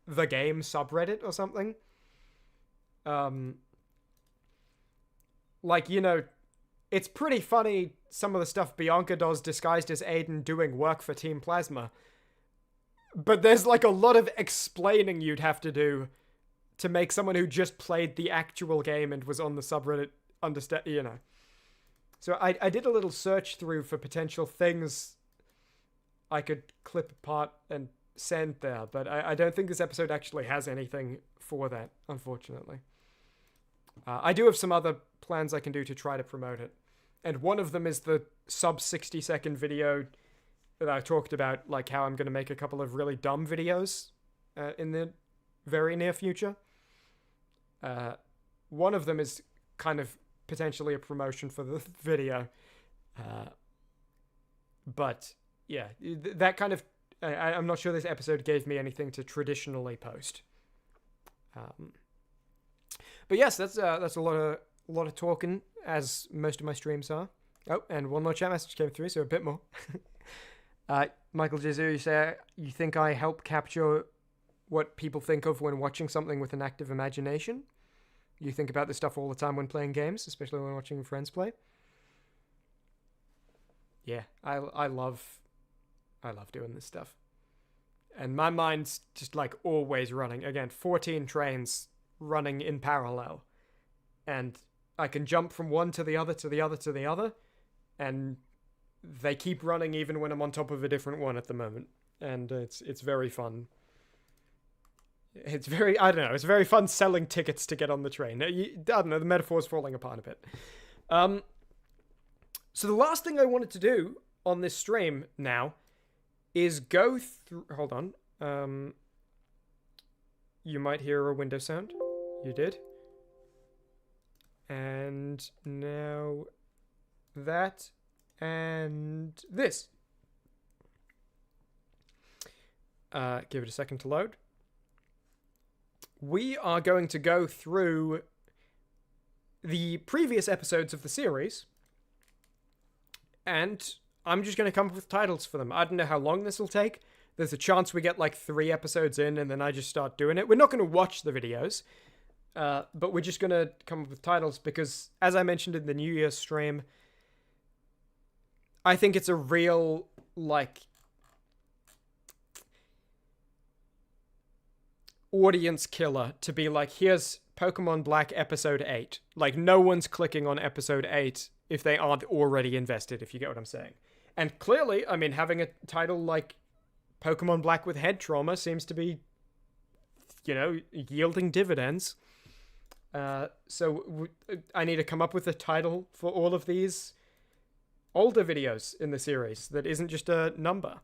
the game subreddit or something. Like, you know, it's pretty funny some of the stuff Bianca does disguised as Aiden doing work for Team Plasma. But there's like a lot of explaining you'd have to do to make someone who just played the actual game and was on the subreddit understand, you know. So I did a little search through for potential things I could clip apart and send there, but I don't think this episode actually has anything for that, unfortunately. I do have some other plans I can do to try to promote it. And one of them is the sub 60-second video that I talked about, like how I'm going to make a couple of really dumb videos in the very near future. One of them is kind of potentially a promotion for the video. But yeah, that kind of... I'm not sure this episode gave me anything to traditionally post. But yes, that's a lot of talking, as most of my streams are. Oh, and one more chat message came through, so a bit more. Michael Jesu, you say, you think I help capture what people think of when watching something with an active imagination? You think about this stuff all the time when playing games, especially when watching friends play? Yeah, I love doing this stuff. And my mind's just like always running. Again, 14 trains running in parallel. And I can jump from one to the other, to the other, to the other. And they keep running even when I'm on top of a different one at the moment. And it's very fun. It's very, I don't know, it's very fun selling tickets to get on the train. I don't know, the metaphor's falling apart a bit. So the last thing I wanted to do on this stream now is go through... Hold on. You might hear a window sound. You did. And now that and this. Give it a second to load. We are going to go through the previous episodes of the series, and I'm just going to come up with titles for them. I don't know how long this will take. There's a chance we get like 3 episodes in and then I just start doing it. We're not going to watch the videos, but we're just going to come up with titles because, as I mentioned in the New Year's stream, I think it's a real, like, audience killer to be like, here's Pokemon Black episode 8. Like, no one's clicking on episode 8 if they aren't already invested, if you get what I'm saying. And clearly, I mean, having a title like Pokemon Black with head trauma seems to be, you know, yielding dividends. So I need to come up with a title for all of these older videos in the series that isn't just a number.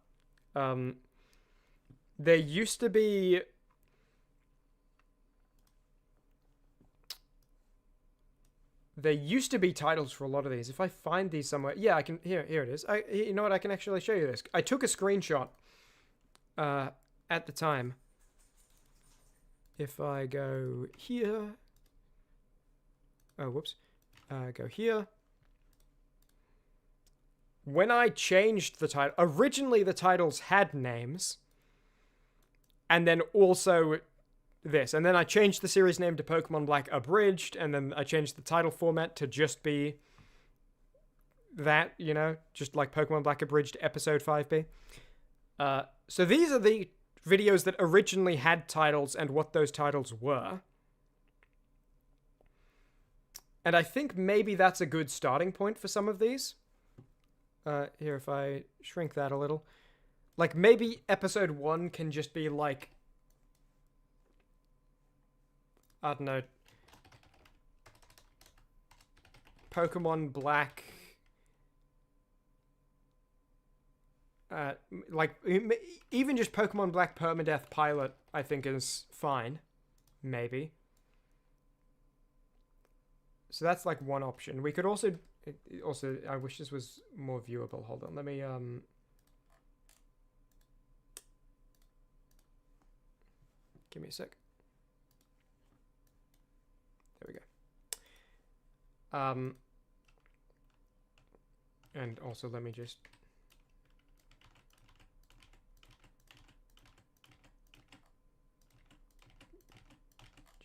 There used to be... There used to be titles for a lot of these. If I find these somewhere... Yeah, I can... Here it is. You know what? I can actually show you this. I took a screenshot at the time. If I go here... Oh, whoops. Go here. When I changed the title... Originally, the titles had names. And then also... this, and then I changed the series name to Pokemon Black Abridged, and then I changed the title format to just be that, you know, just like Pokemon Black Abridged Episode 5B. So these are the videos that originally had titles and what those titles were. And I think maybe that's a good starting point for some of these. Here, if I shrink that a little. Like, maybe episode 1 can just be like, I don't know, Pokemon Black, like, even just Pokemon Black Permadeath Pilot, I think is fine. Maybe. So that's like one option. We could also, I wish this was more viewable. Hold on, let me, give me a sec. There we go. And also let me just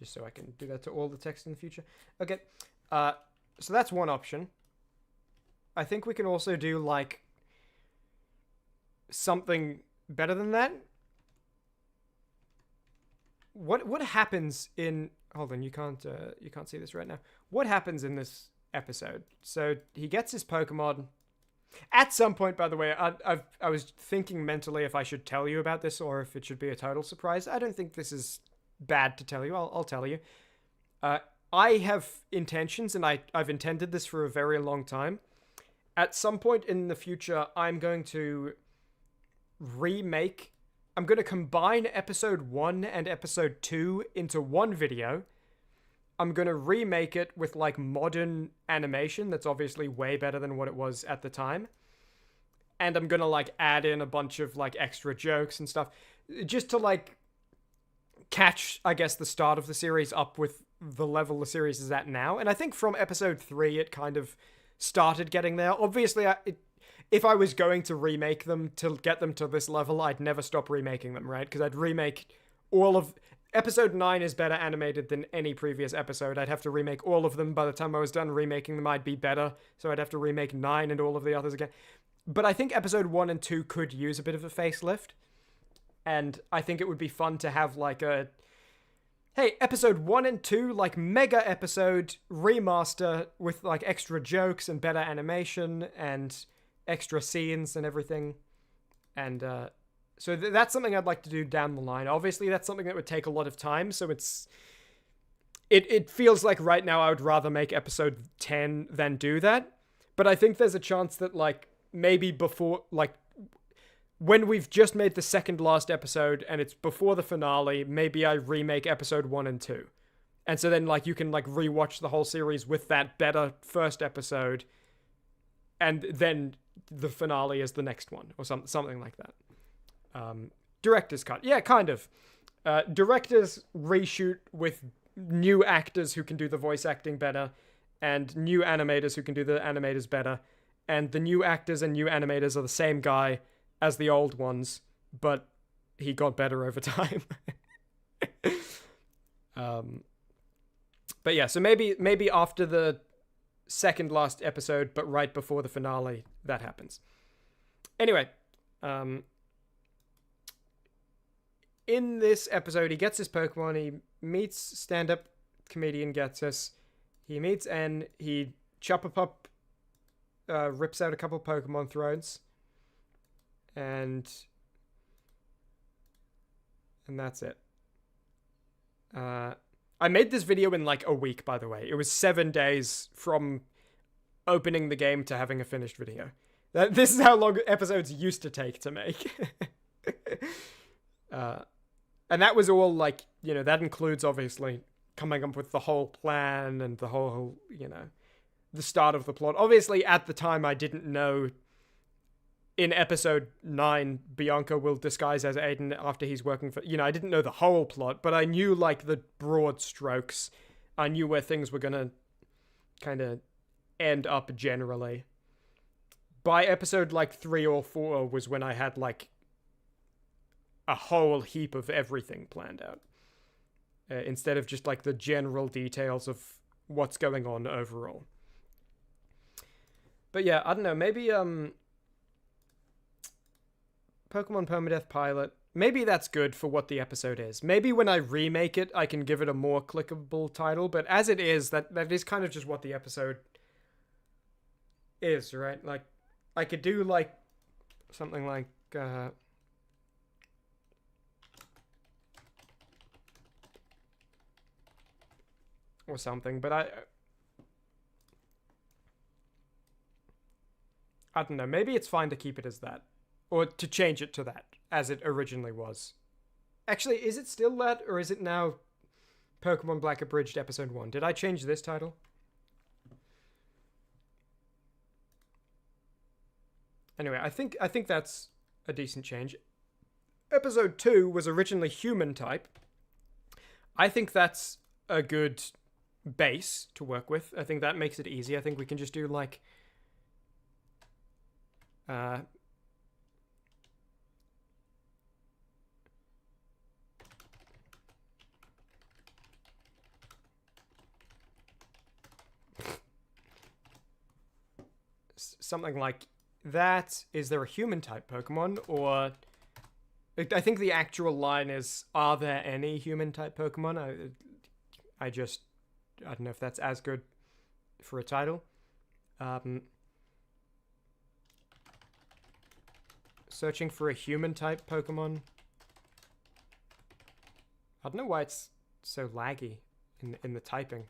so I can do that to all the text in the future. Okay, so that's one option. I think we can also do like something better than that. What happens in? Hold on, you can't see this right now. What happens in this episode? So he gets his Pokemon. At some point, by the way, I was thinking mentally if I should tell you about this or if it should be a total surprise. I don't think this is bad to tell you. I'll tell you. I have intentions, and I've intended this for a very long time. At some point in the future, I'm going to combine episode 1 and episode 2 into one video. I'm going to remake it with like modern animation that's obviously way better than what it was at the time. And I'm going to like add in a bunch of like extra jokes and stuff just to like catch, I guess, the start of the series up with the level the series is at now. And I think from episode 3, it kind of started getting there. Obviously, if I was going to remake them to get them to this level, I'd never stop remaking them, right? Because I'd remake all of... Episode 9 is better animated than any previous episode. I'd have to remake all of them. By the time I was done remaking them, I'd be better. So I'd have to remake 9 and all of the others again. But I think episode 1 and 2 could use a bit of a facelift. And I think it would be fun to have like a... Hey, episode 1 and 2, like mega episode remaster with like extra jokes and better animation and extra scenes and everything. And so that's something I'd like to do down the line. Obviously, that's something that would take a lot of time, so it feels like right now I would rather make episode 10 than do that. But I think there's a chance that like maybe before, like when we've just made the second last episode and it's before the finale, maybe I remake episode 1 and 2. And so then like you can like rewatch the whole series with that better first episode, and then the finale is the next one or something like that. Director's cut. Yeah, kind of. Directors reshoot with new actors who can do the voice acting better, and new animators who can do the animators better, and the new actors and new animators are the same guy as the old ones, but he got better over time. But yeah, so maybe after the second last episode, but right before the finale, that happens. Anyway, in this episode, he gets his Pokemon, he meets stand-up comedian Getsus, he meets N, he Chuppapup rips out a couple Pokemon thrones, and that's it. I made this video in like a week, by the way. It was 7 days from opening the game to having a finished video. This is how long episodes used to take to make. And that was all like, you know, that includes obviously coming up with the whole plan and the whole, you know, the start of the plot. Obviously, at the time, I didn't know in episode 9, Bianca will disguise as Aiden after he's working for, you know, I didn't know the whole plot, but I knew like the broad strokes. I knew where things were going to kind of end up generally. By episode like 3 or 4 was when I had like a whole heap of everything planned out. Instead of just like the general details of what's going on overall. But yeah, I don't know, maybe Pokemon Permadeath Pilot, maybe that's good for what the episode is. Maybe when I remake it, I can give it a more clickable title, but as it is, that is kind of just what the episode is, right? Like, I could do like something like or something, but I don't know. Maybe it's fine to keep it as that, or to change it to that as it originally was. Actually, is it still that, or is it now Pokemon Black Abridged Episode 1? Did I change this title? Anyway, I think that's a decent change. Episode 2 was originally human type. I think that's a good base to work with. I think that makes it easy. I think we can just do like something like that. Is there a human type Pokemon? Or I think the actual line is, are there any human type Pokemon? I don't know if that's as good for a title. Searching for a human type Pokemon. I don't know why it's so laggy in the typing.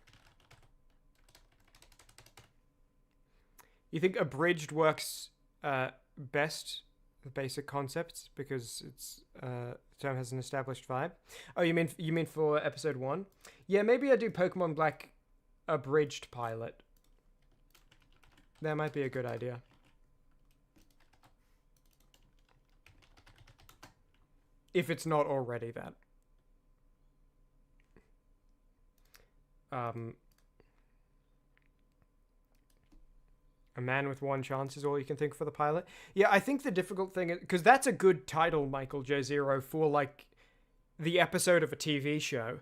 You think abridged works best, the basic concepts, because it's the term has an established vibe? Oh, you mean for episode 1? Yeah, maybe I do Pokemon Black abridged pilot. That might be a good idea. If it's not already that. A man with one chance is all you can think for the pilot. Yeah, I think the difficult thing is, because that's a good title, Michael J. Zero, for like the episode of a TV show,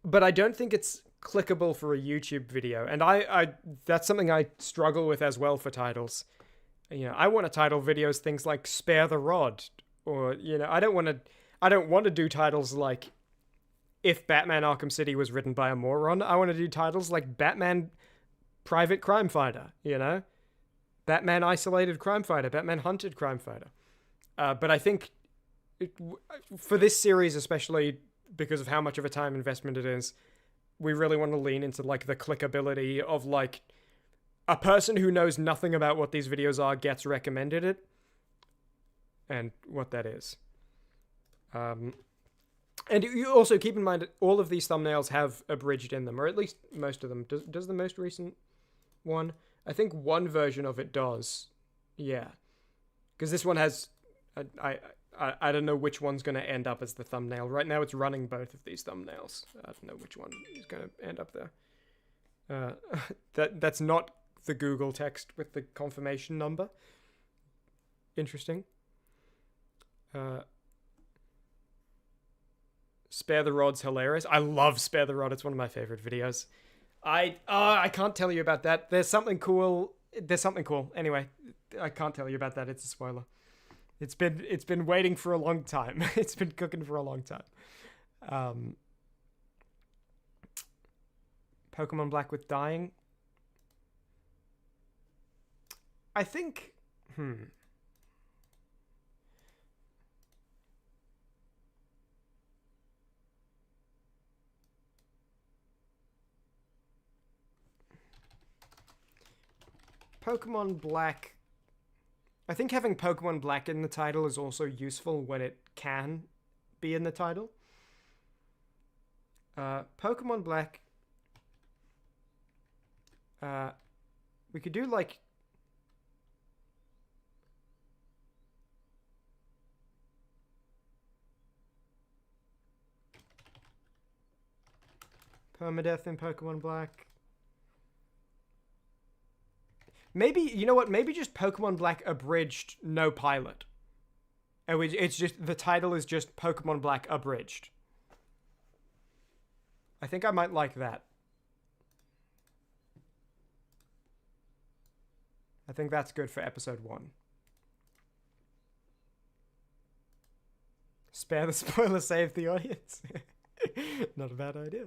but I don't think it's clickable for a YouTube video, and I that's something I struggle with as well for titles. You know, I want to title videos things like "Spare the Rod," or I don't want to do titles like "If Batman Arkham City was written by a moron." I want to do titles like "Batman Private Crime Fighter," Batman Isolated Crime Fighter, Batman Hunted Crime Fighter. But I think for this series, especially because of how much of a time investment it is, we really want to lean into like the clickability of like a person who knows nothing about what these videos are gets recommended it, and what that is. And you also keep in mind that all of these thumbnails have abridged in them, or at least most of them. Does the most recent one? I think one version of it does. Yeah. Because this one has... I don't know which one's going to end up as the thumbnail. Right now it's running both of these thumbnails. I don't know which one is going to end up there. That's not the Google text with the confirmation number. Interesting. Spare the Rod's hilarious. I love Spare the Rod. It's one of my favorite videos. I can't tell you about that. There's something cool. Anyway, I can't tell you about that. It's a spoiler. It's been waiting for a long time. It's been cooking for a long time. Pokemon Black with dying. I think. Pokemon Black. I think having Pokemon Black in the title is also useful when it can be in the title. Pokemon Black. We could do like. Permadeath in Pokemon Black. Maybe, you know what? Maybe just Pokemon Black abridged, no pilot. It's just, the title is just Pokemon Black abridged. I think I might like that. I think that's good for episode 1. Spare the spoiler, save the audience. Not a bad idea.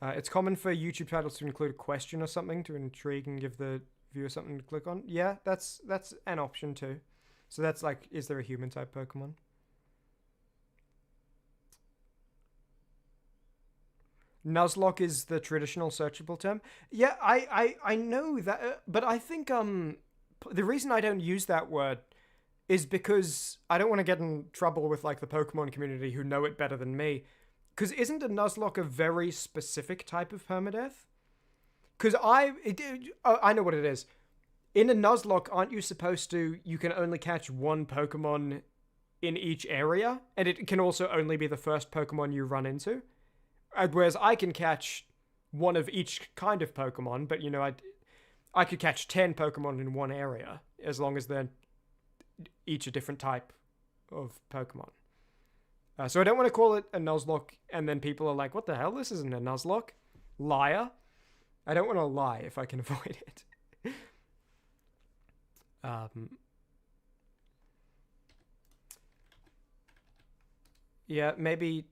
It's common for YouTube titles to include a question or something to intrigue and give the viewer something to click on. Yeah, that's an option too. So that's like, is there a human type Pokemon? Nuzlocke is the traditional searchable term. Yeah, I know that, but I think the reason I don't use that word is because I don't want to get in trouble with like the Pokemon community who know it better than me. Because isn't a Nuzlocke a very specific type of permadeath? Because I know what it is. In a Nuzlocke, aren't you supposed to? You can only catch one Pokemon in each area, and it can also only be the first Pokemon you run into. Whereas I can catch one of each kind of Pokemon, but you know, I could catch 10 Pokemon in one area as long as they're each a different type of Pokemon. So I don't want to call it a Nuzlocke, and then people are like, "What the hell? This isn't a Nuzlocke, liar." I don't want to lie if I can avoid it. Yeah, maybe.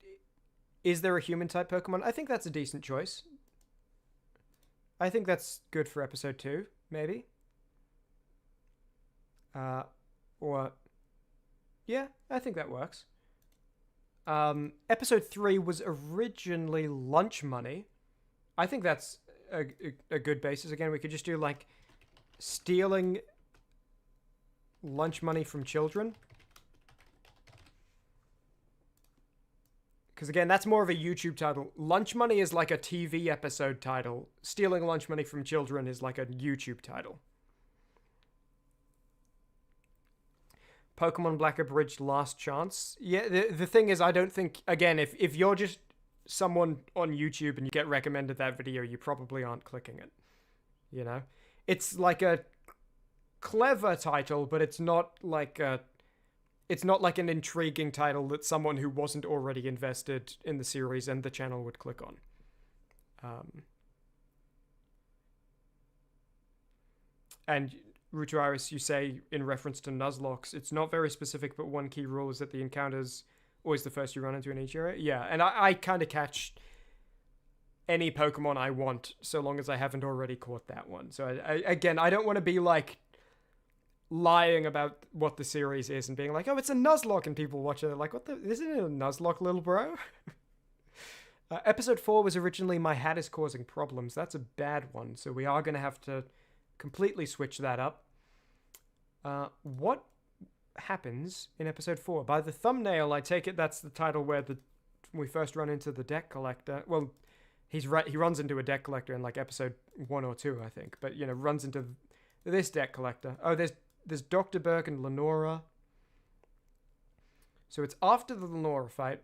Is there a human type Pokemon? I think that's a decent choice. I think that's good for episode 2, maybe. Or yeah, I think that works. Episode 3 was originally lunch money. I think that's a good basis. Again, we could just do like stealing lunch money from children. Because again, that's more of a YouTube title. Lunch money is like a TV episode title. Stealing lunch money from children is like a YouTube title. Pokemon Black Abridged Last Chance. Yeah, the thing is, I don't think, again, if you're just someone on YouTube and you get recommended that video, you probably aren't clicking it. You know? It's like a clever title, but it's not like an intriguing title that someone who wasn't already invested in the series and the channel would click on. And Rutuaris, you say in reference to Nuzlocks, it's not very specific, but one key rule is that the encounter's always the first you run into in each area. Yeah, and I kind of catch any Pokemon I want, so long as I haven't already caught that one. So I don't want to be like lying about what the series is and being like, oh, it's a Nuzlocke, and people watch it, they're like, what the, isn't it a Nuzlocke, little bro? Episode 4 was originally My Hat is Causing Problems. That's a bad one, so we are going to have to completely switch that up. What happens in episode 4? By the thumbnail, I take it that's the title where we first run into the deck collector. Well, he runs into a deck collector in like episode 1 or 2, I think, but you know, runs into this deck collector. Oh, there's Dr. Berg and Lenora. So it's after the Lenora fight.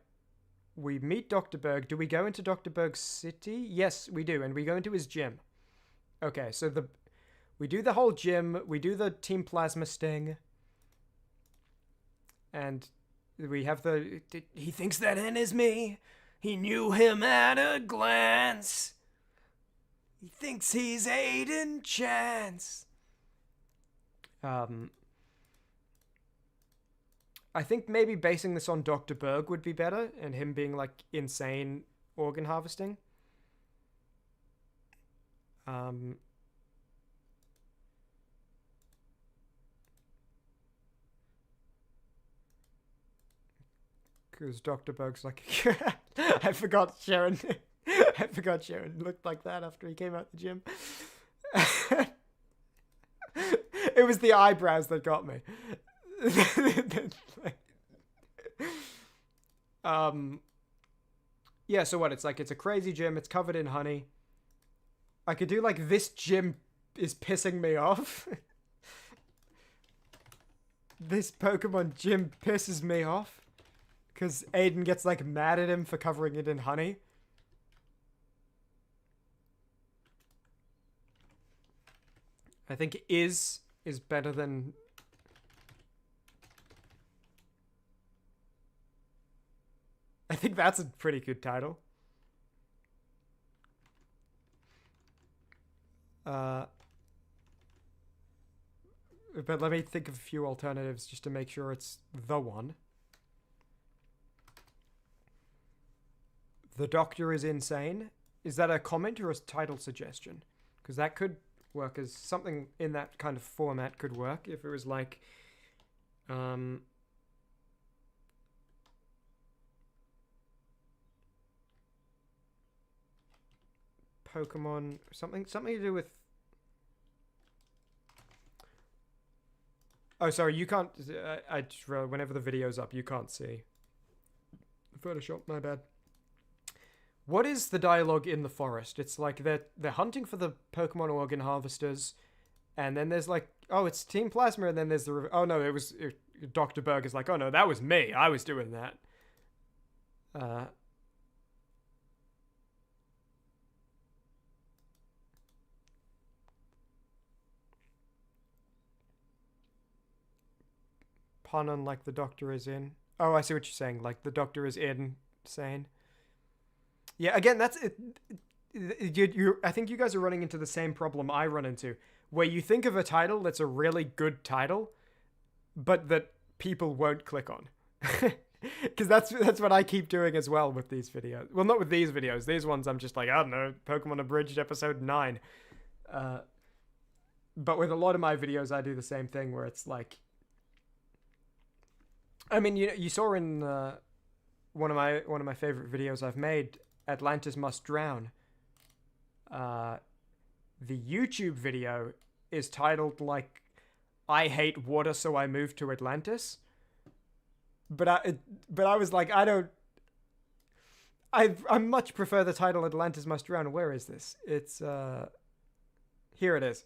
We meet Dr. Berg. Do we go into Dr. Berg's city? Yes, we do, and we go into his gym. Okay, so we do the whole gym. We do the Team Plasma Sting. And we have he thinks that N is me. He knew him at a glance. He thinks he's Aiden Chance. I think maybe basing this on Dr. Berg would be better, and him being like insane organ harvesting. Because Dr. Berg's like, I forgot Sharon. I forgot Sharon looked like that after he came out the gym. It was the eyebrows that got me. Yeah, so what? It's like, it's a crazy gym. It's covered in honey. I could do like, this gym is pissing me off. This Pokemon gym pisses me off. Because Aiden gets like mad at him for covering it in honey. I think is better than... I think that's a pretty good title. But let me think of a few alternatives just to make sure it's the one. The Doctor is insane. Is that a comment or a title suggestion? Because that could work as something in that kind of format could work if it was like, Pokemon something to do with. Oh, sorry, you can't. I just realized whenever the video's up, you can't see. Photoshop, my bad. What is the dialogue in the forest? It's like they're hunting for the Pokemon organ harvesters, and then there's like, oh, it's Team Plasma, and then there's the, oh no, Dr. Berg is like, oh no, that was me. I was doing that. Pun on like the Doctor is in. Oh, I see what you're saying. Like the Doctor is insane. Yeah, again, that's it. I think you guys are running into the same problem I run into, where you think of a title that's a really good title, but that people won't click on. Because that's what I keep doing as well with these videos. Well, not with these videos. These ones I'm just like, I don't know, Pokemon Abridged episode 9. But with a lot of my videos, I do the same thing where it's like, I mean, you saw in one of my favorite videos I've made, Atlantis Must Drown. The YouTube video is titled like, I hate water, so I moved to Atlantis. But I was like, I much prefer the title Atlantis Must Drown. Where is this? It's here it is.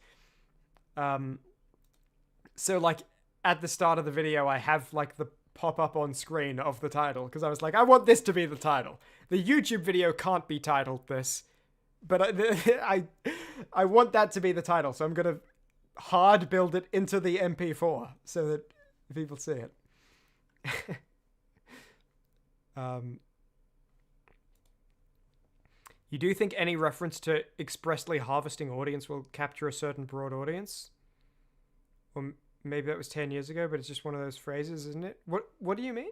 So like at the start of the video, I have like the pop up on screen of the title because I was like, I want this to be the title. The YouTube video can't be titled this, but I want that to be the title. So I'm gonna hard build it into the MP4 so that people see it. You do think any reference to expressly harvesting audience will capture a certain broad audience? Or maybe that was 10 years ago, but it's just one of those phrases, isn't it? What do you mean?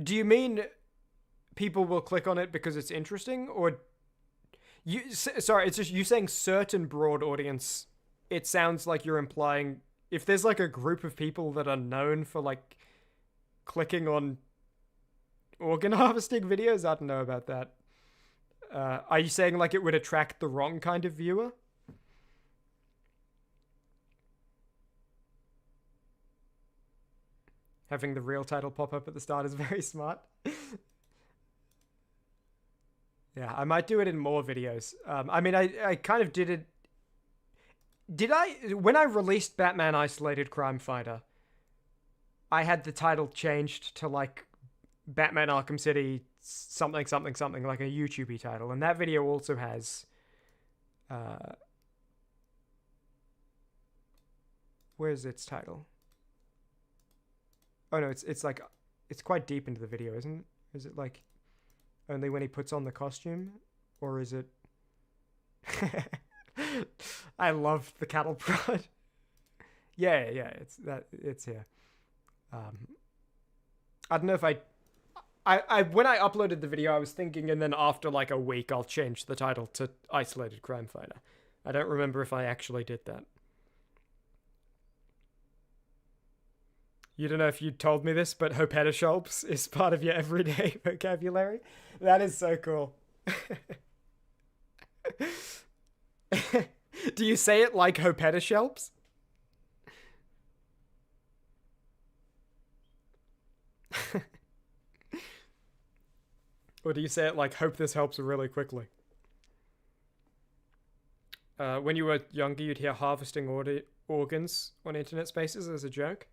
Do you mean people will click on it because it's interesting? Or sorry, it's just you saying certain broad audience. It sounds like you're implying if there's like a group of people that are known for like clicking on organ harvesting videos, I don't know about that. Are you saying like it would attract the wrong kind of viewer? Having the real title pop up at the start is very smart. Yeah, I might do it in more videos. I mean, I kind of did it. Did I? When I released Batman Isolated Crime Fighter, I had the title changed to like Batman Arkham City something something something, like a YouTube-y title. And that video also has where's its title? Oh no, it's like it's quite deep into the video, isn't it? Is it like only when he puts on the costume, or is it? I love the cattle prod. yeah, it's here. I don't know if I when I uploaded the video, I was thinking, and then after like a week, I'll change the title to Isolated Crime Fighter. I don't remember if I actually did that. You don't know if you told me this, but Hopetosholps is part of your everyday vocabulary. That is so cool. Do you say it like Hopetosholps? Or do you say it like, hope this helps really quickly? When you were younger, you'd hear harvesting organs on internet spaces as a joke.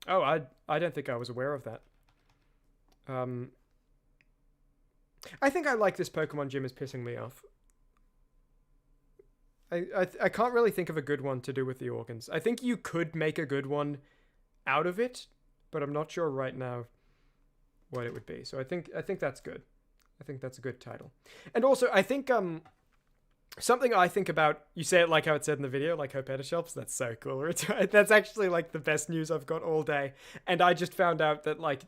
Oh, I don't think I was aware of that. I think I like this Pokemon gym is pissing me off. I can't really think of a good one to do with the organs. I think you could make a good one out of it, but I'm not sure right now what it would be. So I think that's good. I think that's a good title. And also, I think something I think about, you say it like how it said in the video, like Hopetosholps, that's so cool. That's actually like the best news I've got all day. And I just found out that like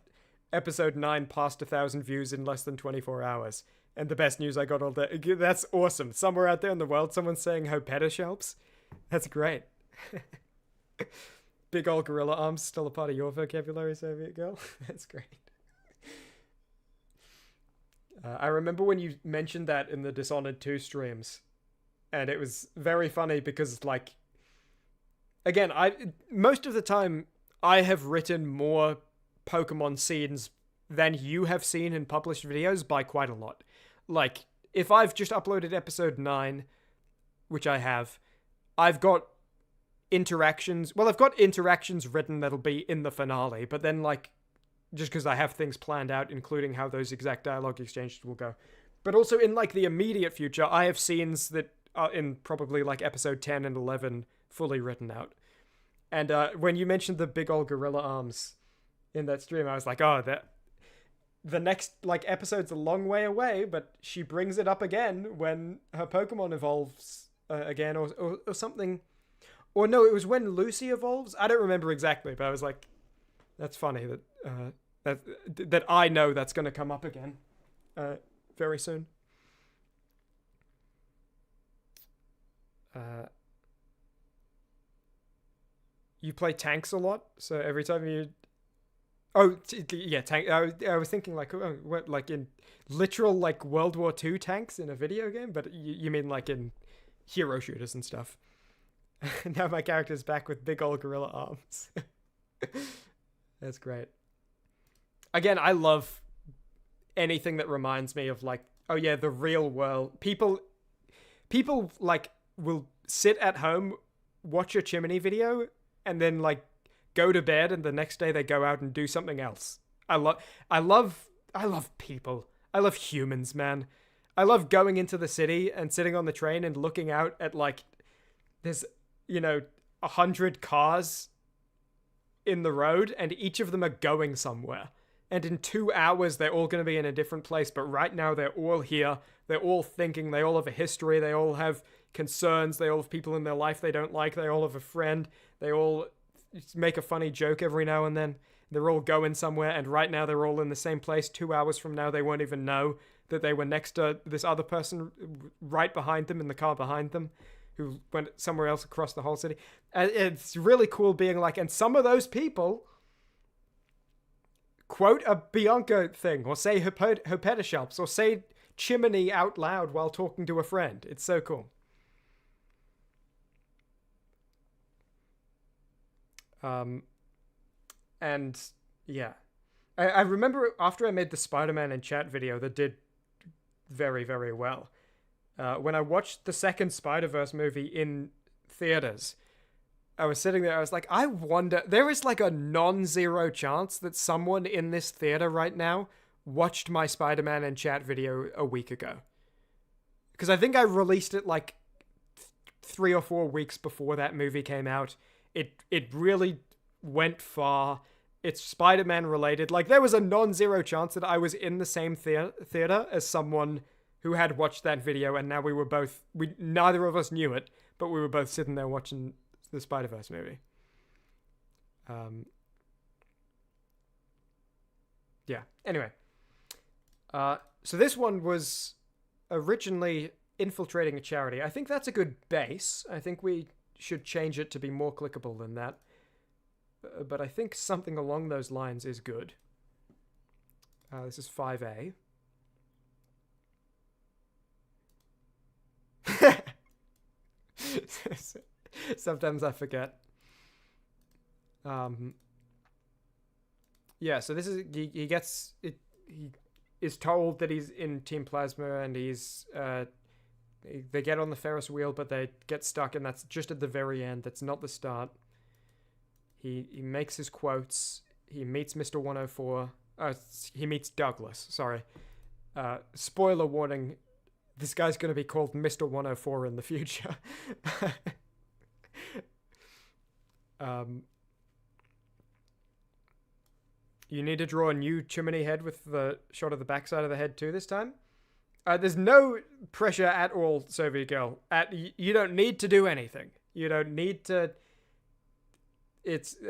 episode 9 passed 1,000 views in less than 24 hours. And the best news I got all day. That's awesome. Somewhere out there in the world, someone's saying Hopetosholps. That's great. Big old gorilla arms, still a part of your vocabulary, Soviet girl. That's great. I remember when you mentioned that in the Dishonored 2 streams, and it was very funny because, like, again, most of the time I have written more Pokemon scenes than you have seen in published videos by quite a lot. Like, if I've just uploaded episode 9, which I have, I've got interactions. Well, I've got interactions written that'll be in the finale, but then, like, just because I have things planned out, including how those exact dialogue exchanges will go. But also in, like, the immediate future, I have scenes that are in probably, like, episode 10 and 11 fully written out. And when you mentioned the big old gorilla arms in that stream, I was like, oh, the next, like, episode's a long way away, but she brings it up again when her Pokemon evolves again, or something. Or no, it was when Lucy evolves. I don't remember exactly, but I was like, that's funny that I know that's going to come up again very soon. You play tanks a lot, so every time you... Oh, yeah, tank. I was thinking, like, oh, what, like in literal, like, World War II tanks in a video game? But you mean, like, in hero shooters and stuff. Now my character's back with big old gorilla arms. That's great. Again, I love anything that reminds me of, like, oh yeah, the real world. People, like, will sit at home, watch a Chimmaney video, and then, like, go to bed, and the next day they go out and do something else. I love people. I love humans, man. I love going into the city and sitting on the train and looking out at, like, there's, 100 cars in the road, and each of them are going somewhere. And in 2 hours, they're all going to be in a different place, but right now they're all here. They're all thinking. They all have a history. They all have concerns. They all have people in their life they don't like. They all have a friend. They all make a funny joke every now and then. They're all going somewhere, and right now they're all in the same place. 2 hours from now, they won't even know that they were next to this other person right behind them in the car behind them who went somewhere else across the whole city. And it's really cool being like, and some of those people quote a Bianca thing, or say Herpetishops, or say Chimmaney out loud while talking to a friend. It's so cool. And yeah, I remember after I made the Spider-Man in chat video that did very, very well. When I watched the second Spider-Verse movie in theaters, I was sitting there, I was like, I wonder, there is like a non-zero chance that someone in this theater right now watched my Spider-Man in chat video a week ago. Because I think I released it like 3 or 4 weeks before that movie came out. It really went far. It's Spider-Man related. Like, there was a non-zero chance that I was in the same theater as someone who had watched that video, and now neither of us knew it, but we were both sitting there watching the Spider-Verse movie. Yeah, anyway. So this one was originally infiltrating a charity. I think that's a good base. I think we should change it to be more clickable than that. But I think something along those lines is good. This is 5A. Sometimes I forget. Yeah, so this is he gets it. He is told that he's in Team Plasma, and he's they get on the Ferris wheel, but they get stuck, and that's just at the very end. That's not the start. He makes his quotes. He meets Mr. 104. He meets Douglas. Sorry. Spoiler warning. This guy's going to be called Mr. 104 in the future. You need to draw a new Chimmaney head with the shot of the backside of the head too this time. There's no pressure at all, Soviet girl. You don't need to do anything. You don't need to...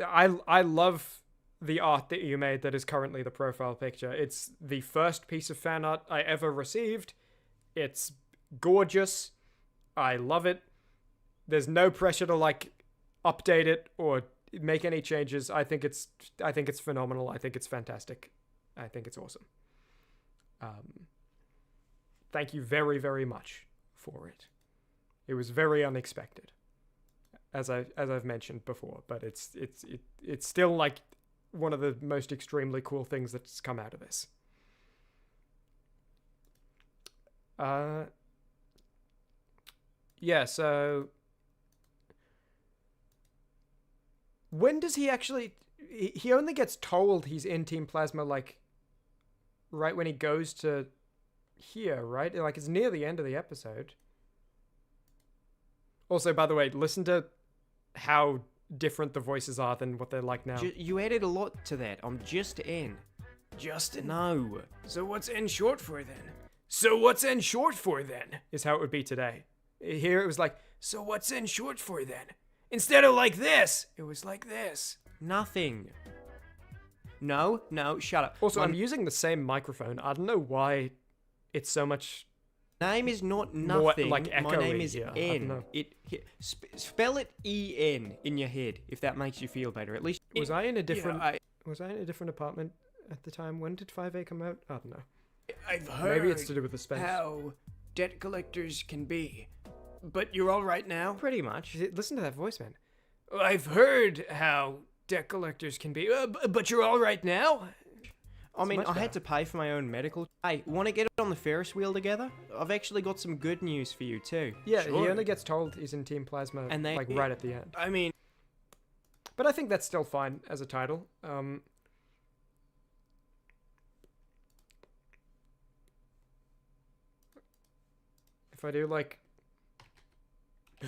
I love the art that you made that is currently the profile picture. It's the first piece of fan art I ever received. It's gorgeous. I love it. There's no pressure to like update it or make any changes. I think it's phenomenal. I think it's fantastic. I think it's awesome. thank you very, very much for it. It was very unexpected, as I've mentioned before, but it's still like one of the most extremely cool things that's come out of this. Yeah, so when does he actually... He only gets told he's in Team Plasma, like, right when he goes to here, right? Like, it's near the end of the episode. Also, by the way, listen to how different the voices are than what they're like now. You added a lot to that. I'm just N. Justin. No. So what's N short for then? So what's N short for then? Is how it would be today. Here it was like, so what's N short for then? Instead of like this, it was like this. Nothing. No, shut up. Also, I'm using the same microphone. I don't know why it's so much... Name is not More, nothing. like, My name echoey is here. I don't know. N. Spell it E-N in your head, if that makes you feel better. At least... Was I in a different... Yeah, Was I in a different apartment at the time? When did 5A come out? I don't know. I've heard Maybe it's to do with the space. how debt collectors can be. But you're all right now? Pretty much. Listen to that voice, man. I've heard how debt collectors can be. But you're all right now? I mean, much I had better. to pay for my own medical. Hey, want to get it on the Ferris wheel together? I've actually got some good news for you, too. Yeah, he Sure. only gets told he's in Team Plasma, And they- like, right at the end. I mean, But I think that's still fine as a title. If I do, like...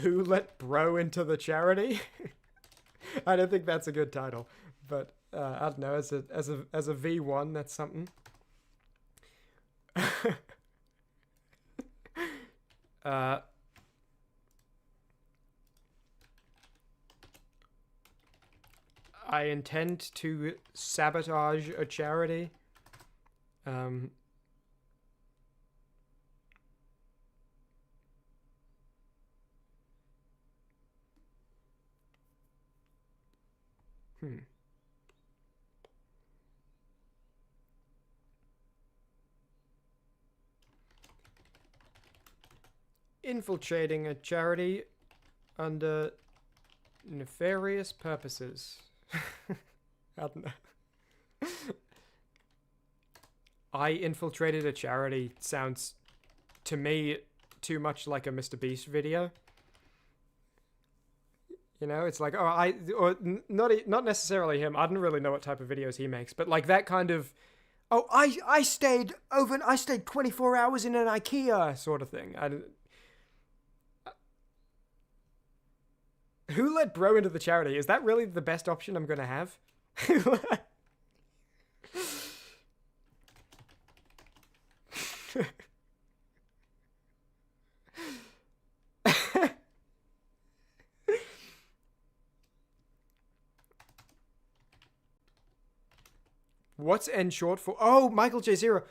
Who let bro into the charity? I don't think that's a good title. But, I don't know, as a V1, that's something. I intend to sabotage a charity. Infiltrating a charity under nefarious purposes. I don't know. I infiltrated a charity sounds to me too much like a Mr. Beast video. You know, it's like, not necessarily him. I don't really know what type of videos he makes, but like that kind of, I stayed 24 hours in an IKEA sort of thing. Who let bro into the charity? Is that really the best option I'm going to have? What's N short for? Oh, Michael J. Zero.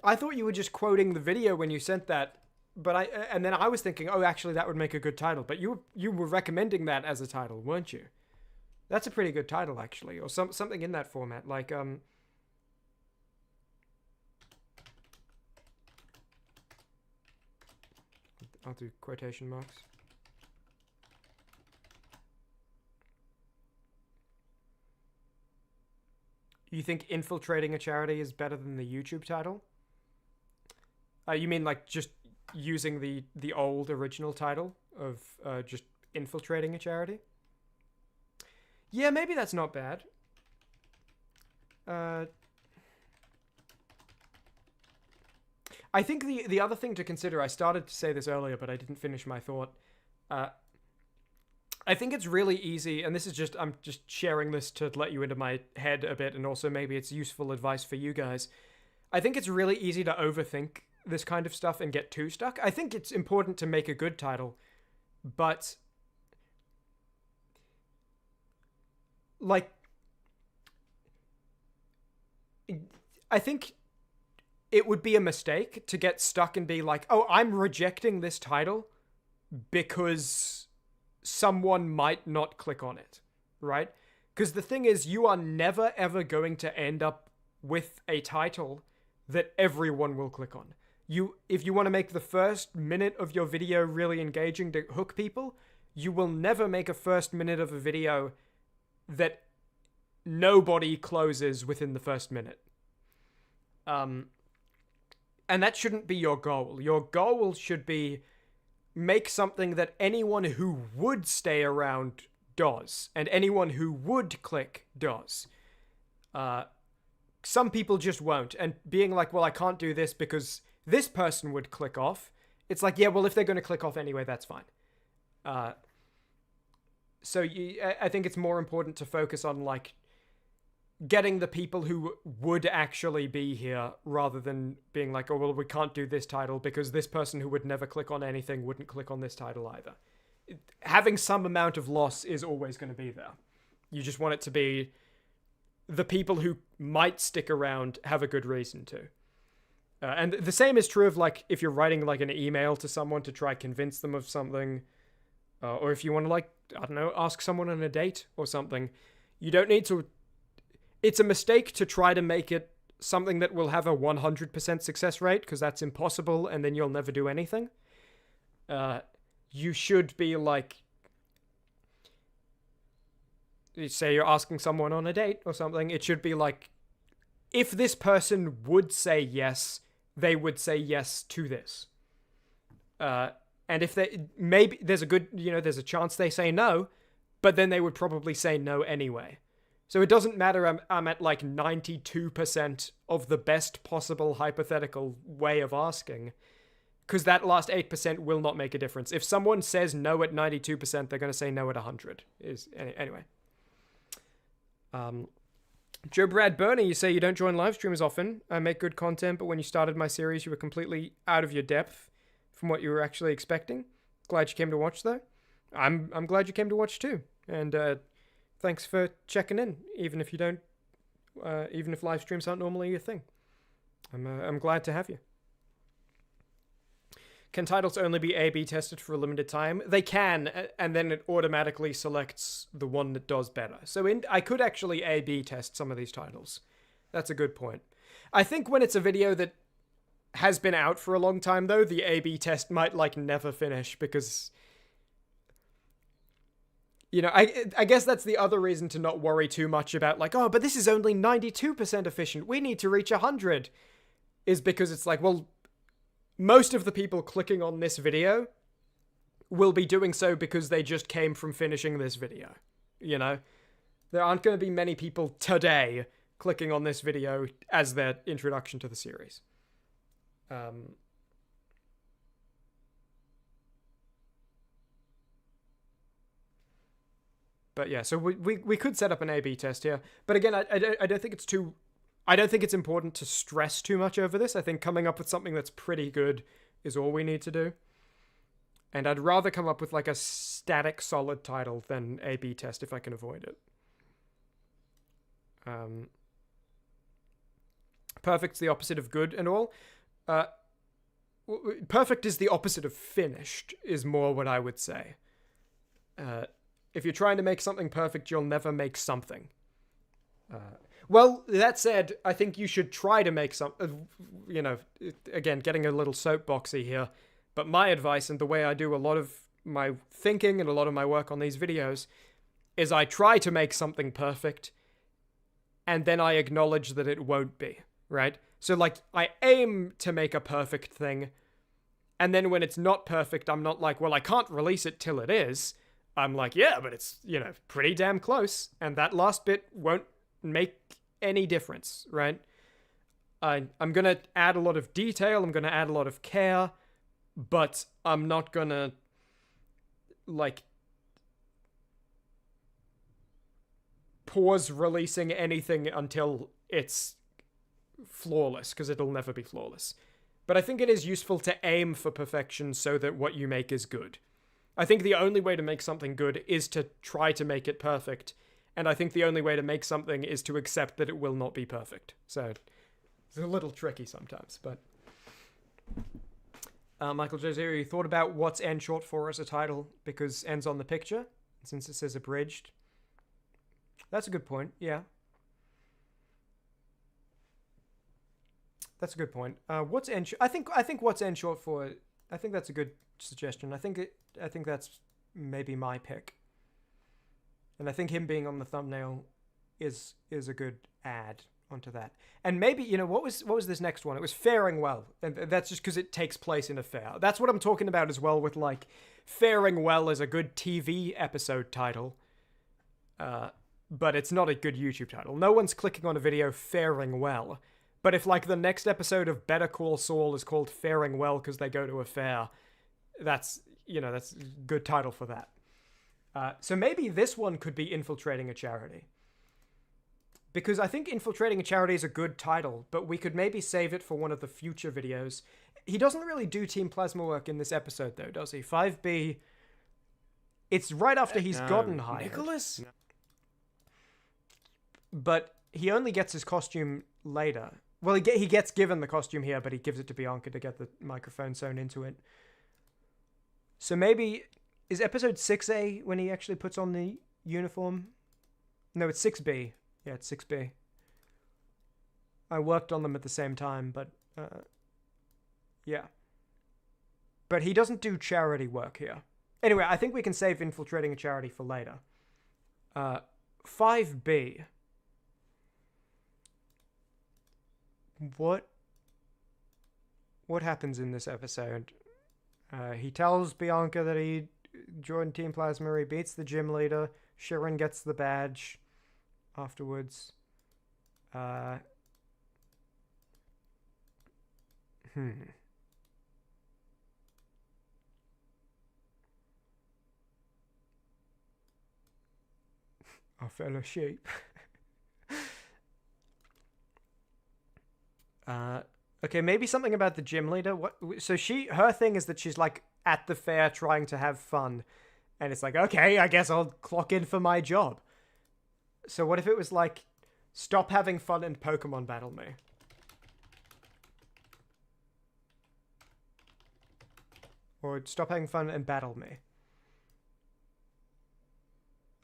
I thought you were just quoting the video when you sent that. But and then I was thinking, oh, actually, that would make a good title. But you were recommending that as a title, weren't you? That's a pretty good title, actually, or something in that format. Like I'll do quotation marks. You think infiltrating a charity is better than the YouTube title? You mean like just using the old original title of just infiltrating a charity? Yeah, maybe that's not bad. I think the other thing to consider, I started to say this earlier, but I didn't finish my thought. I think it's really easy, and this is just, I'm just sharing this to let you into my head a bit, and also maybe it's useful advice for you guys. I think it's really easy to overthink this kind of stuff and get too stuck. I think it's important to make a good title, but like, I think it would be a mistake to get stuck and be like, oh, I'm rejecting this title because someone might not click on it, right? Because the thing is, you are never ever going to end up with a title that everyone will click on. if you want to make the first minute of your video really engaging to hook people, you will never make a first minute of a video that nobody closes within the first minute. And that shouldn't be your goal. Your goal should be make something that anyone who would stay around does, and anyone who would click does. Some people just won't, and being like, well, I can't do this because this person would click off. It's like, yeah, well, if they're going to click off anyway, that's fine. So I think it's more important to focus on, like, getting the people who would actually be here rather than being like, oh, well, we can't do this title because this person who would never click on anything wouldn't click on this title either. Having some amount of loss is always going to be there. You just want it to be the people who might stick around have a good reason to. And the same is true of, like, if you're writing, like, an email to someone to try convince them of something, or if you want to, like, I don't know, ask someone on a date or something. You don't need to... It's a mistake to try to make it something that will have a 100% success rate, because that's impossible, and then you'll never do anything. You should be, like... Say you're asking someone on a date or something, it should be like, if this person would say yes, they would say yes to this. And if they, maybe there's a good, there's a chance they say no, but then they would probably say no anyway. So it doesn't matter I'm at like 92% of the best possible hypothetical way of asking, because that last 8% will not make a difference. If someone says no at 92%, they're going to say no at 100. Anyway. Joe Brad Bernie, you say you don't join live streams often. I make good content, but when you started my series, you were completely out of your depth from what you were actually expecting. Glad you came to watch, though. I'm glad you came to watch too, and thanks for checking in, even if live streams aren't normally your thing. I'm glad to have you. Can titles only be A/B tested for a limited time? They can, and then it automatically selects the one that does better. So I could actually A/B test some of these titles. That's a good point. I think when it's a video that has been out for a long time, though, the A/B test might, like, never finish, because... I guess that's the other reason to not worry too much about, like, oh, but this is only 92% efficient. We need to reach 100. Is because it's like, well... Most of the people clicking on this video will be doing so because they just came from finishing this video. There aren't going to be many people today clicking on this video as their introduction to the series. But yeah, so we could set up an A/B test here. But again, I don't think it's too... I don't think it's important to stress too much over this. I think coming up with something that's pretty good is all we need to do. And I'd rather come up with, like, a static, solid title than A/B test if I can avoid it. Perfect's the opposite of good and all. Perfect is the opposite of finished, is more what I would say. If you're trying to make something perfect, you'll never make something. Well, that said, I think you should try to make some, again, getting a little soapboxy here, but my advice and the way I do a lot of my thinking and a lot of my work on these videos is I try to make something perfect, and then I acknowledge that it won't be, right? So, like, I aim to make a perfect thing, and then when it's not perfect, I'm not like, well, I can't release it till it is. I'm like, yeah, but it's, pretty damn close, and that last bit won't make any difference, right? I'm going to add a lot of detail, I'm going to add a lot of care, but I'm not going to, like, pause releasing anything until it's flawless, because it'll never be flawless. But I think it is useful to aim for perfection so that what you make is good. I think the only way to make something good is to try to make it perfect. And I think the only way to make something is to accept that it will not be perfect. So it's a little tricky sometimes, but... Michael Josier, you thought about what's N short for as a title because N's on the picture, since it says abridged. That's a good point, yeah. That's a good point. What's N? I think what's N short for? I think that's a good suggestion. I think that's maybe my pick. And I think him being on the thumbnail is a good add onto that. And maybe, what was this next one? It was Faring Well. And that's just because it takes place in a fair. That's what I'm talking about as well with, like, Faring Well is a good TV episode title. But it's not a good YouTube title. No one's clicking on a video Faring Well. But if, like, the next episode of Better Call Saul is called Faring Well because they go to a fair, that's a good title for that. So maybe this one could be Infiltrating a Charity. Because I think Infiltrating a Charity is a good title, but we could maybe save it for one of the future videos. He doesn't really do Team Plasma work in this episode, though, does he? 5B, it's right after he's gotten hired. Nicholas? No. But he only gets his costume later. Well, he gets given the costume here, but he gives it to Bianca to get the microphone sewn into it. So maybe... Is episode 6A when he actually puts on the uniform? No, it's 6B. Yeah, it's 6B. I worked on them at the same time, but... yeah. But he doesn't do charity work here. Anyway, I think we can save Infiltrating a Charity for later. 5B... What happens in this episode? He tells Bianca that he joined Team Plasma. He beats the gym leader. Sharon gets the badge afterwards. I fell asleep. Okay, maybe something about the gym leader. So her thing is that she's, like, at the fair trying to have fun. And it's like, okay, I guess I'll clock in for my job. So what if it was like, stop having fun and Pokemon battle me? Or stop having fun and battle me.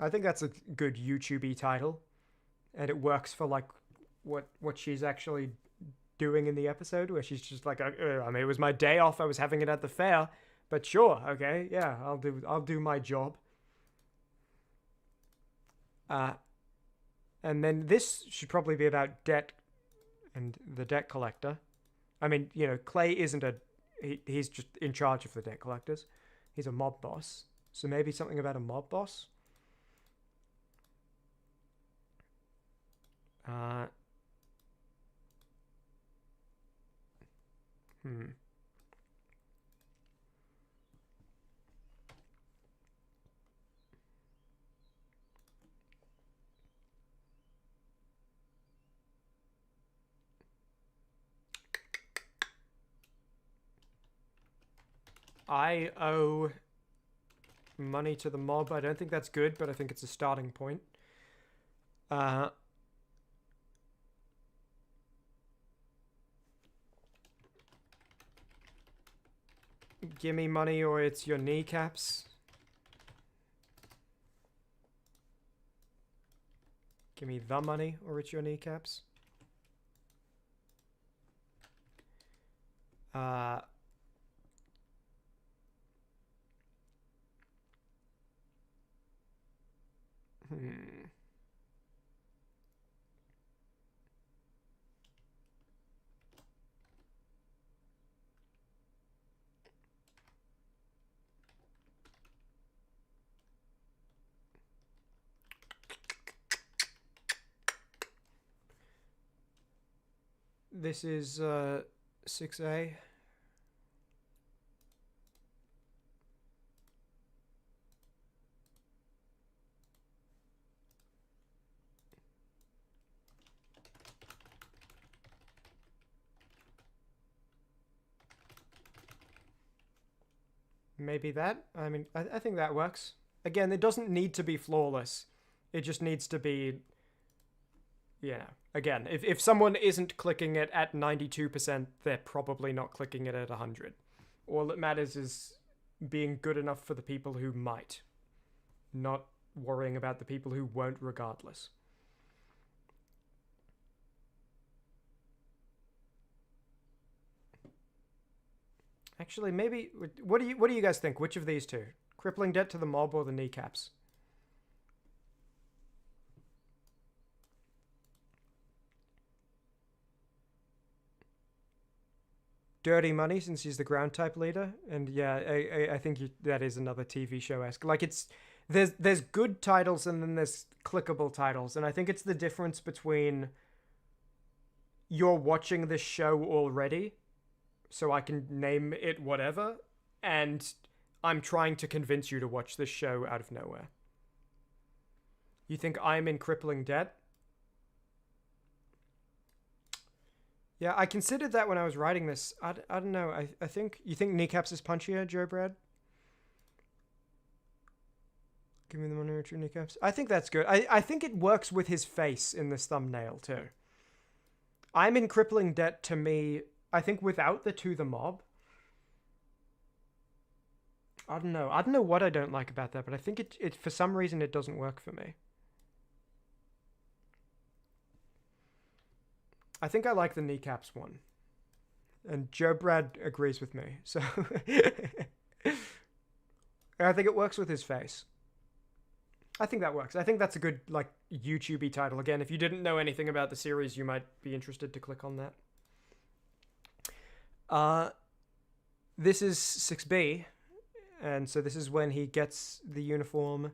I think that's a good YouTube-y title. And it works for, like, what she's actually doing in the episode, where she's just like, I mean, it was my day off, I was having it at the fair, but sure, okay, yeah, I'll do my job. And then this should probably be about debt and the debt collector. I mean, Clay isn't he's just in charge of the debt collectors. He's a mob boss. So maybe something about a mob boss? I owe money to the mob. I don't think that's good, but I think it's a starting point. Give me money or it's your kneecaps. Give me the money or it's your kneecaps. This is 6A. Maybe that? I mean, I think that works. Again, it doesn't need to be flawless. It just needs to be... Yeah. Again, if someone isn't clicking it at 92%, they're probably not clicking it at 100. All that matters is being good enough for the people who might. Not worrying about the people who won't regardless. Actually, maybe what do you guys think? Which of these two? Crippling debt to the mob or the kneecaps? Dirty Money, since he's the ground type leader, and yeah, I think that is another TV show esque. Like it's there's good titles and then there's clickable titles, and I think it's the difference between you're watching this show already, so I can name it whatever, and I'm trying to convince you to watch this show out of nowhere. You think I'm in crippling debt? Yeah, I considered that when I was writing this. I don't know. I think... You think kneecaps is punchier, Joe Brad? Give me the money or your kneecaps. I think that's good. I think it works with his face in this thumbnail, too. I'm in crippling debt to me, I think without the to the mob. I don't know. I don't know what I don't like about that, but I think it for some reason it doesn't work for me. I think I like the kneecaps one. And Joe Brad agrees with me. So I think it works with his face. I think that works. I think that's a good, like, YouTube-y title. Again, if you didn't know anything about the series, you might be interested to click on that. This is 6B. And so this is when he gets the uniform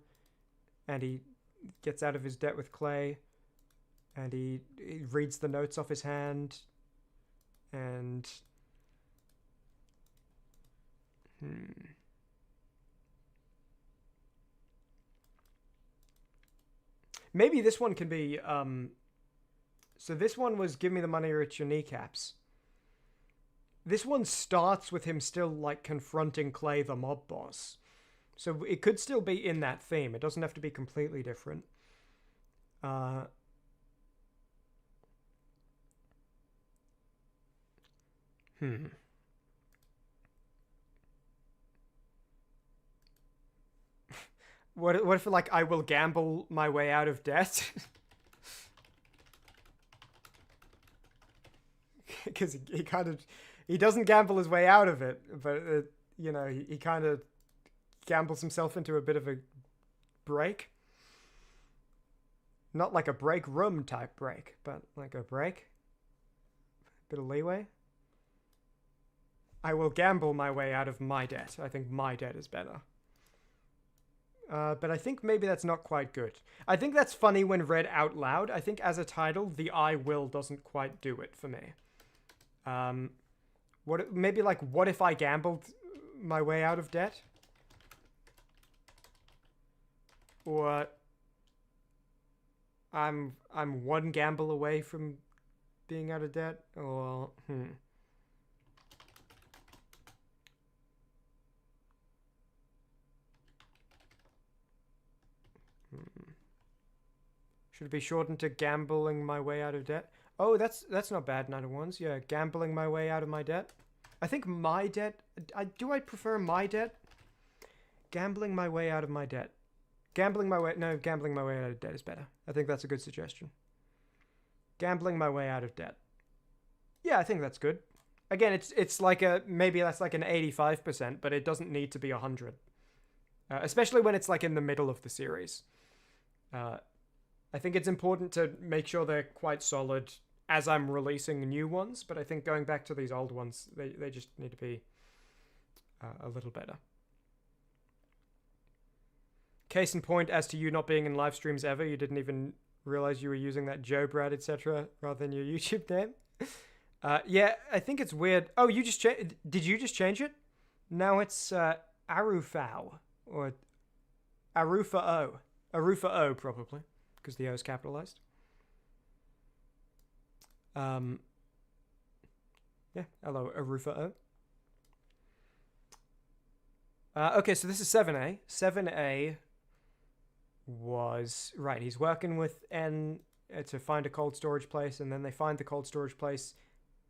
and he gets out of his debt with Clay. And he reads the notes off his hand. And... Maybe this one can be... So this one was Give Me the Money or It's Your Kneecaps. This one starts with him still, like, confronting Clay, the mob boss. So it could still be in that theme. It doesn't have to be completely different. What if, like, I will gamble my way out of debt? Because he doesn't gamble his way out of it, but, you know, he kind of gambles himself into a bit of a break. Not like a break room type break, but like a break. Bit of leeway. I will gamble my way out of my debt. I think my debt is better. But I think maybe that's not quite good. I think that's funny when read out loud. I think as a title, the I will doesn't quite do it for me. Maybe like, what if I gambled my way out of debt? Or I'm one gamble away from being out of debt? Or Should it be shortened to gambling my way out of debt? Oh, that's not bad, Night of Wands. Yeah, gambling my way out of my debt. I think my debt... do I prefer my debt? Gambling my way out of my debt. Gambling my way out of debt is better. I think that's a good suggestion. Gambling my way out of debt. Yeah, I think that's good. Again, it's like maybe that's like an 85%, but it doesn't need to be 100. Especially when it's like in the middle of the series. I think it's important to make sure they're quite solid as I'm releasing new ones, but I think going back to these old ones, they just need to be a little better. Case in point, as to you not being in live streams ever, you didn't even realize you were using that Joe Brad, etc., rather than your YouTube name. Yeah, I think it's weird. Oh, you just did you just change it? Now it's Arufao or Arufao. Arufao, probably, because the O is capitalized. Yeah, hello, Arufao. Okay, so this is 7A. 7A was... Right, he's working with N to find a cold storage place, and then they find the cold storage place,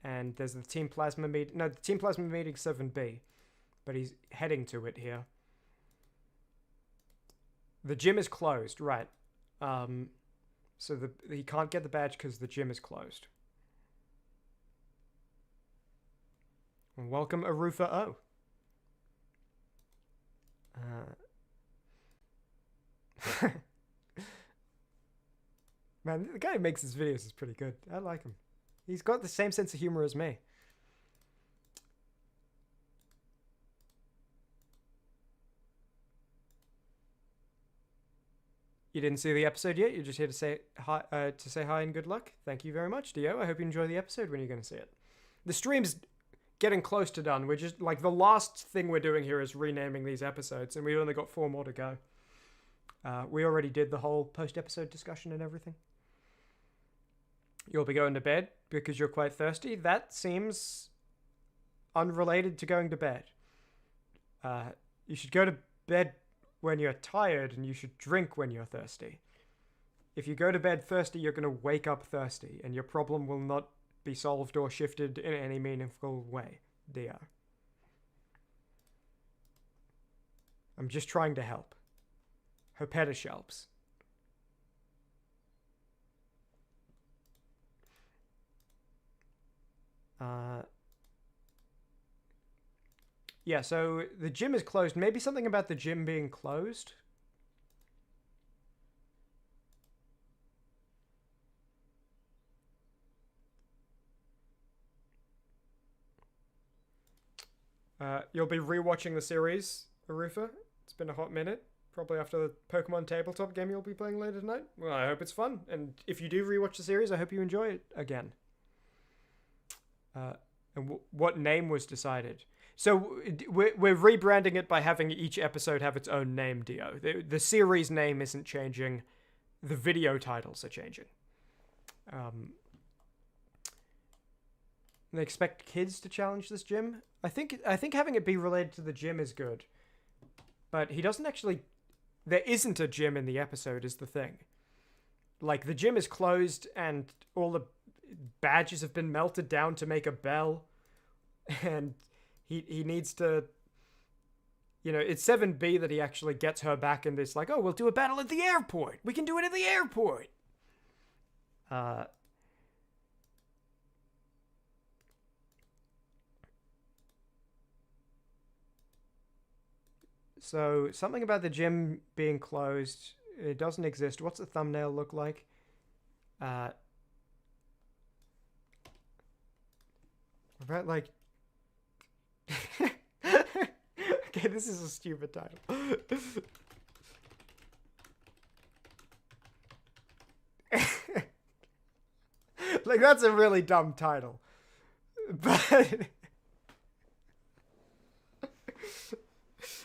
and there's the Team Plasma meeting... No, the Team Plasma meeting 7B, but he's heading to it here. The gym is closed, right. So he can't get the badge because the gym is closed. Welcome, Arufao. Man, the guy who makes his videos is pretty good. I like him. He's got the same sense of humor as me. You didn't see the episode yet? You're just here to say hi, and good luck. Thank you very much, Dio. I hope you enjoy the episode when you're going to see it. The stream's getting close to done. We're just like the last thing we're doing here is renaming these episodes, and we've only got 4 more to go. We already did the whole post-episode discussion and everything. You'll be going to bed because you're quite thirsty. That seems unrelated to going to bed. You should go to bed when you're tired, and you should drink when you're thirsty. If you go to bed thirsty, you're going to wake up thirsty, and your problem will not be solved or shifted in any meaningful way, dear. I'm just trying to help. Herpetish helps. Yeah, so the gym is closed. Maybe something about the gym being closed? You'll be rewatching the series, Arufa. It's been a hot minute. Probably after the Pokemon tabletop game you'll be playing later tonight. Well, I hope it's fun. And if you do rewatch the series, I hope you enjoy it again. And what name was decided? So we're rebranding it by having each episode have its own name, Dio. The series name isn't changing. The video titles are changing. They expect kids to challenge this gym. I think having it be related to the gym is good. But he doesn't actually... There isn't a gym in the episode is the thing. Like, the gym is closed and all the badges have been melted down to make a bell. And he needs to... You know, it's 7B that he actually gets her back in this, like, oh, we'll do a battle at the airport. We can do it at the airport. So, something about the gym being closed. It doesn't exist. What's the thumbnail look like? About, like... Okay, this is a stupid title. Like, that's a really dumb title. But...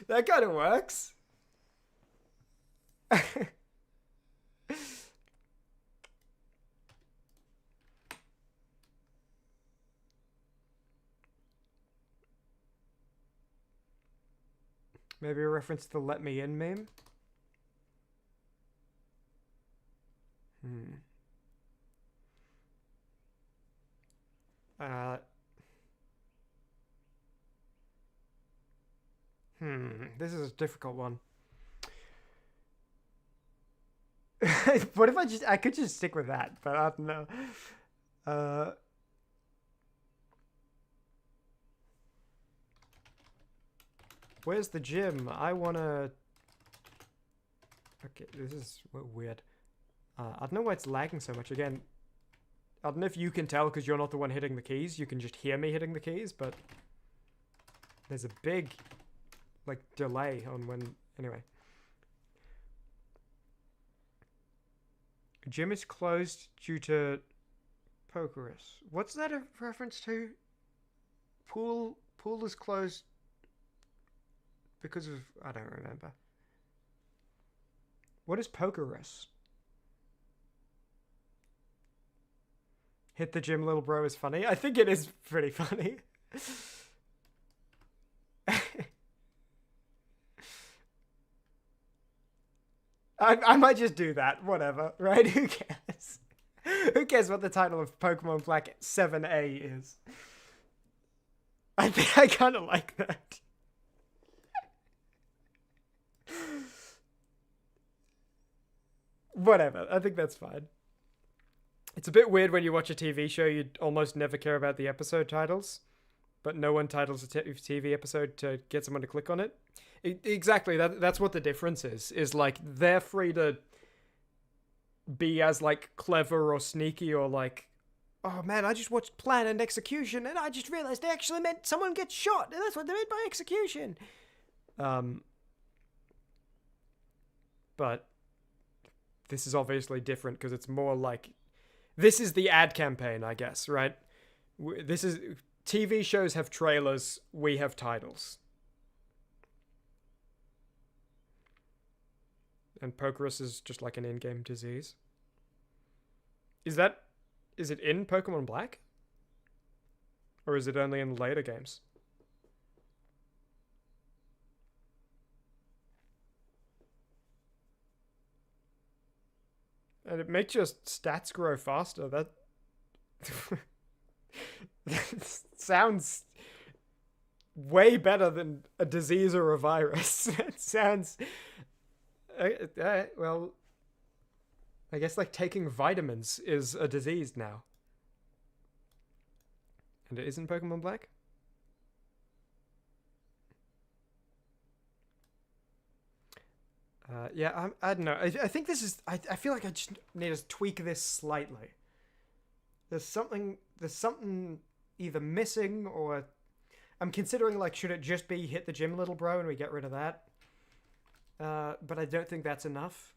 that kind of works. Maybe a reference to the Let Me In meme? This is a difficult one. What if I could just stick with that, but I don't know. Where's the gym? I wanna... Okay, this is weird. I don't know why it's lagging so much. Again, I don't know if you can tell because you're not the one hitting the keys. You can just hear me hitting the keys, but... There's a big... like, delay on when... Anyway. Gym is closed due to... Pokerus. What's that a reference to? Pool is closed... because of... I don't remember. What is Pokerus? Hit the gym, little bro is funny. I think it is pretty funny. I might just do that. Whatever, right? Who cares? Who cares what the title of Pokemon Black 7A is? I think I kind of like that. Whatever. I think that's fine. It's a bit weird when you watch a TV show, you'd almost never care about the episode titles, but no one titles a TV episode to get someone to click on it. Exactly. That's what the difference is like they're free to be as like clever or sneaky or like, oh man, I just watched Plan and Execution and I just realized they actually meant someone gets shot and that's what they meant by execution. But this is obviously different because it's more like, this is the ad campaign, I guess, right? This is, TV shows have trailers, we have titles. And Pokerus is just like an in-game disease. Is it in Pokemon Black? Or is it only in later games? And it makes your stats grow faster. That sounds way better than a disease or a virus. It sounds... well, I guess like taking vitamins is a disease now. And it is in Pokemon Black? Yeah, I don't know. I think this is... I feel like I just need to tweak this slightly. There's something either missing or... I'm considering, like, should it just be hit the gym, little bro, and we get rid of that? But I don't think that's enough.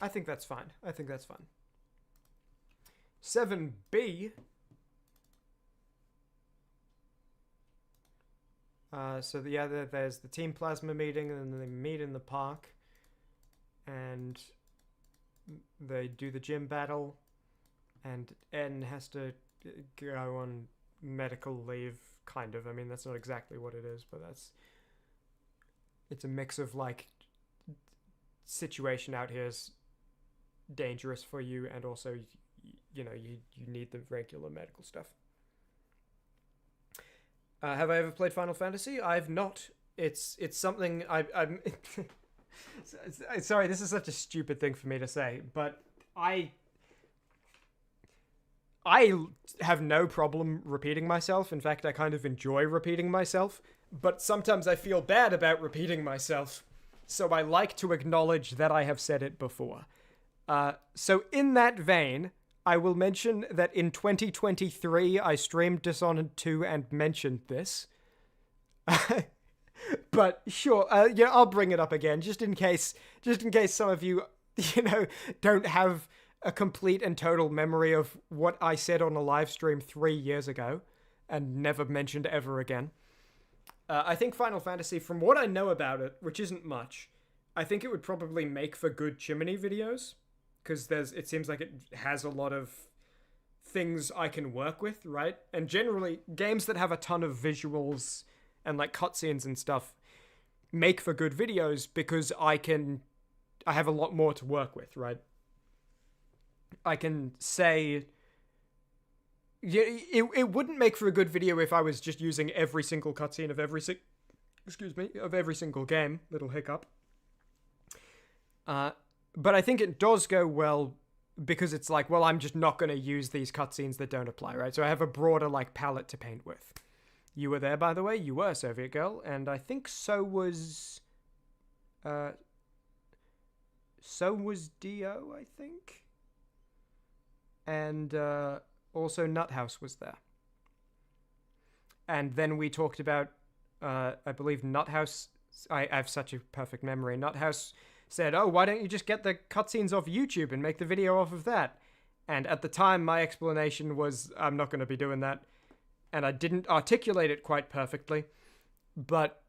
I think that's fine. 7B. So there's the Team Plasma meeting, and then they meet in the park, and they do the gym battle, and N has to go on medical leave, kind of. I mean, that's not exactly what it is, but it's a mix of like, situation out here is dangerous for you, and also you need the regular medical stuff. Have I ever played Final Fantasy? I've not. It's something I'm sorry, this is such a stupid thing for me to say, but I have no problem repeating myself. In fact, I kind of enjoy repeating myself, but sometimes I feel bad about repeating myself, so I like to acknowledge that I have said it before. So in that vein, I will mention that in 2023, I streamed Dishonored 2 and mentioned this. But sure, yeah, I'll bring it up again, just in case some of you, don't have a complete and total memory of what I said on a live stream 3 years ago and never mentioned ever again. I think Final Fantasy, from what I know about it, which isn't much, I think it would probably make for good Chimmaney videos, because it seems like it has a lot of things I can work with, right? And generally, games that have a ton of visuals and like cutscenes and stuff make for good videos because I have a lot more to work with, right? I can say... Yeah, it wouldn't make for a good video if I was just using every single cutscene of every single game. Little hiccup. But I think it does go well because it's like, well, I'm just not going to use these cutscenes that don't apply, right? So I have a broader like palette to paint with. You were there, by the way. You were, Soviet Girl, and I think so was Dio, I think. And also Nuthouse was there. And then we talked about, I believe Nuthouse, I have such a perfect memory. Nuthouse said, oh, why don't you just get the cutscenes off YouTube and make the video off of that? And at the time, my explanation was, I'm not going to be doing that. And I didn't articulate it quite perfectly. But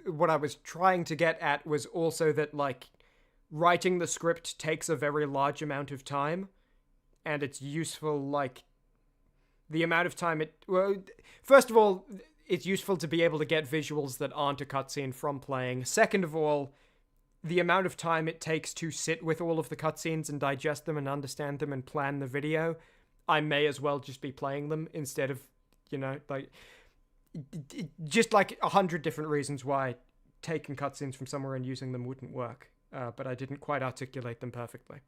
what I was trying to get at was also that, like, writing the script takes a very large amount of time. And it's useful, like, the amount of time first of all, it's useful to be able to get visuals that aren't a cutscene from playing. Second of all, the amount of time it takes to sit with all of the cutscenes and digest them and understand them and plan the video, I may as well just be playing them instead of, like, just like 100 different reasons why taking cutscenes from somewhere and using them wouldn't work. But I didn't quite articulate them perfectly.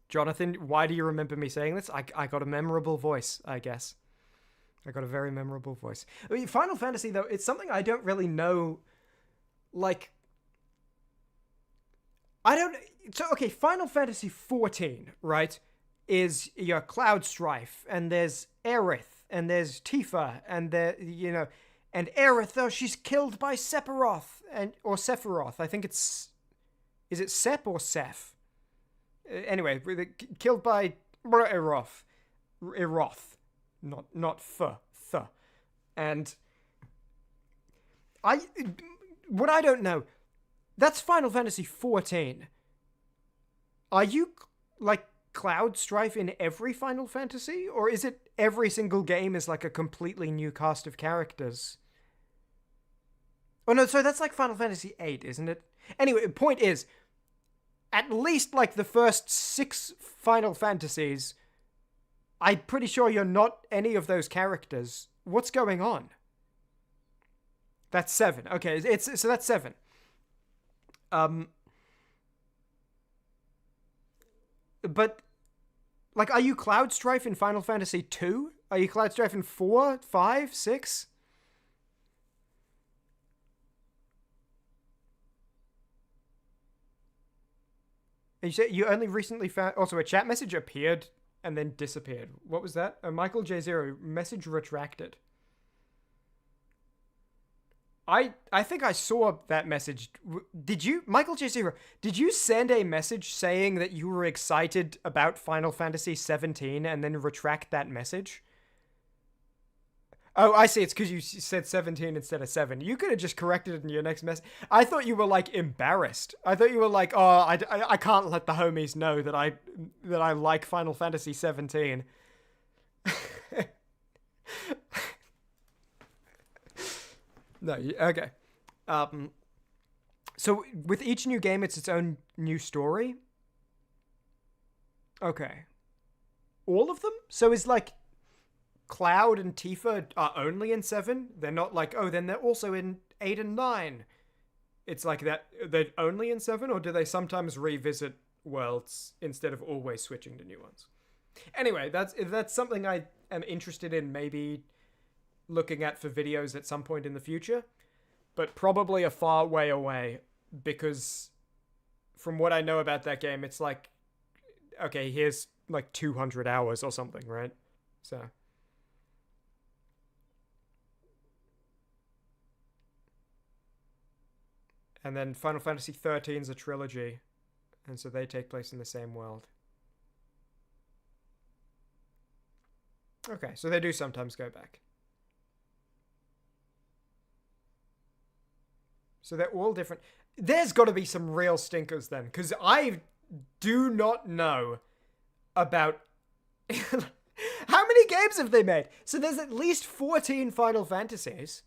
Jonathan, why do you remember me saying this? I got a memorable voice, I guess. I got a very memorable voice. I mean, Final Fantasy, though, it's something I don't really know, like... So, okay, Final Fantasy 14, right, is your Cloud Strife, and there's Aerith, and there's Tifa, and and Aerith, though, she's killed by Sephiroth, or Sephiroth. I think it's... Is it Sep or Seph? Anyway, killed by Eroth. Not Th. And what I don't know, that's Final Fantasy 14. Are you, like, Cloud Strife in every Final Fantasy? Or is it every single game is, like, a completely new cast of characters? Oh, no, so that's like Final Fantasy 8, isn't it? Anyway, the point is, at least, like, the first 6 Final Fantasies, I'm pretty sure you're not any of those characters. What's going on? That's 7. Okay, so that's 7. But, like, are you Cloud Strife in Final Fantasy 2? Are you Cloud Strife in 4, 5, 6? And you said you only recently found... Also, a chat message appeared and then disappeared. What was that? Michael J0, message retracted. I think I saw that message. Did you, Michael J0, did you send a message saying that you were excited about Final Fantasy 17 and then retract that message? Oh, I see. It's because you said 17 instead of 7. You could have just corrected it in your next message. I thought you were, like, embarrassed. I thought you were like, oh, I can't let the homies know that I like Final Fantasy 17. No, okay. So with each new game, it's its own new story? Okay. All of them? So is, like, Cloud and Tifa are only in 7? They're not like, oh, then they're also in 8 and 9. It's like that, they're only in 7, or do they sometimes revisit worlds instead of always switching to new ones? Anyway, that's something I am interested in maybe looking at for videos at some point in the future, but probably a far way away, because from what I know about that game, it's like, okay, here's like 200 hours or something, right? So... And then Final Fantasy 13 is a trilogy, and so they take place in the same world. Okay, so they do sometimes go back. So they're all different. There's got to be some real stinkers then, because I do not know about... How many games have they made? So there's at least 14 Final Fantasies.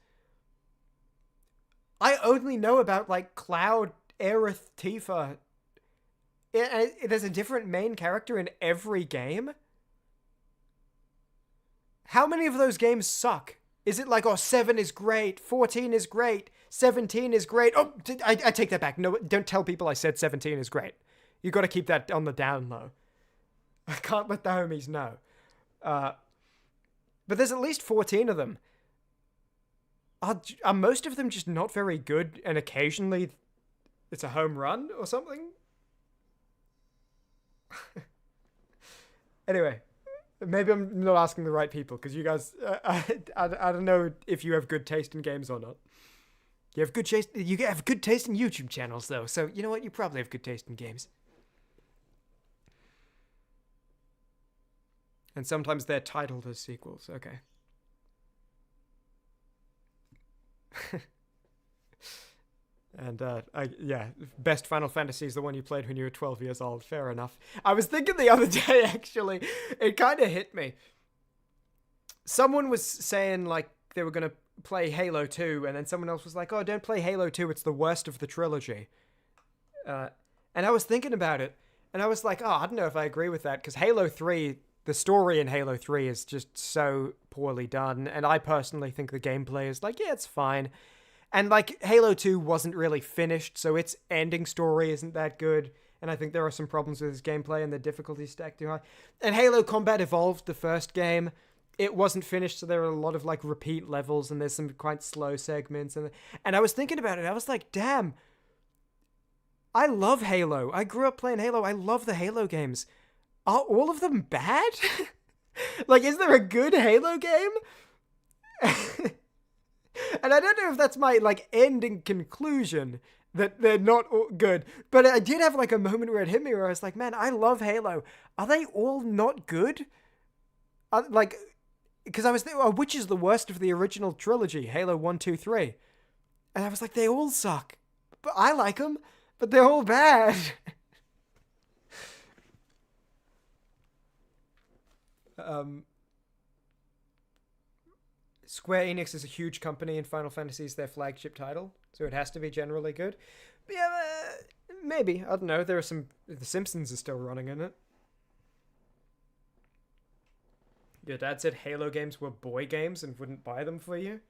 I only know about, like, Cloud, Aerith, Tifa. There's a different main character in every game? How many of those games suck? Is it like, oh, 7 is great, 14 is great, 17 is great? Oh, I take that back. No, don't tell people I said 17 is great. You got to keep that on the down low. I can't let the homies know. But there's at least 14 of them. Are most of them just not very good, and occasionally it's a home run or something? Anyway, maybe I'm not asking the right people, because you guys, I don't know if you have good taste in games or not. You have good taste in YouTube channels, though, so you know what? You probably have good taste in games. And sometimes they're titled as sequels, okay. And best Final Fantasy is the one you played when you were 12 years old. Fair enough. I was thinking the other day, actually, it kind of hit me. Someone was saying, like, they were gonna play Halo 2, and then someone else was like, oh, don't play Halo 2, it's the worst of the trilogy. And I was thinking about it, and I was like, oh, I don't know if I agree with that, because Halo 3, the story in Halo 3 is just so poorly done, and I personally think the gameplay is like, yeah, it's fine. And like, Halo 2 wasn't really finished, so its ending story isn't that good, and I think there are some problems with its gameplay, and the difficulty stacked too high. And Halo Combat Evolved, the first game, it wasn't finished, so there are a lot of like repeat levels, and there's some quite slow segments, and I was thinking about it, I was like, damn, I love Halo. I grew up playing Halo. I love the Halo games. Are all of them bad? Like, is there a good Halo game? And I don't know if that's my, like, ending conclusion, that they're not all good. But I did have, like, a moment where it hit me where I was like, man, I love Halo. Are they all not good? Like, because I was thinking, oh, which is the worst of the original trilogy? Halo 1, 2, 3. And I was like, they all suck. But I like them. But they're all bad. Square Enix is a huge company, and Final Fantasy is their flagship title, so it has to be generally good. But yeah, maybe. I don't know. There are some... The Simpsons is still running in it. Your dad said Halo games were boy games and wouldn't buy them for you.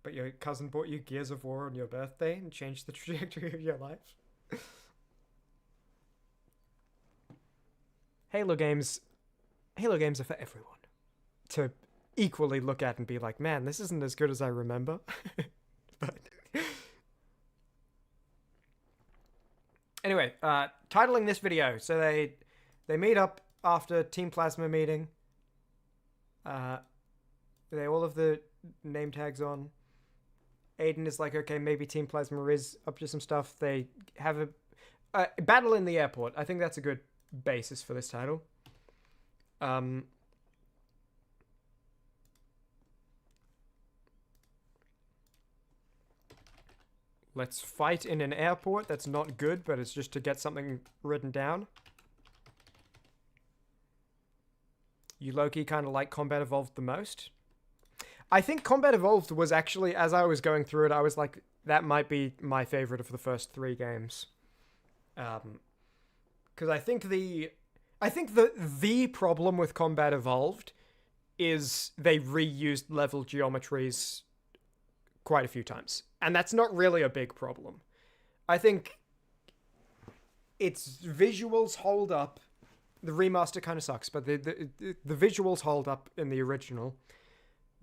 But your cousin bought you Gears of War on your birthday and changed the trajectory of your life. Halo games are for everyone to equally look at and be like, man, this isn't as good as I remember. But anyway, titling this video. So they meet up after Team Plasma meeting. They all have the name tags on. Aiden is like, okay, maybe Team Plasma is up to some stuff. They have a battle in the airport. I think that's a good basis for this title. Let's fight in an airport. That's not good, but it's just to get something written down. You low-key kind of like Combat Evolved the most. I think Combat Evolved was actually, as I was going through it, I was like, that might be my favorite of the first 3 games. Because I think the problem with Combat Evolved is they reused level geometries quite a few times. And that's not really a big problem. I think its visuals hold up. The remaster kind of sucks, but the visuals hold up in the original.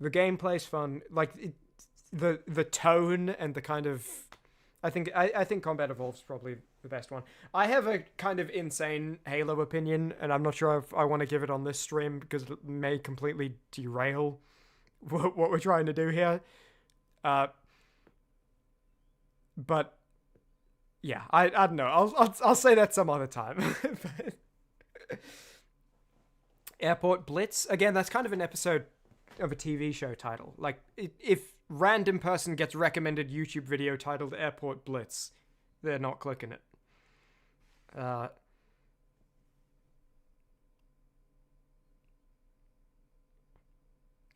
The gameplay's fun. Like, the tone and the kind of... I think Combat Evolved's probably the best one. I have a kind of insane Halo opinion, and I'm not sure if I want to give it on this stream because it may completely derail what we're trying to do here. But yeah, I don't know. I'll say that some other time. Airport Blitz, again, that's kind of an episode of a TV show title. Like, if random person gets recommended YouTube video titled Airport Blitz, they're not clicking it.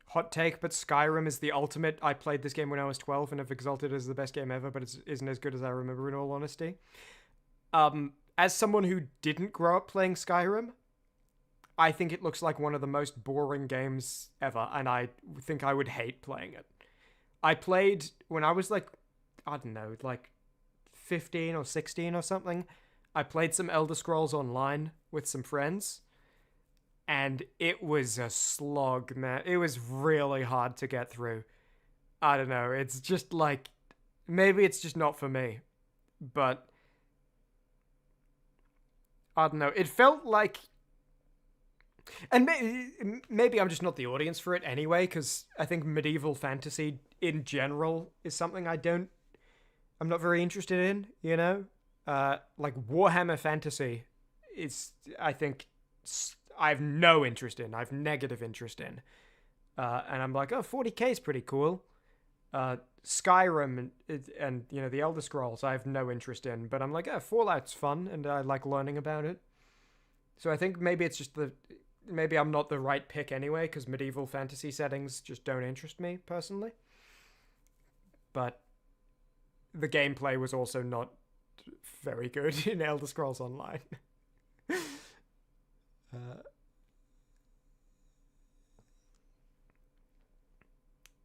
Hot take, but Skyrim is the ultimate. I played this game when I was 12 and have exalted it as the best game ever, but it isn't as good as I remember, in all honesty. As someone who didn't grow up playing Skyrim, I think it looks like one of the most boring games ever, and I think I would hate playing it. I played when I was like, I don't know, like 15 or 16 or something. I played some Elder Scrolls Online with some friends, and it was a slog, man. It was really hard to get through. I don't know, it's just like, maybe it's just not for me, but I don't know, it felt like... And maybe I'm just not the audience for it anyway, because I think medieval fantasy in general is something I'm not very interested in, you know? Like Warhammer Fantasy is, I think, I have no interest in. I have negative interest in. And I'm like, oh, 40k is pretty cool. Skyrim and you know, the Elder Scrolls I have no interest in, but I'm like, oh, Fallout's fun, and I like learning about it. So I think maybe it's just maybe I'm not the right pick anyway, because medieval fantasy settings just don't interest me personally. But the gameplay was also not very good in Elder Scrolls Online.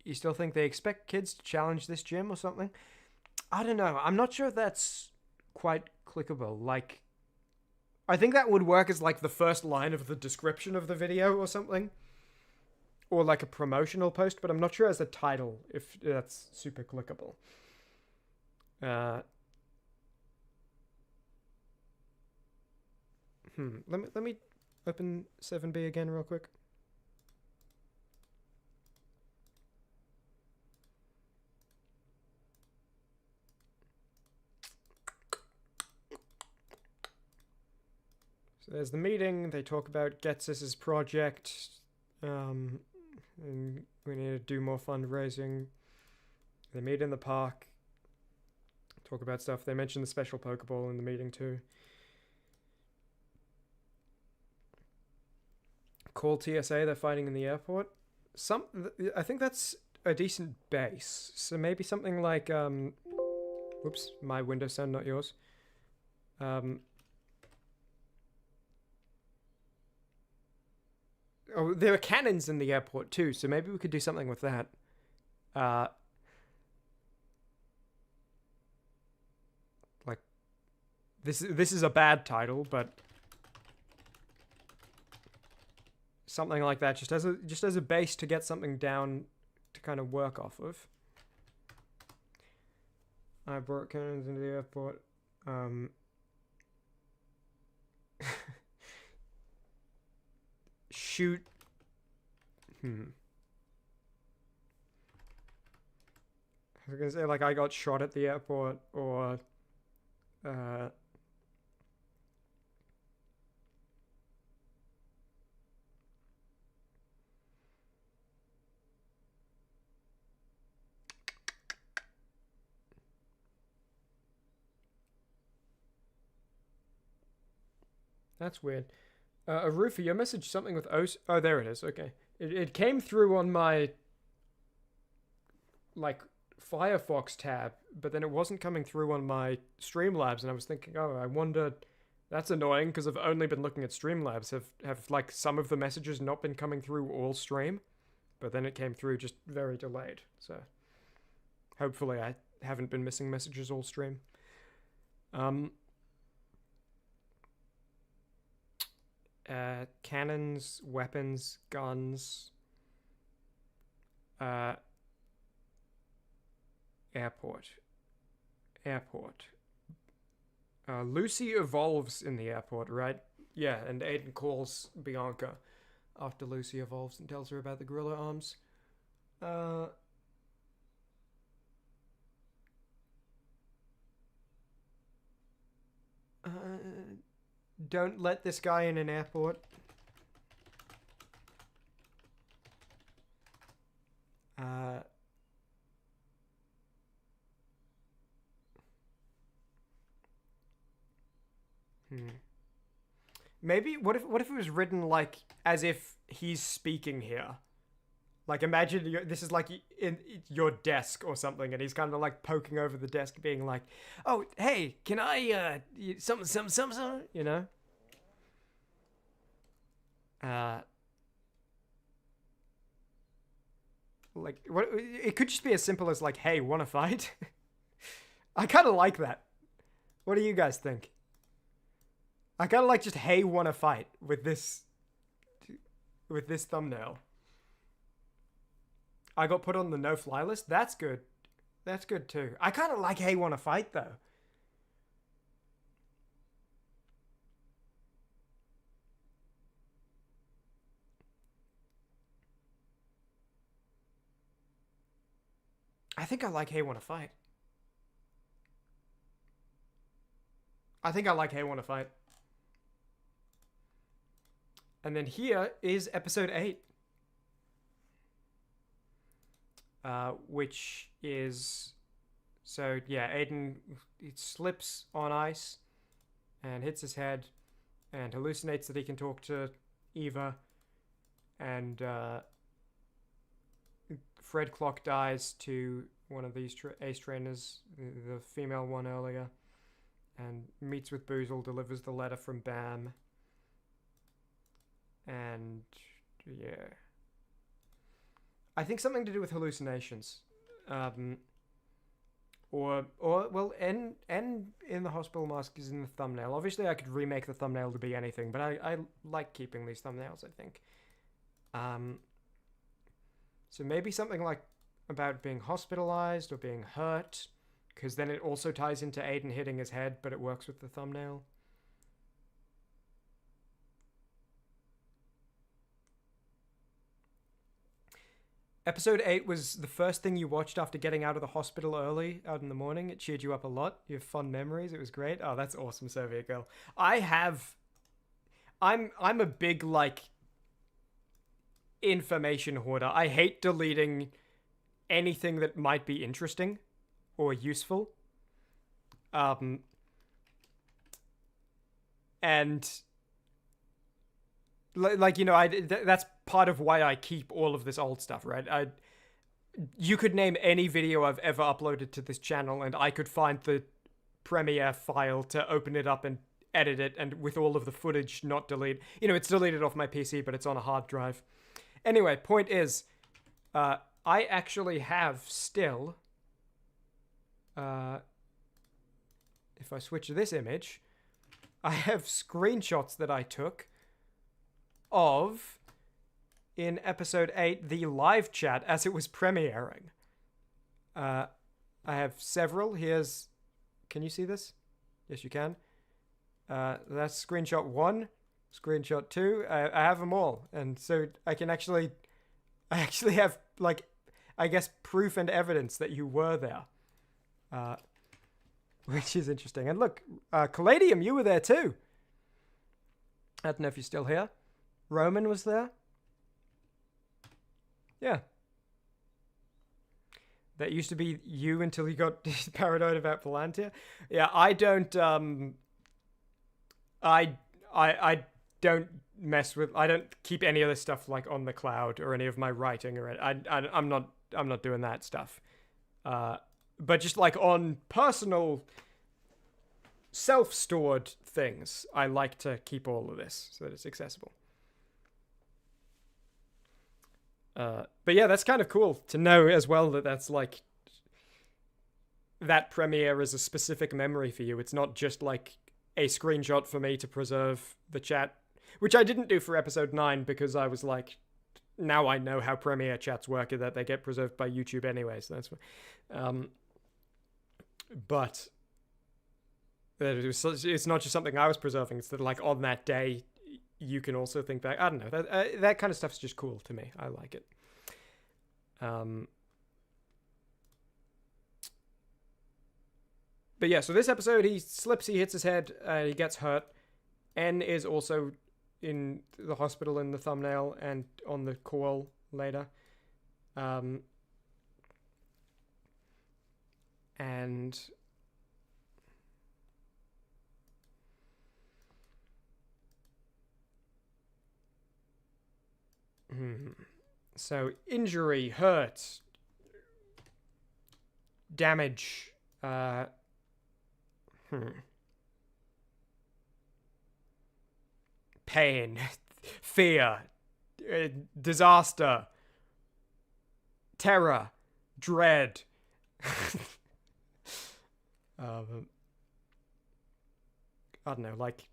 You still think they expect kids to challenge this gym or something? I don't know. I'm not sure if that's quite clickable. Like, I think that would work as like the first line of the description of the video or something. Or like a promotional post, but I'm not sure as a title if that's super clickable. Let me open 7B again real quick. So there's the meeting. They talk about Getsis' project. And we need to do more fundraising. They meet in the park. Talk about stuff. They mention the special Pokeball in the meeting too. Call TSA. They're fighting in the airport. I think that's a decent base. So maybe something like whoops, my Windows sound, not yours. Oh, there are cannons in the airport too, so maybe we could do something with that. Like, this is a bad title, but something like that, just as a base to get something down to kind of work off of. I brought cannons into the airport. Shoot. I was gonna say, like, I got shot at the airport, or that's weird. Arufa, your message something with O. Oh, there it is. Okay, it came through on my like Firefox tab, but then it wasn't coming through on my Streamlabs, and I was thinking, oh, I wonder. That's annoying because I've only been looking at Streamlabs. Have like some of the messages not been coming through all stream, but then it came through just very delayed. So hopefully I haven't been missing messages all stream. Cannons, weapons, guns, airport. Lucy evolves in the airport, right? Yeah, and Aiden calls Bianca after Lucy evolves and tells her about the gorilla arms. Don't let this guy in an airport. Maybe what if it was written like as if he's speaking here? Like imagine this is like in your desk or something, and he's kind of like poking over the desk, being like, "Oh, hey, can I something, you know?" Like what? It could just be as simple as like, "Hey, want to fight?" I kind of like that. What do you guys think? I kind of like just, "Hey, want to fight" with this thumbnail. I got put on the no-fly list. That's good. That's good too. I kind of like "Hey, want to fight" though. I think I like "Hey, want to fight." I think I like "Hey, want to fight." And then here is episode 8. Which is... So, yeah, Aiden slips on ice and hits his head and hallucinates that he can talk to Eva. and Fred Clock dies to one of these ace trainers, the female one earlier, and meets with Boozle, delivers the letter from Bam, and yeah, I think something to do with hallucinations, or well, N in the hospital mask is in the thumbnail. Obviously, I could remake the thumbnail to be anything, but I like keeping these thumbnails, I think. So maybe something like about being hospitalized or being hurt, because then it also ties into Aiden hitting his head, but it works with the thumbnail. Episode 8 was the first thing you watched after getting out of the hospital early, out in the morning. It cheered you up a lot. You have fun memories. It was great. Oh, that's awesome, Soviet Girl. I'm a big, like, information hoarder. I hate deleting anything that might be interesting or useful. And like, you know, that's part of why I keep all of this old stuff, right? You could name any video I've ever uploaded to this channel and I could find the Premiere file to open it up and edit it, and with all of the footage not deleted. You know, it's deleted off my PC, but it's on a hard drive. Anyway, point is, I actually have still, if I switch to this image, I have screenshots that I took of, in episode 8, the live chat as it was premiering. I have several. Here's, can you see this? Yes, you can. That's screenshot 1, screenshot 2. I have them all, and so I actually have, like, I guess proof and evidence that you were there, which is interesting. And look, Caladium, you were there too. I don't know if you're still here. Roman was there. Yeah. That used to be you until you got paranoid about Palantir. Yeah, I don't, I don't mess with, I don't keep any of this stuff like on the cloud or any of my writing or I'm not doing that stuff. But just like on personal self-stored things, I like to keep all of this so that it's accessible. But yeah, that's kind of cool to know as well that that's like, that premiere is a specific memory for you. It's not just like a screenshot for me to preserve the chat, which I didn't do for episode 9 because I was like, now I know how premiere chats work, that they get preserved by YouTube anyway, so that's but it's not just something I was preserving, it's that like on that day you can also think back. I don't know, that kind of stuff's just cool to me. I like it. But yeah, so this episode, he slips, he hits his head, he gets hurt. N is also in the hospital in the thumbnail and on the call later. And so injury, hurt, damage, pain, fear, disaster, terror, dread. I don't know, like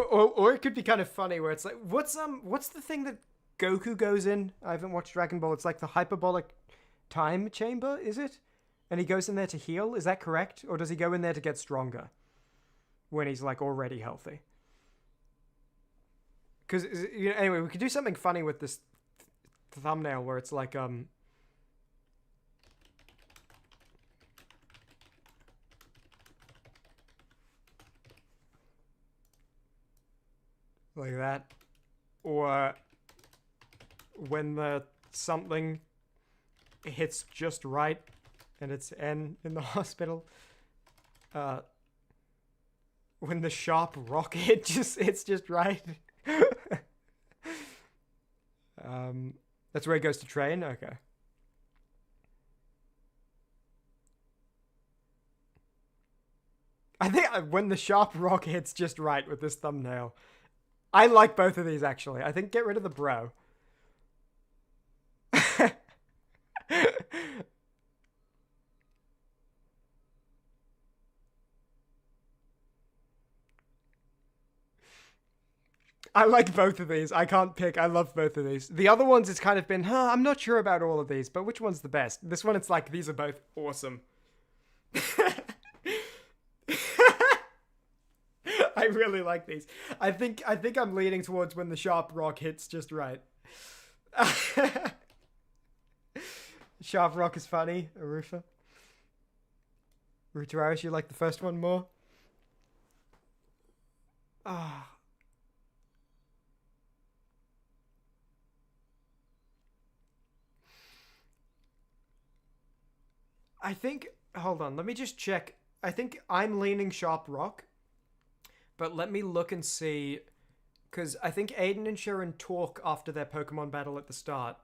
or it could be kind of funny where it's like, what's the thing that Goku goes in? I haven't watched Dragon Ball. It's like the hyperbolic time chamber, is it? And he goes in there to heal, is that correct? Or does he go in there to get stronger when he's like already healthy? Because, you know, anyway, we could do something funny with this thumbnail where it's like like that, or when the something hits just right and it's N in the hospital, when the sharp rock it's just right. That's where he goes to train? Okay. I think when the sharp rock hits just right with this thumbnail. I like both of these, actually. I think get rid of the bro. I like both of these. I can't pick. I love both of these. The other ones, it's kind of been, I'm not sure about all of these, but which one's the best? This one, it's like, these are both awesome. I really like these. I think I'm leaning towards when the sharp rock hits just right. Sharp rock is funny, Arufa. Rutararis, you like the first one more? Ah. I think, hold on, let me just check. I think I'm leaning sharp rock, but let me look and see, because I think Aiden and Sharon talk after their Pokemon battle at the start.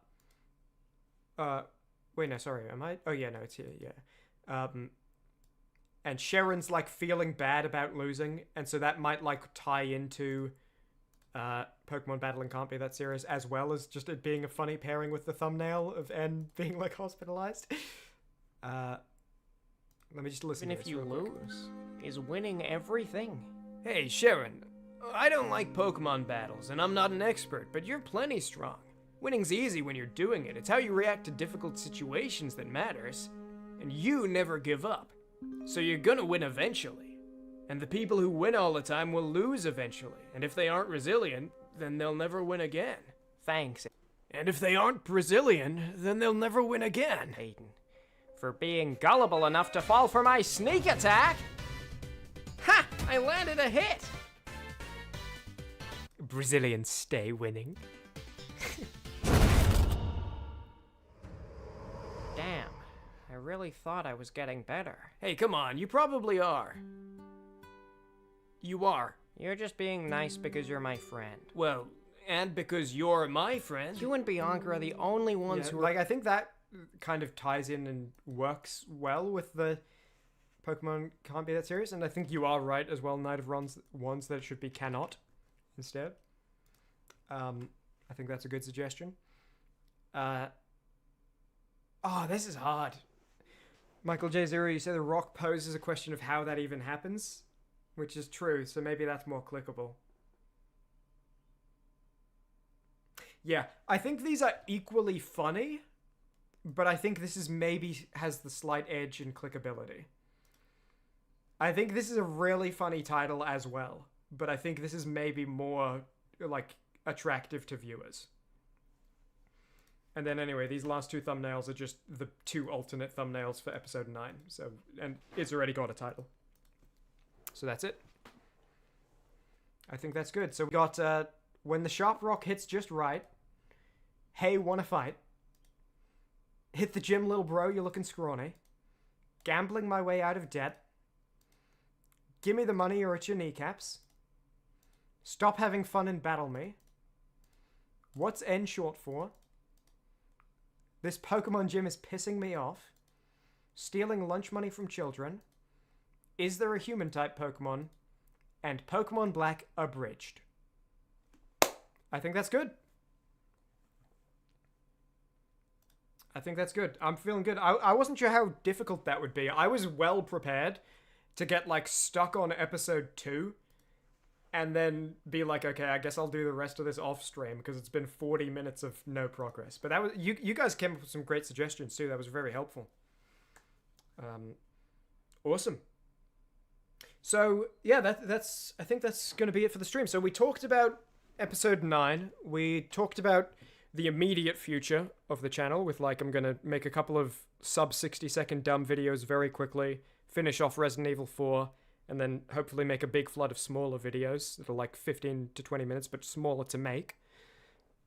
Wait, no, sorry, am I? Oh, yeah, no, it's here, yeah. And Sharon's, like, feeling bad about losing, and so that might, like, tie into Pokemon battling can't be that serious, as well as just it being a funny pairing with the thumbnail of N being, like, hospitalized. Let me just listen Even to if you lose, is winning everything. Hey, Sharon, I don't like Pokemon battles, and I'm not an expert, but you're plenty strong. Winning's easy when you're doing it. It's how you react to difficult situations that matters. And you never give up. So you're gonna win eventually. And the people who win all the time will lose eventually. And if they aren't resilient, then they'll never win again. Thanks, And if they aren't Brazilian, then they'll never win again. Aiden, for being gullible enough to fall for my sneak attack. Ha! I landed a hit! Brazilians stay winning. Damn, I really thought I was getting better. Hey, come on, you probably are. You are. You're just being nice because you're my friend. Well, and because you're my friend. You and Bianca are the only ones Yeah, who are... like, I think that kind of ties in and works well with the Pokemon can't be that serious, and I think you are right as well, Knight of Wands, that it should be cannot instead. I think that's a good suggestion. Oh, this is hard. Michael J. Zero, you say the rock poses a question of how that even happens, which is true, so maybe that's more clickable. Yeah, I think these are equally funny, but I think this is maybe has the slight edge in clickability. I think this is a really funny title as well, but I think this is maybe more, like, attractive to viewers. And then anyway, these last two thumbnails are just the two alternate thumbnails for episode 9. So, and it's already got a title. So that's it. I think that's good. So we got, when the sharp rock hits just right. Hey, wanna fight? Hit the gym, little bro, you're looking scrawny. Gambling my way out of debt. Gimme the money or it's your kneecaps. Stop having fun and battle me. What's N short for? This Pokemon gym is pissing me off. Stealing lunch money from children. Is there a human-type Pokemon? And Pokemon Black abridged. I think that's good. I think that's good. I'm feeling good. I wasn't sure how difficult that would be. I was well prepared to get, like, stuck on episode 2 and then be like, okay, I guess I'll do the rest of this off stream because it's been 40 minutes of no progress. But that was you guys came up with some great suggestions too. That was very helpful. Awesome. So yeah, that's I think that's going to be it for the stream. So we talked about episode 9. We talked about the immediate future of the channel with, like, I'm going to make a couple of sub 60-second dumb videos very quickly, finish off Resident Evil 4, and then hopefully make a big flood of smaller videos that are like 15 to 20 minutes, but smaller to make.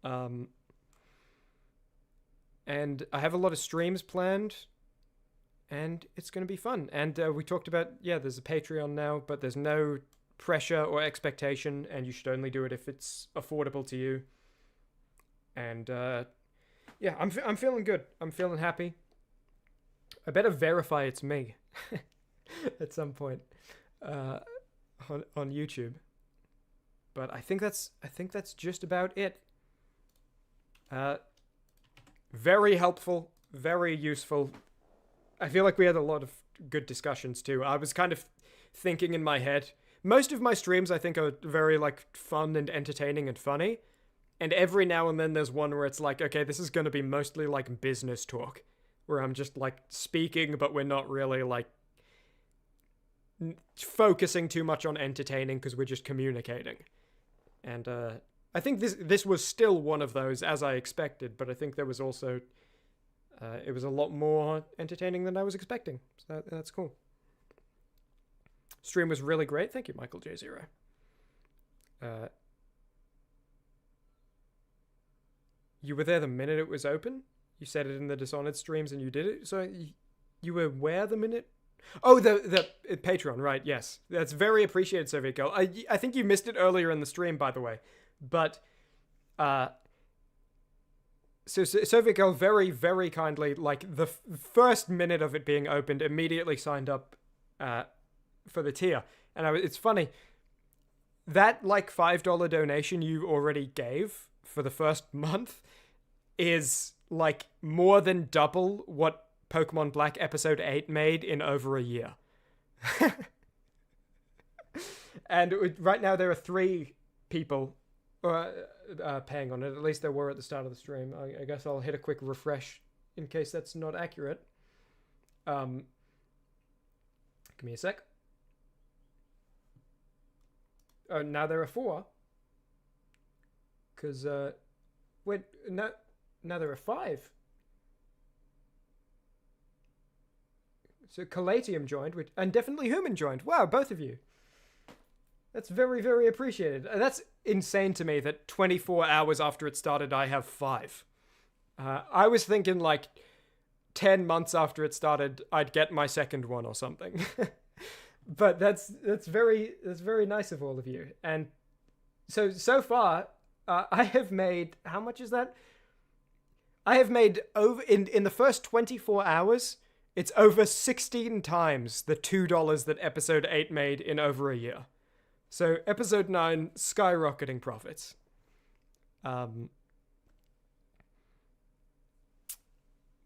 And I have a lot of streams planned, and it's going to be fun. And we talked about, yeah, there's a Patreon now, but there's no pressure or expectation, and you should only do it if it's affordable to you. And yeah, I'm feeling good. I'm feeling happy. I better verify it's me at some point on YouTube. But I think that's just about it. Very helpful, very useful. I feel like we had a lot of good discussions too. I was kind of thinking in my head. Most of my streams I think are very like fun and entertaining and funny. And every now and then there's one where it's like, okay, this is going to be mostly like business talk, where I'm just like speaking, but we're not really like focusing too much on entertaining because we're just communicating. And I think this was still one of those, as I expected, but I think there was also it was a lot more entertaining than I was expecting. So that's cool. Stream was really great. Thank you, Michael J0. You were there the minute it was open? You said it in the Dishonored streams and you did it? So you were where the minute? Oh, the Patreon, right, yes. That's very appreciated, Soviet Girl. I think you missed it earlier in the stream, by the way. But, so Soviet Girl very, very kindly, like, the first minute of it being opened, immediately signed up for the tier. And it's funny, that, like, $5 donation you already gave for the first month is, like, more than double what Pokemon Black Episode 8 made in over a year. And right now there are 3 people paying on it. At least there were at the start of the stream. I guess I'll hit a quick refresh in case that's not accurate. Give me a sec. Oh, now there are 4. Because, wait, now there are 5. So Calatium joined, and definitely Human joined. Wow, both of you. That's very, very appreciated. That's insane to me that 24 hours after it started, I have 5. I was thinking like 10 months after it started, I'd get my second one or something. But that's very nice of all of you. And so far, I have made, how much is that? I have made over in the first 24 hours. It's over 16 times the $2 that Episode 8 made in over a year. So, Episode 9, skyrocketing profits.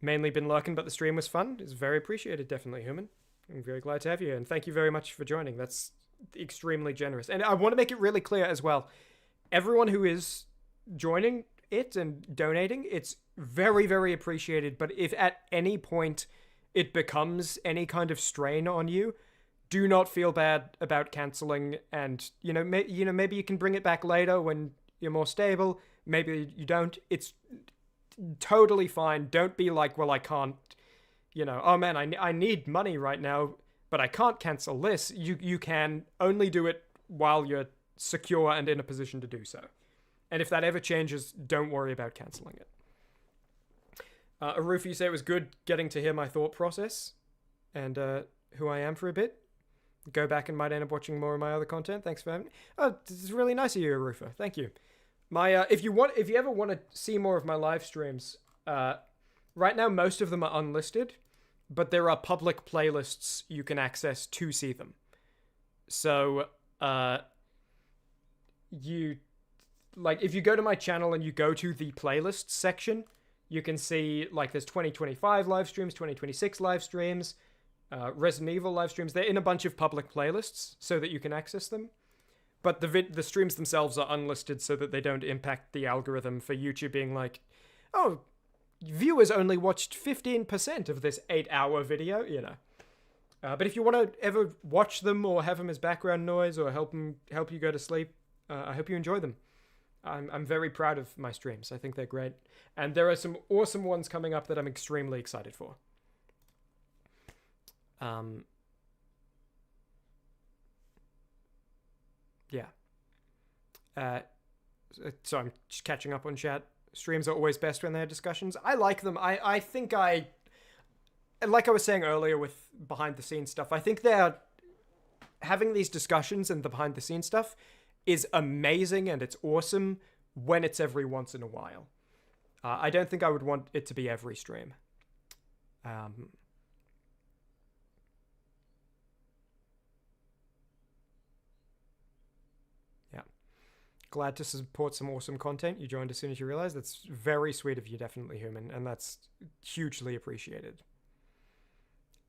Mainly been lurking, but the stream was fun. It's very appreciated, definitely, Human. I'm very glad to have you, and thank you very much for joining. That's extremely generous. And I want to make it really clear as well. Everyone who is joining it and donating, it's very, very appreciated. But if at any point it becomes any kind of strain on you, do not feel bad about canceling. And maybe you can bring it back later when you're more stable. Maybe you don't. It's totally fine. Don't be like, well, I can't. Oh man, I need money right now, but I can't cancel this. You can only do it while you're secure and in a position to do so. And if that ever changes, don't worry about canceling it. Aruf, you say it was good getting to hear my thought process and who I am for a bit. Go back and might end up watching more of my other content. Thanks for having me. Oh, this is really nice of you, Arufa. Thank you. My if you ever want to see more of my live streams, right now most of them are unlisted, but there are public playlists you can access to see them. So if you go to my channel and you go to the playlists section, you can see, like, there's 2025 live streams, 2026 live streams, Resident Evil live streams. They're in a bunch of public playlists so that you can access them. But the streams themselves are unlisted so that they don't impact the algorithm for YouTube being like, oh, viewers only watched 15% of this 8-hour video, But if you want to ever watch them or have them as background noise or help you go to sleep, I hope you enjoy them. I'm very proud of my streams. I think they're great. And there are some awesome ones coming up that I'm extremely excited for. Yeah. So I'm just catching up on chat. Streams are always best when they have discussions. I like them. I think like I was saying earlier with behind the scenes stuff, I think they're having these discussions and the behind the scenes stuff is amazing and it's awesome when it's every once in a while. I don't think I would want it to be every stream. Yeah. Glad to support some awesome content. You joined as soon as you realized. That's very sweet of you, definitely human, and that's hugely appreciated.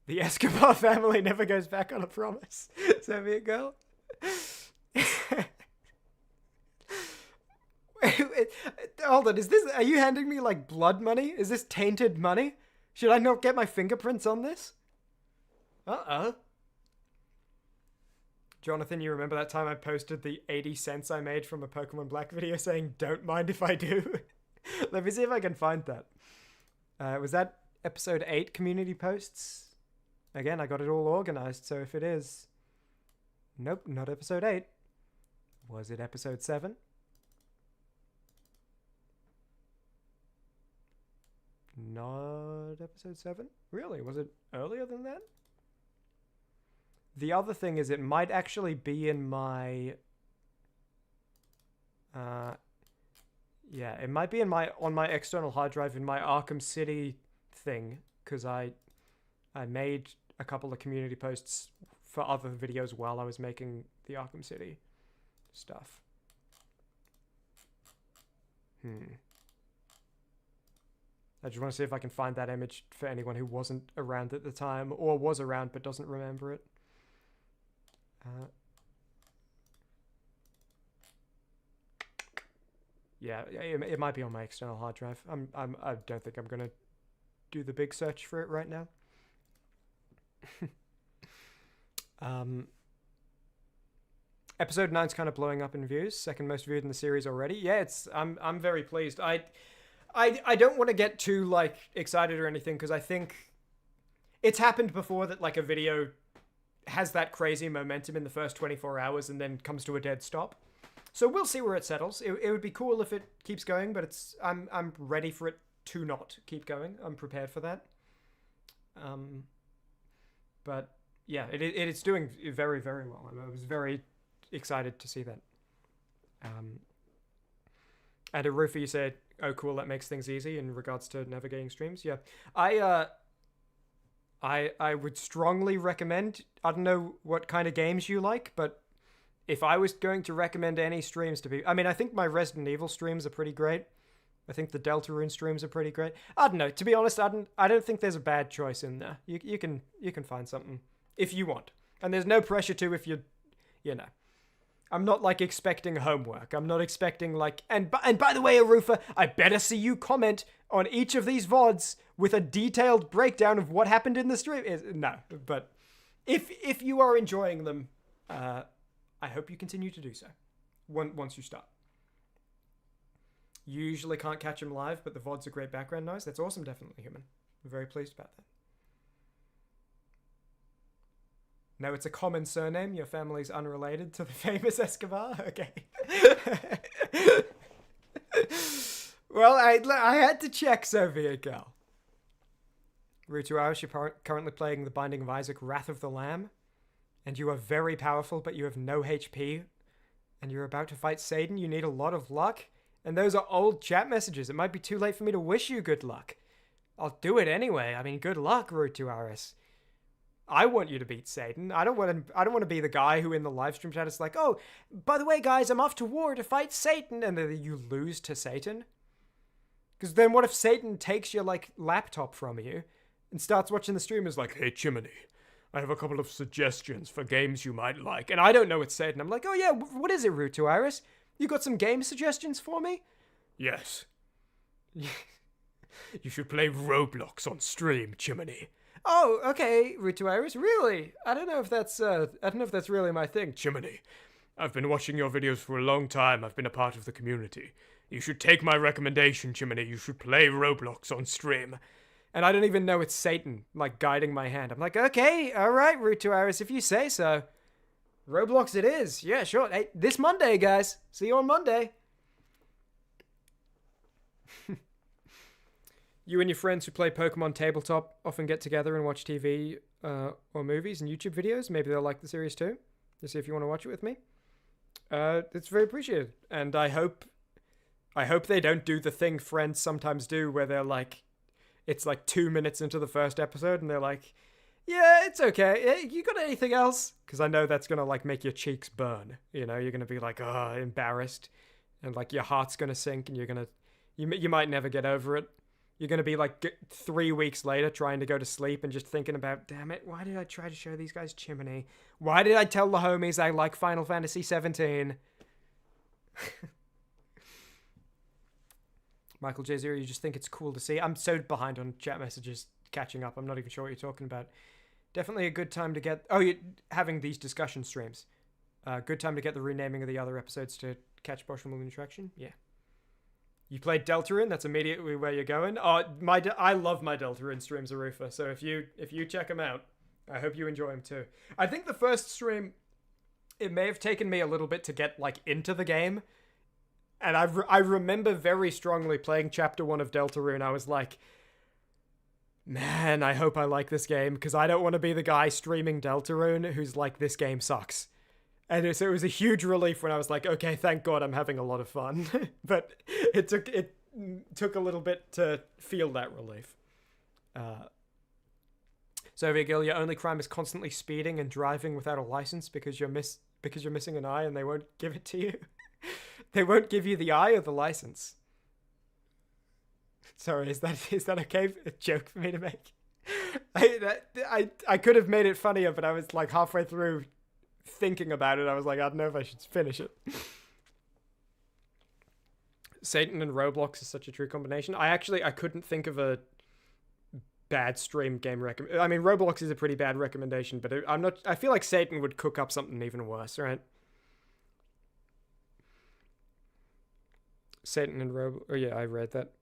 The Escobar family never goes back on a promise. Soviet girl. Hold on, are you handing me like blood money? Is this tainted money? Should I not get my fingerprints on this? Uh-oh. Jonathan, you remember that time I posted the 80 cents I made from a Pokemon Black video saying, don't mind if I do? Let me see if I can find that. Was that episode 8 community posts? Again, I got it all organized, so if it is... Nope, not episode 8. Was it episode 7? Not episode 7? Really? Was it earlier than that? The other thing is it might actually be in my... yeah, it might be in on my external hard drive in my Arkham City thing, because I made a couple of community posts for other videos while I was making the Arkham City stuff. I just want to see if I can find that image for anyone who wasn't around at the time, or was around but doesn't remember it. Yeah, it might be on my external hard drive. I don't think I'm gonna do the big search for it right now. Episode 9's kind of blowing up in views. Second most viewed in the series already. Yeah, I'm very pleased. I don't want to get too like excited or anything, because I think it's happened before that like a video has that crazy momentum in the first 24 hours and then comes to a dead stop. So we'll see where it settles. It would be cool if it keeps going, but I'm ready for it to not keep going. I'm prepared for that. But yeah, it's doing very, very well. I was very excited to see that. And Arufa, you said, oh cool, that makes things easy in regards to navigating streams. Yeah, I would strongly recommend, I don't know what kind of games you like, but if I was going to recommend any streams to be, I mean, I think my Resident Evil streams are pretty great. I think the Deltarune streams are pretty great. I don't know, to be honest, I don't think there's a bad choice in there. You can find something if you want. And there's no pressure to if you know. I'm not like expecting homework. I'm not expecting like, and by the way, Arufa, I better see you comment on each of these VODs with a detailed breakdown of what happened in the stream. No, but if you are enjoying them, I hope you continue to do so once you start. You usually can't catch them live, but the VODs are great background noise. That's awesome, definitely, human. I'm very pleased about that. No, it's a common surname. Your family's unrelated to the famous Escobar? Okay. Well, I had to check, Soviet girl. Rutuaris, you're currently playing The Binding of Isaac, Wrath of the Lamb. And you are very powerful, but you have no HP. And you're about to fight Satan. You need a lot of luck. And those are old chat messages. It might be too late for me to wish you good luck. I'll do it anyway. I mean, good luck, Rutuaris. I want you to beat Satan. I don't want to be the guy who in the live stream chat is like, oh, by the way, guys, I'm off to war to fight Satan, and then you lose to Satan. Because then what if Satan takes your like laptop from you and starts watching the stream and is like, hey, Chimmaney, I have a couple of suggestions for games you might like, and I don't know it's Satan. I'm like, oh yeah, what is it, Rutuaris? You got some game suggestions for me? Yes. You should play Roblox on stream, Chimmaney. Oh, okay, Rutuaris. Really? I don't know if that's really my thing. Chimmaney, I've been watching your videos for a long time. I've been a part of the community. You should take my recommendation, Chimmaney. You should play Roblox on stream. And I don't even know it's Satan, like, guiding my hand. I'm like, okay, alright, Rutuaris, if you say so. Roblox it is. Yeah, sure. Hey, this Monday, guys. See you on Monday. You and your friends who play Pokemon Tabletop often get together and watch TV or movies and YouTube videos. Maybe they'll like the series too. to see if you want to watch it with me. It's very appreciated, and I hope they don't do the thing friends sometimes do, where they're like, it's like 2 minutes into the first episode, and they're like, yeah, it's okay. Hey, you got anything else? Because I know that's gonna like make your cheeks burn. You know, you're gonna be like, oh, embarrassed, and like your heart's gonna sink, and you might never get over it. You're gonna be like 3 weeks later trying to go to sleep and just thinking about, damn it, why did I try to show these guys Chimmaney? Why did I tell the homies I like Final Fantasy 17? Michael J. Zero, you just think it's cool to see. I'm so behind on chat messages catching up. I'm not even sure what you're talking about. Definitely a good time to get... Oh, you're having these discussion streams. Good time to get the renaming of the other episodes to catch Boschel Interaction. Yeah. You played Deltarune? That's immediately where you're going. Oh, I love my Deltarune streams, Arufa. So if you check them out, I hope you enjoy them too. I think the first stream, it may have taken me a little bit to get like into the game. And I remember very strongly playing Chapter 1 of Deltarune. I was like, man, I hope I like this game, because I don't want to be the guy streaming Deltarune who's like, this game sucks. And so it was a huge relief when I was like, okay, thank God I'm having a lot of fun. But it took a little bit to feel that relief. Soviet Girl, your only crime is constantly speeding and driving without a license because you're missing an eye and they won't give it to you. They won't give you the eye or the license. Sorry, is that okay? A joke for me to make? I could have made it funnier, but I was like halfway through thinking about it. I was like, I don't know if I should finish it. Satan and Roblox is such a true combination. I couldn't think of a bad stream game recommend. I mean, Roblox is a pretty bad recommendation, but I feel like Satan would cook up something even worse, right? Satan and Roblox. Oh yeah, I read that.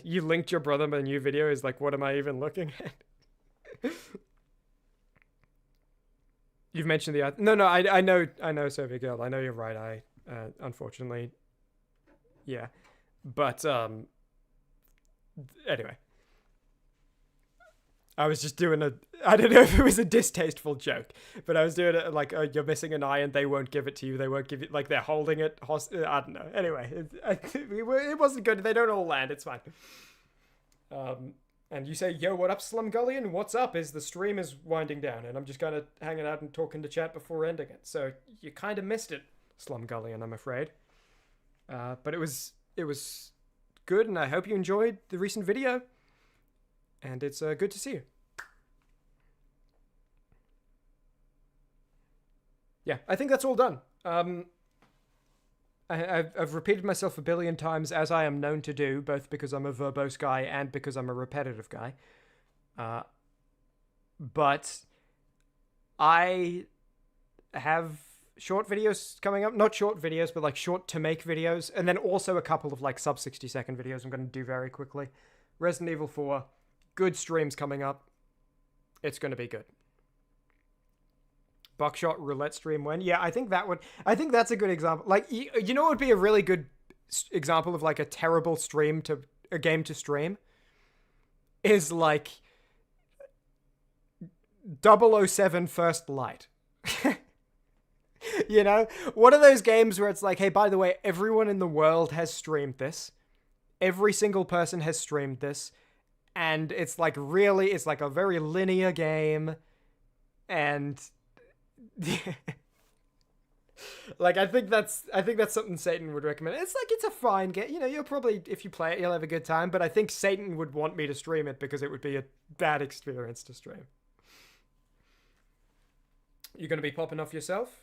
You linked your brother my new video. Is like, what am I even looking at? You've mentioned the... No, I know, Soviet Girl. I know you're right. I, unfortunately... Yeah. But, anyway. I was just doing I don't know if it was a distasteful joke, but I was doing it like, oh, you're missing an eye and they won't give it to you. They won't give it... Like, they're holding it... I don't know. Anyway, it wasn't good. They don't all land. It's fine. And you say, yo, what up, Slumgullion? What's up? The stream is winding down, and I'm just kind of hanging out and talking to chat before ending it. So you kind of missed it, Slumgullion, I'm afraid. But it was good, and I hope you enjoyed the recent video. And it's good to see you. Yeah, I think that's all done. I've repeated myself a billion times, as I am known to do, both because I'm a verbose guy and because I'm a repetitive guy. But I have short videos coming up. Not short videos, but like short to make videos. And then also a couple of like sub 60-second videos I'm going to do very quickly. Resident Evil 4. Good streams coming up. It's going to be good. Buckshot roulette stream when? Yeah, I think that's a good example. Like, you know what would be a really good example of like a terrible game to stream? Is like 007 First Light. You know? One of those games where it's like, hey, by the way, everyone in the world has streamed this. Every single person has streamed this. And it's like a very linear game. And... like I think that's something Satan would recommend. It's a fine game. You know, you'll probably, if you play it, you'll have a good time, but I think Satan would want me to stream it because it would be a bad experience to stream. You're going to be popping off yourself?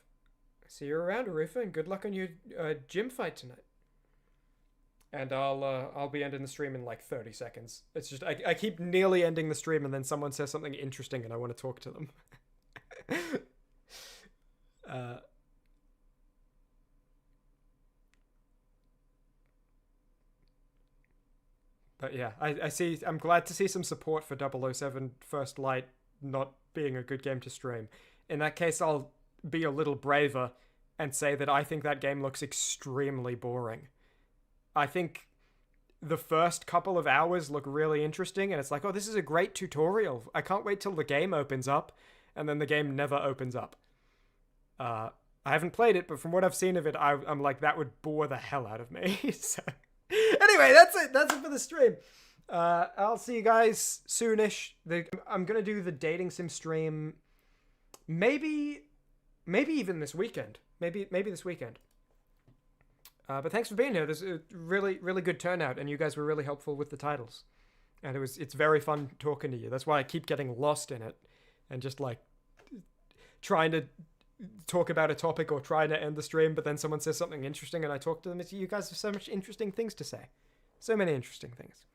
See you around, Arufa, and good luck on your gym fight tonight. And I'll be ending the stream in like 30 seconds. It's just I keep nearly ending the stream and then someone says something interesting and I want to talk to them. But yeah, I'm glad to see some support for 007 First Light not being a good game to stream. In that case, I'll be a little braver and say that I think that game looks extremely boring. I think the first couple of hours look really interesting, and it's like, oh, this is a great tutorial. I can't wait till the game opens up, and then the game never opens up. I haven't played it, but from what I've seen of it, I'm like, that would bore the hell out of me. So, anyway, that's it. That's it for the stream. I'll see you guys soonish. I'm gonna do the dating sim stream, maybe even this weekend. Maybe this weekend. But thanks for being here. There's a really, really good turnout, and you guys were really helpful with the titles. And it's very fun talking to you. That's why I keep getting lost in it, and just like trying to talk about a topic or trying to end the stream, but then someone says something interesting, and I talk to them. You guys have so much interesting things to say. So many interesting things.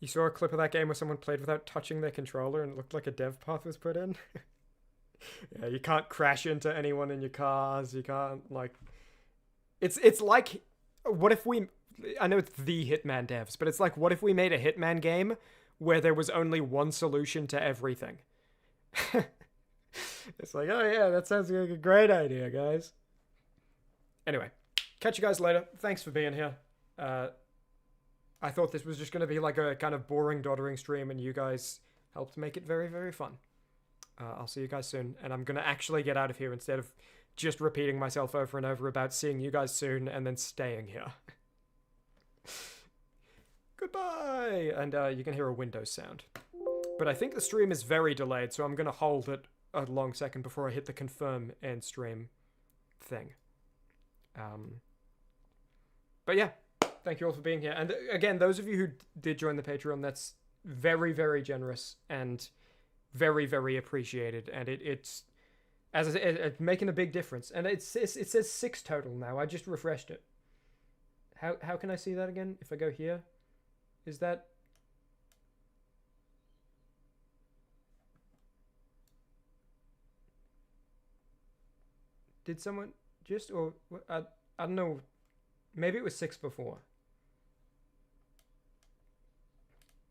You saw a clip of that game where someone played without touching their controller and it looked like a dev path was put in? Yeah, you can't crash into anyone in your cars. You can't, like... It's like... What if we... I know it's the Hitman devs, but it's like, what if we made a Hitman game where there was only one solution to everything? It's like, oh yeah, that sounds like a great idea, guys. Anyway, catch you guys later. Thanks for being here. I thought this was just going to be like a kind of boring, doddering stream, and you guys helped make it very, very fun. I'll see you guys soon, and I'm going to actually get out of here instead of just repeating myself over and over about seeing you guys soon and then staying here. Goodbye! And you can hear a Windows sound. But I think the stream is very delayed, so I'm going to hold it a long second before I hit the confirm end stream thing. But yeah. Thank you all for being here. And again, those of you who did join the Patreon, that's very, very generous and very, very appreciated. And it's as I said, it's making a big difference. And it says 6 total now. I just refreshed it. How can I see that again? If I go here, is that... Did someone just, or I don't know. Maybe it was 6 before.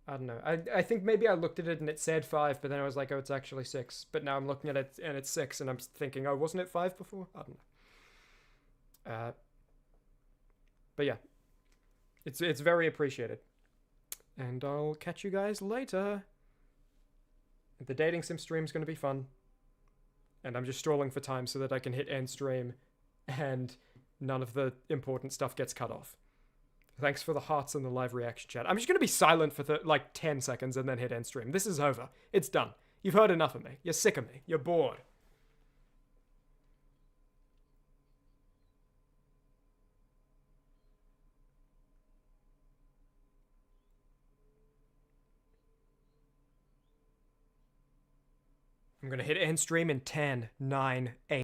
I don't know. I think maybe I looked at it and it said 5, but then I was like, oh, it's actually 6. But now I'm looking at it and it's 6, and I'm thinking, oh, wasn't it 5 before? I don't know. But yeah, it's very appreciated. And I'll catch you guys later. The dating sim stream's going to be fun. And I'm just stalling for time so that I can hit end stream and none of the important stuff gets cut off. Thanks for the hearts and the live reaction chat. I'm just going to be silent for like 10 seconds and then hit end stream. This is over. It's done. You've heard enough of me. You're sick of me. You're bored. I'm going to hit end stream in 10, 9, 8.